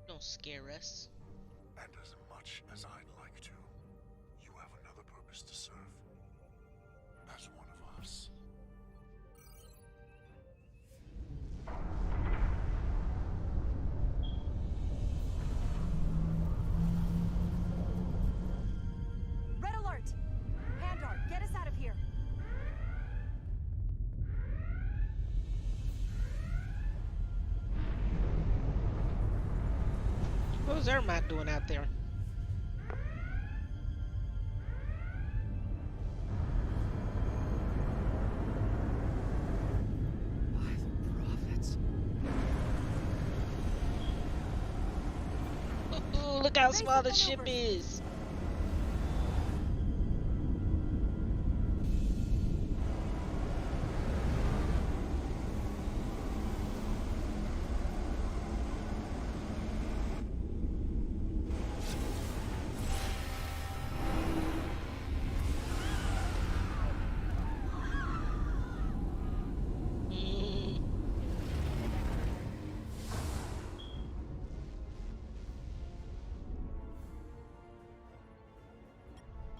Don't scare us. And as much as I'd like to, you have another purpose to serve. As one of us. Red alert! Handar, get us out of here! What was Ermac doing out there? By the prophets. Ooh, look how small the ship is.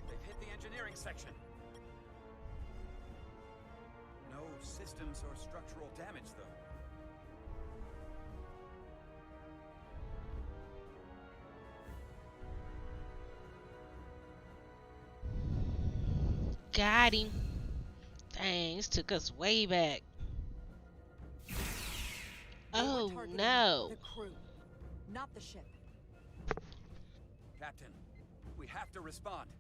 They've hit the engineering section. No systems or structural damage, though. Got him. Dang, this took us way back. Oh no. The crew, not the ship. Captain, we have to respond.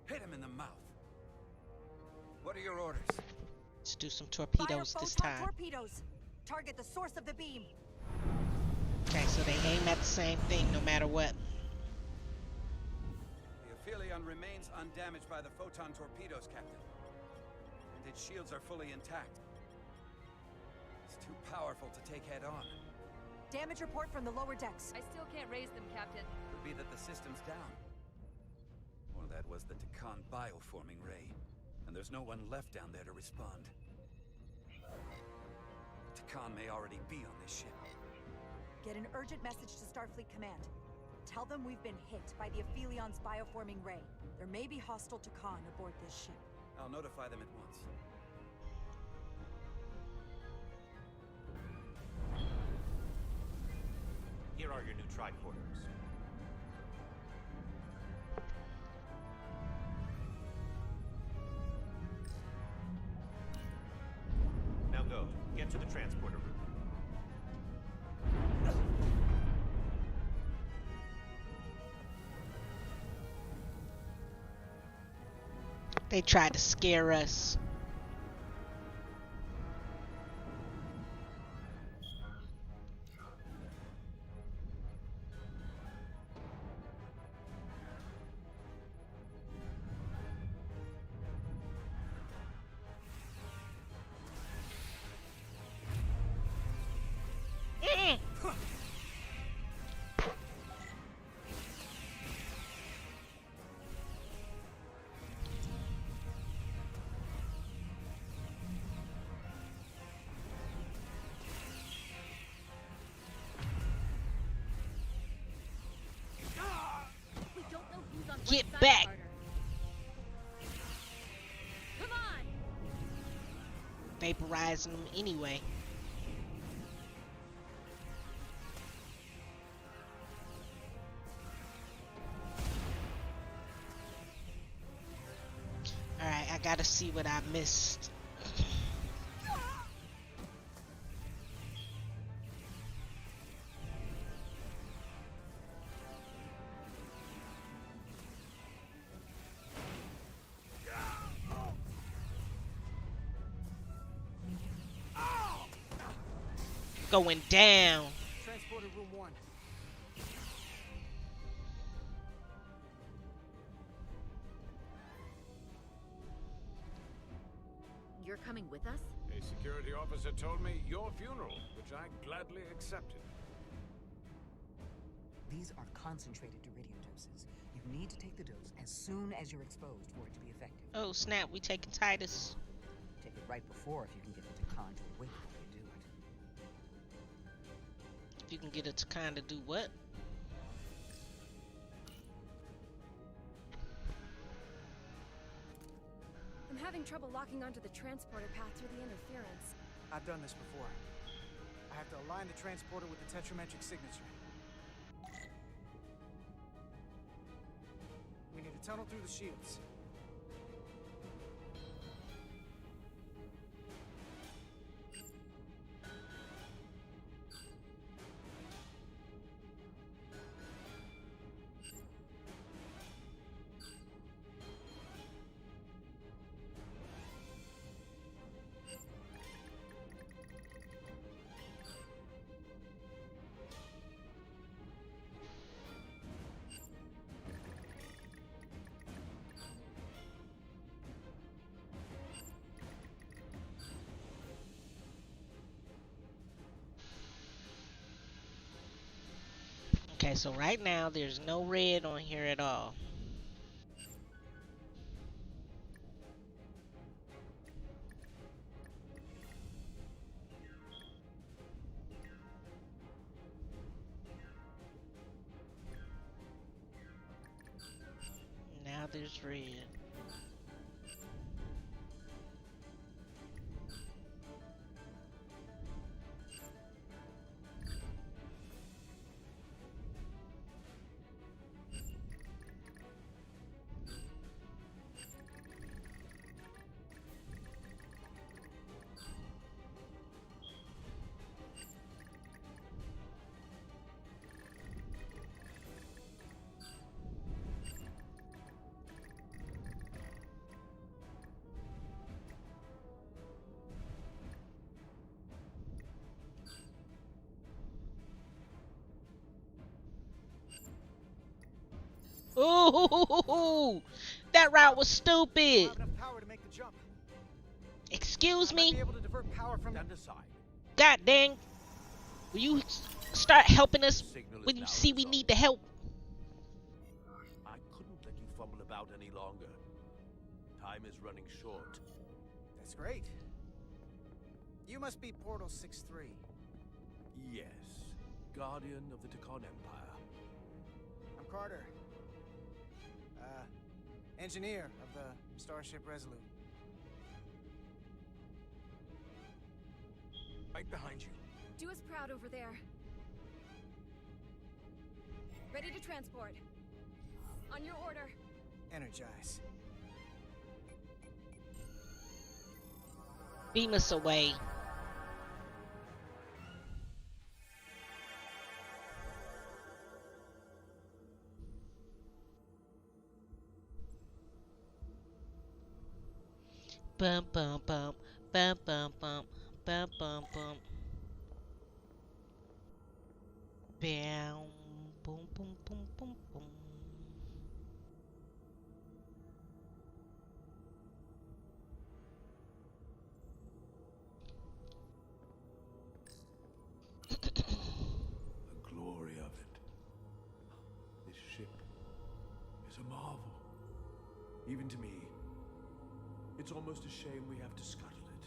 Hit him in the mouth. What are your orders? Let's do some torpedoes Fire this photon time. torpedoes. Target the source of the beam. Okay, so they aim at the same thing no matter what. The Aphelion remains undamaged by the photon torpedoes, Captain. And its shields are fully intact. It's too powerful to take head on. Damage report from the lower decks. I still can't raise them, Captain. Could be that the system's down. Or that was the Takan bioforming ray. And there's no one left down there to respond. Takan may already be on this ship. Get an urgent message to Starfleet Command. Tell them we've been hit by the Aphelion's bioforming ray. There may be hostile Takan aboard this ship. I'll notify them at once. Here are your new tricorders. Now go. Get to the transporter room. They tried to scare us. Get back! Come on! vaporizing them anyway. Alright, I gotta see what I missed. Going down. Transporter room 1. You're coming with us? A security officer told me your funeral, which I gladly accepted. These are concentrated Duridium doses. You need to take the dose as soon as you're exposed for it to be effective. Oh snap, we taking Titus. Take it right before if you can get the Takan to awake before you do it. If you can get it to kind of do what? I'm having trouble locking onto the transporter path through the interference. I've done this before. I have to align the transporter with the tetrametric signature. We need to tunnel through the shields. Okay, so right now there's no red on here at all. Now there's red. Ooh, that route was stupid. Excuse me? God dang. Will you start helping us when you see we need the help? I couldn't let you fumble about any longer. Time is running short. That's great. You must be Portal 6-3. Yes. Guardian of the Takan Empire. I'm Carter. Engineer of the Starship Resolute. Right behind you. Do us proud over there. Ready to transport. On your order. Energize. Beam us away. Bum bum bum bum bum bum bum bum bum. Bam boom boom boom boom boom. The glory of it. This ship is a marvel. Even to me. It's almost a shame we have to scuttle it.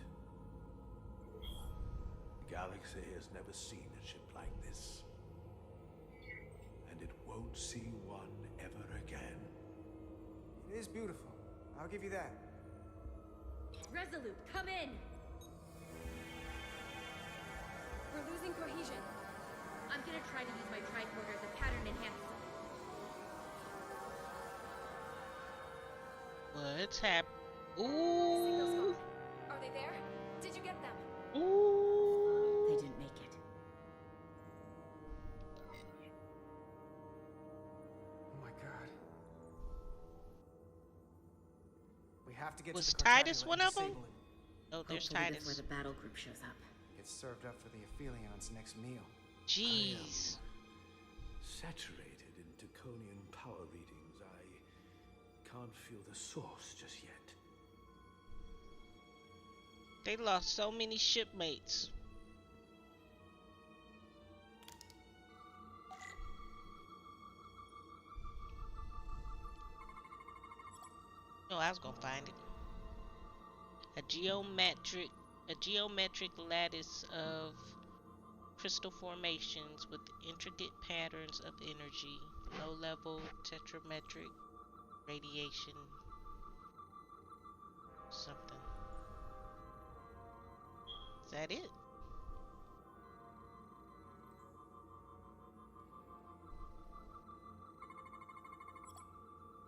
The galaxy has never seen a ship like this. And it won't see one ever again. It is beautiful. I'll give you that. Resolute, come in! What's happening? The signal's Ooh. gone. Are they there? Did you get them? Ooh. They didn't make it. Oh my god. We have to get Was to the Titus Cartabula one and of them? disable it. Oh, there's Hopefully Titus. before the battle group shows up. It's served up for the Aphelions' next meal. Jeez. Saturated in Taconian power readings, I can't feel the source just yet. They lost so many shipmates. No, I was gonna find it. A geometric lattice of crystal formations with intricate patterns of energy, low-level tetrametric radiation, something. Is that it?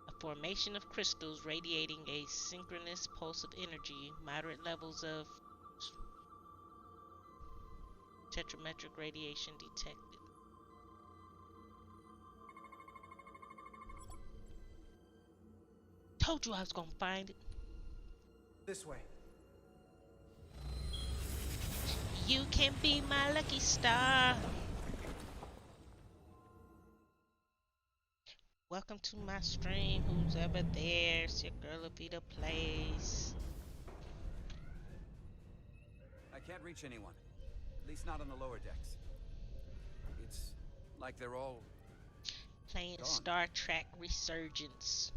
A formation of crystals radiating a synchronous pulse of energy, moderate levels of tetrametric radiation detected. Told you I was gonna find it. This way. You can be my lucky star. Welcome to my stream. Who's ever there? It's your girl AvitaPlays. I can't reach anyone. At least not on the lower decks. It's like they're all Playing gone. Star Trek Resurgence.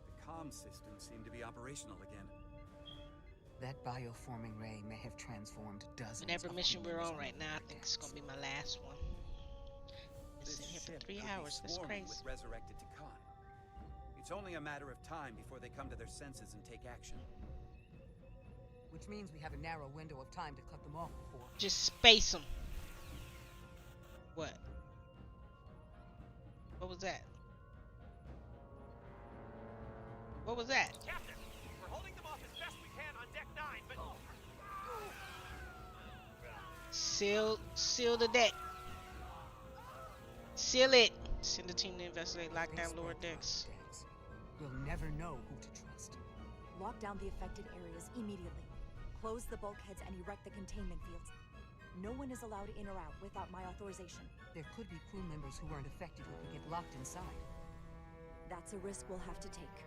The comm systems seem to be operational again. That bioforming ray may have transformed dozens Whatever of mission crew we're members on right the now, I lower think it's decks. gonna be my last one. It's in here for 3 could hours. be That's swarming crazy. with resurrected Takan. It's only a matter of time before they come to their senses and take action. Which means we have a narrow window of time to cut them off before. Just space them. What? What was that? What was that? Captain, we're holding them off as best we can on deck 9, but Seal the deck. Seal it. Send a team to investigate lockdown lower decks. We'll never know who to trust. Lock down the affected areas immediately. Close the bulkheads and erect the containment fields. No one is allowed in or out without my authorization. There could be crew members who weren't affected who could get locked inside. That's a risk we'll have to take.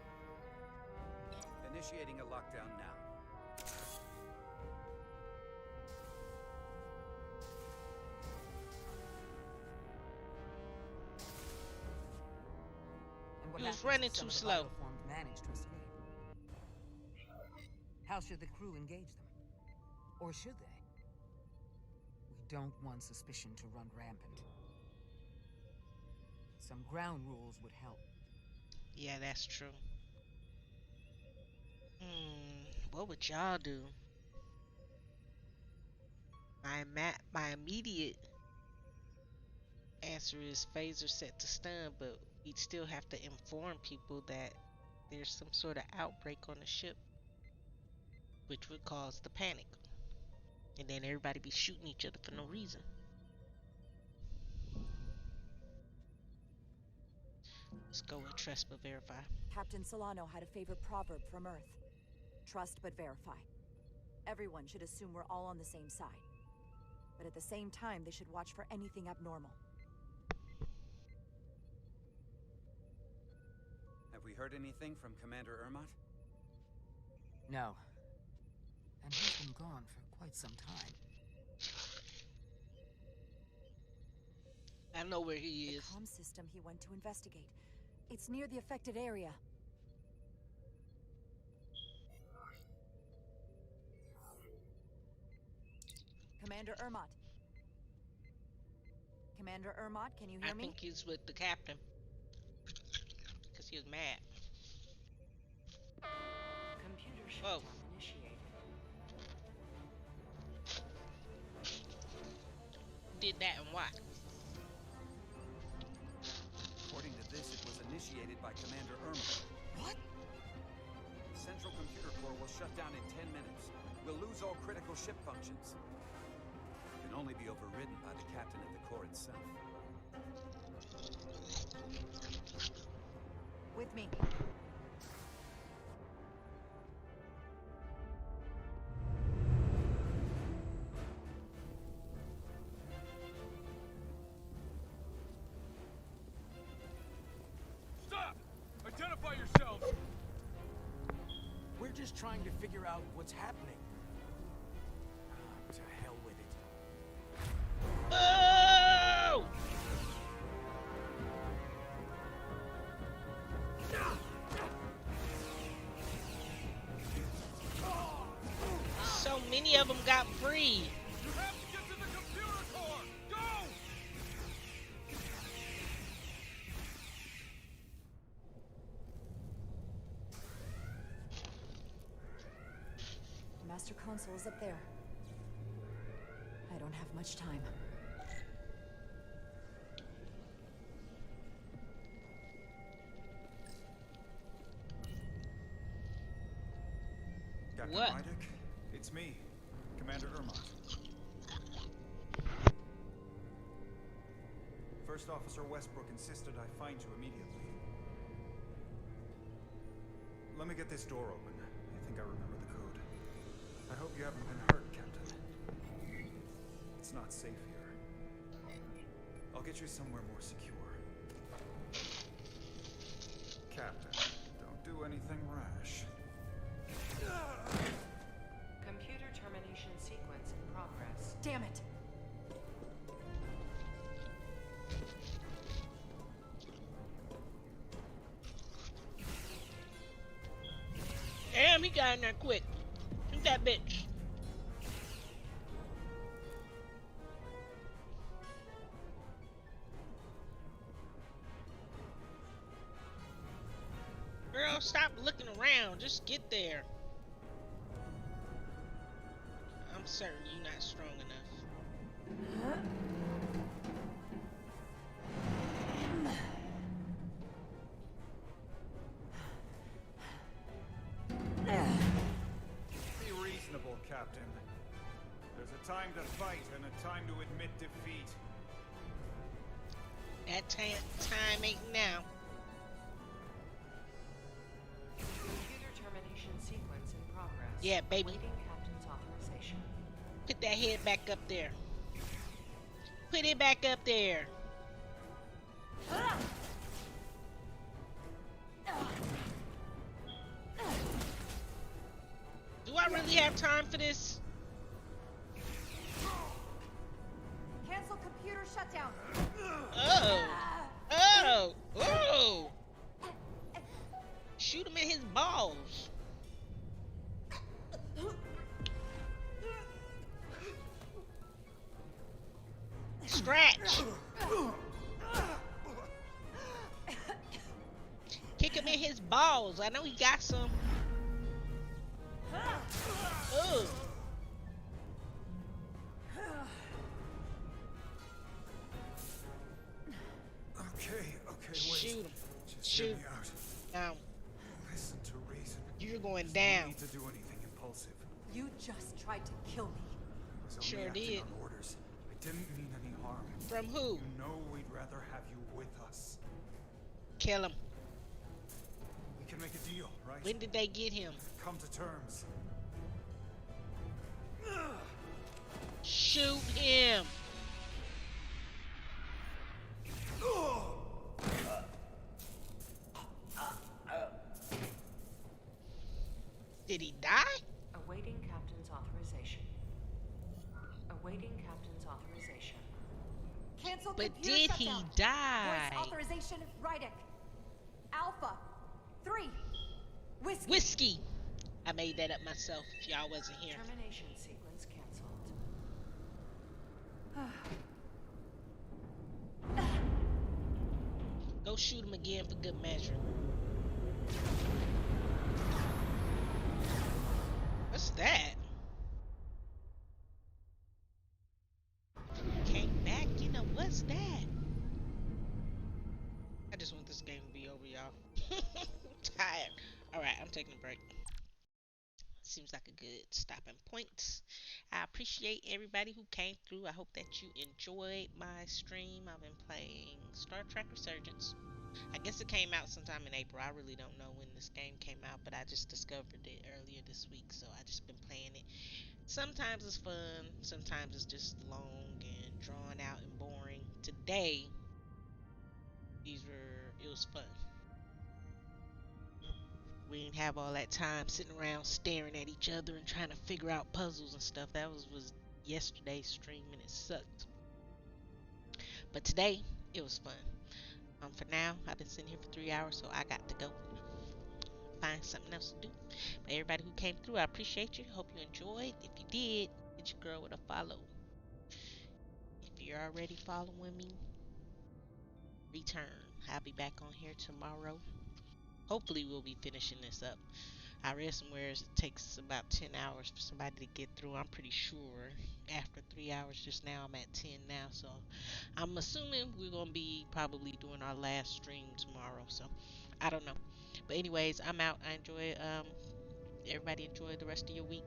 Initiating a lockdown now. And what He was happens running if some too of the slow. bioformed manage to escape? How should the crew engage them? Or should they? We don't want suspicion to run rampant. Some ground rules would help. Yeah, that's true. What would y'all do? My immediate answer is phaser set to stun, but we'd still have to inform people that there's some sort of outbreak on the ship, which would cause the panic. And then everybody be shooting each other for no reason. Let's go with trust but verify. Captain Solano had a favorite proverb from Earth. Trust but verify. Everyone should assume we're all on the same side. But at the same time, they should watch for anything abnormal. Have we heard anything from Commander Ermot? No. And he's been gone for quite some time. I know where he is. The comm system he went to investigate. It's near the affected area. Commander Ermot. Commander Ermot, can you hear me? I think he's with the captain. Because he was mad. Computer Whoa. shutdown initiated. Did that and what? According to this, it was initiated by Commander Irma. What? Central computer core will shut down in 10 minutes. We'll lose all critical ship functions. It can only be overridden by the captain of the core itself. With me. Stop! Identify yourselves! We're just trying to figure out what's happening. To hell with it. Oh! So many of them got free. You have to get to the computer core! Go! The master console is up there. I don't have much time. Captain What? Rydick, it's me, Commander Irma. First Officer Westbrook insisted I find you immediately. Let me get this door open. I think I remember the code. I hope you haven't been hurt, Captain. It's not safe here. I'll get you somewhere more secure. Captain, don't do anything rash. Computer termination sequence in progress. Damn it! Damn, he got in there quick. Shoot that bitch. Girl, stop looking around. Just get there. I'm certain you're not strong enough. Be reasonable, Captain. There's a time to fight and a time to admit defeat. That time ain't now. Computer termination sequence in progress. Yeah, baby. Awaiting Captain's authorization. Put that head back up there. Put it back up there. Do I really have time for this? Cancel computer shutdown. Oh. Oh. Oh. Shoot him in his balls. Scratch. Kick him in his balls. I know he got some. Ugh. Okay, wait. Shoot him. Just Shoot get him. me out. Down. Listen to reason. You're going There's down. No need to do anything impulsive. You just tried to kill me. I was only Sure acting did. on orders. I didn't mean any harm. From who? You know we'd rather have you with us. Kill him. We can make a deal, right? When did they get him? Come to terms. Shoot him. Did he die? Awaiting Captain's authorization. Awaiting Captain's authorization. Cancel But computer did he shutdown. die? Voice authorization, Rydick. Alpha 3. Whiskey. Whiskey. I made that up myself if y'all wasn't here. Termination sequence cancelled. Go shoot him again for good measure. What's that? Came back, you know, what's that? I just want this game seems like a good stopping point. I appreciate everybody who came through. I hope that you enjoyed my stream. I've been playing Star Trek Resurgence. I guess it came out sometime in April. I really don't know when this game came out, but I just discovered it earlier this week, so I just been playing it. Sometimes it's fun, sometimes it's just long and drawn out and boring. Today, it was fun. We didn't have all that time sitting around staring at each other and trying to figure out puzzles and stuff. That was yesterday's stream and it sucked. But today, it was fun. For now, I've been sitting here for 3 hours, so I got to go find something else to do. But everybody who came through, I appreciate you. Hope you enjoyed. If you did, hit your girl with a follow. If you're already following me, return. I'll be back on here tomorrow. Hopefully, we'll be finishing this up. I read somewhere it takes about 10 hours for somebody to get through. I'm pretty sure after 3 hours just now, I'm at 10 now. So I'm assuming we're going to be probably doing our last stream tomorrow. So I don't know. But anyways, I'm out. Everybody enjoy the rest of your week.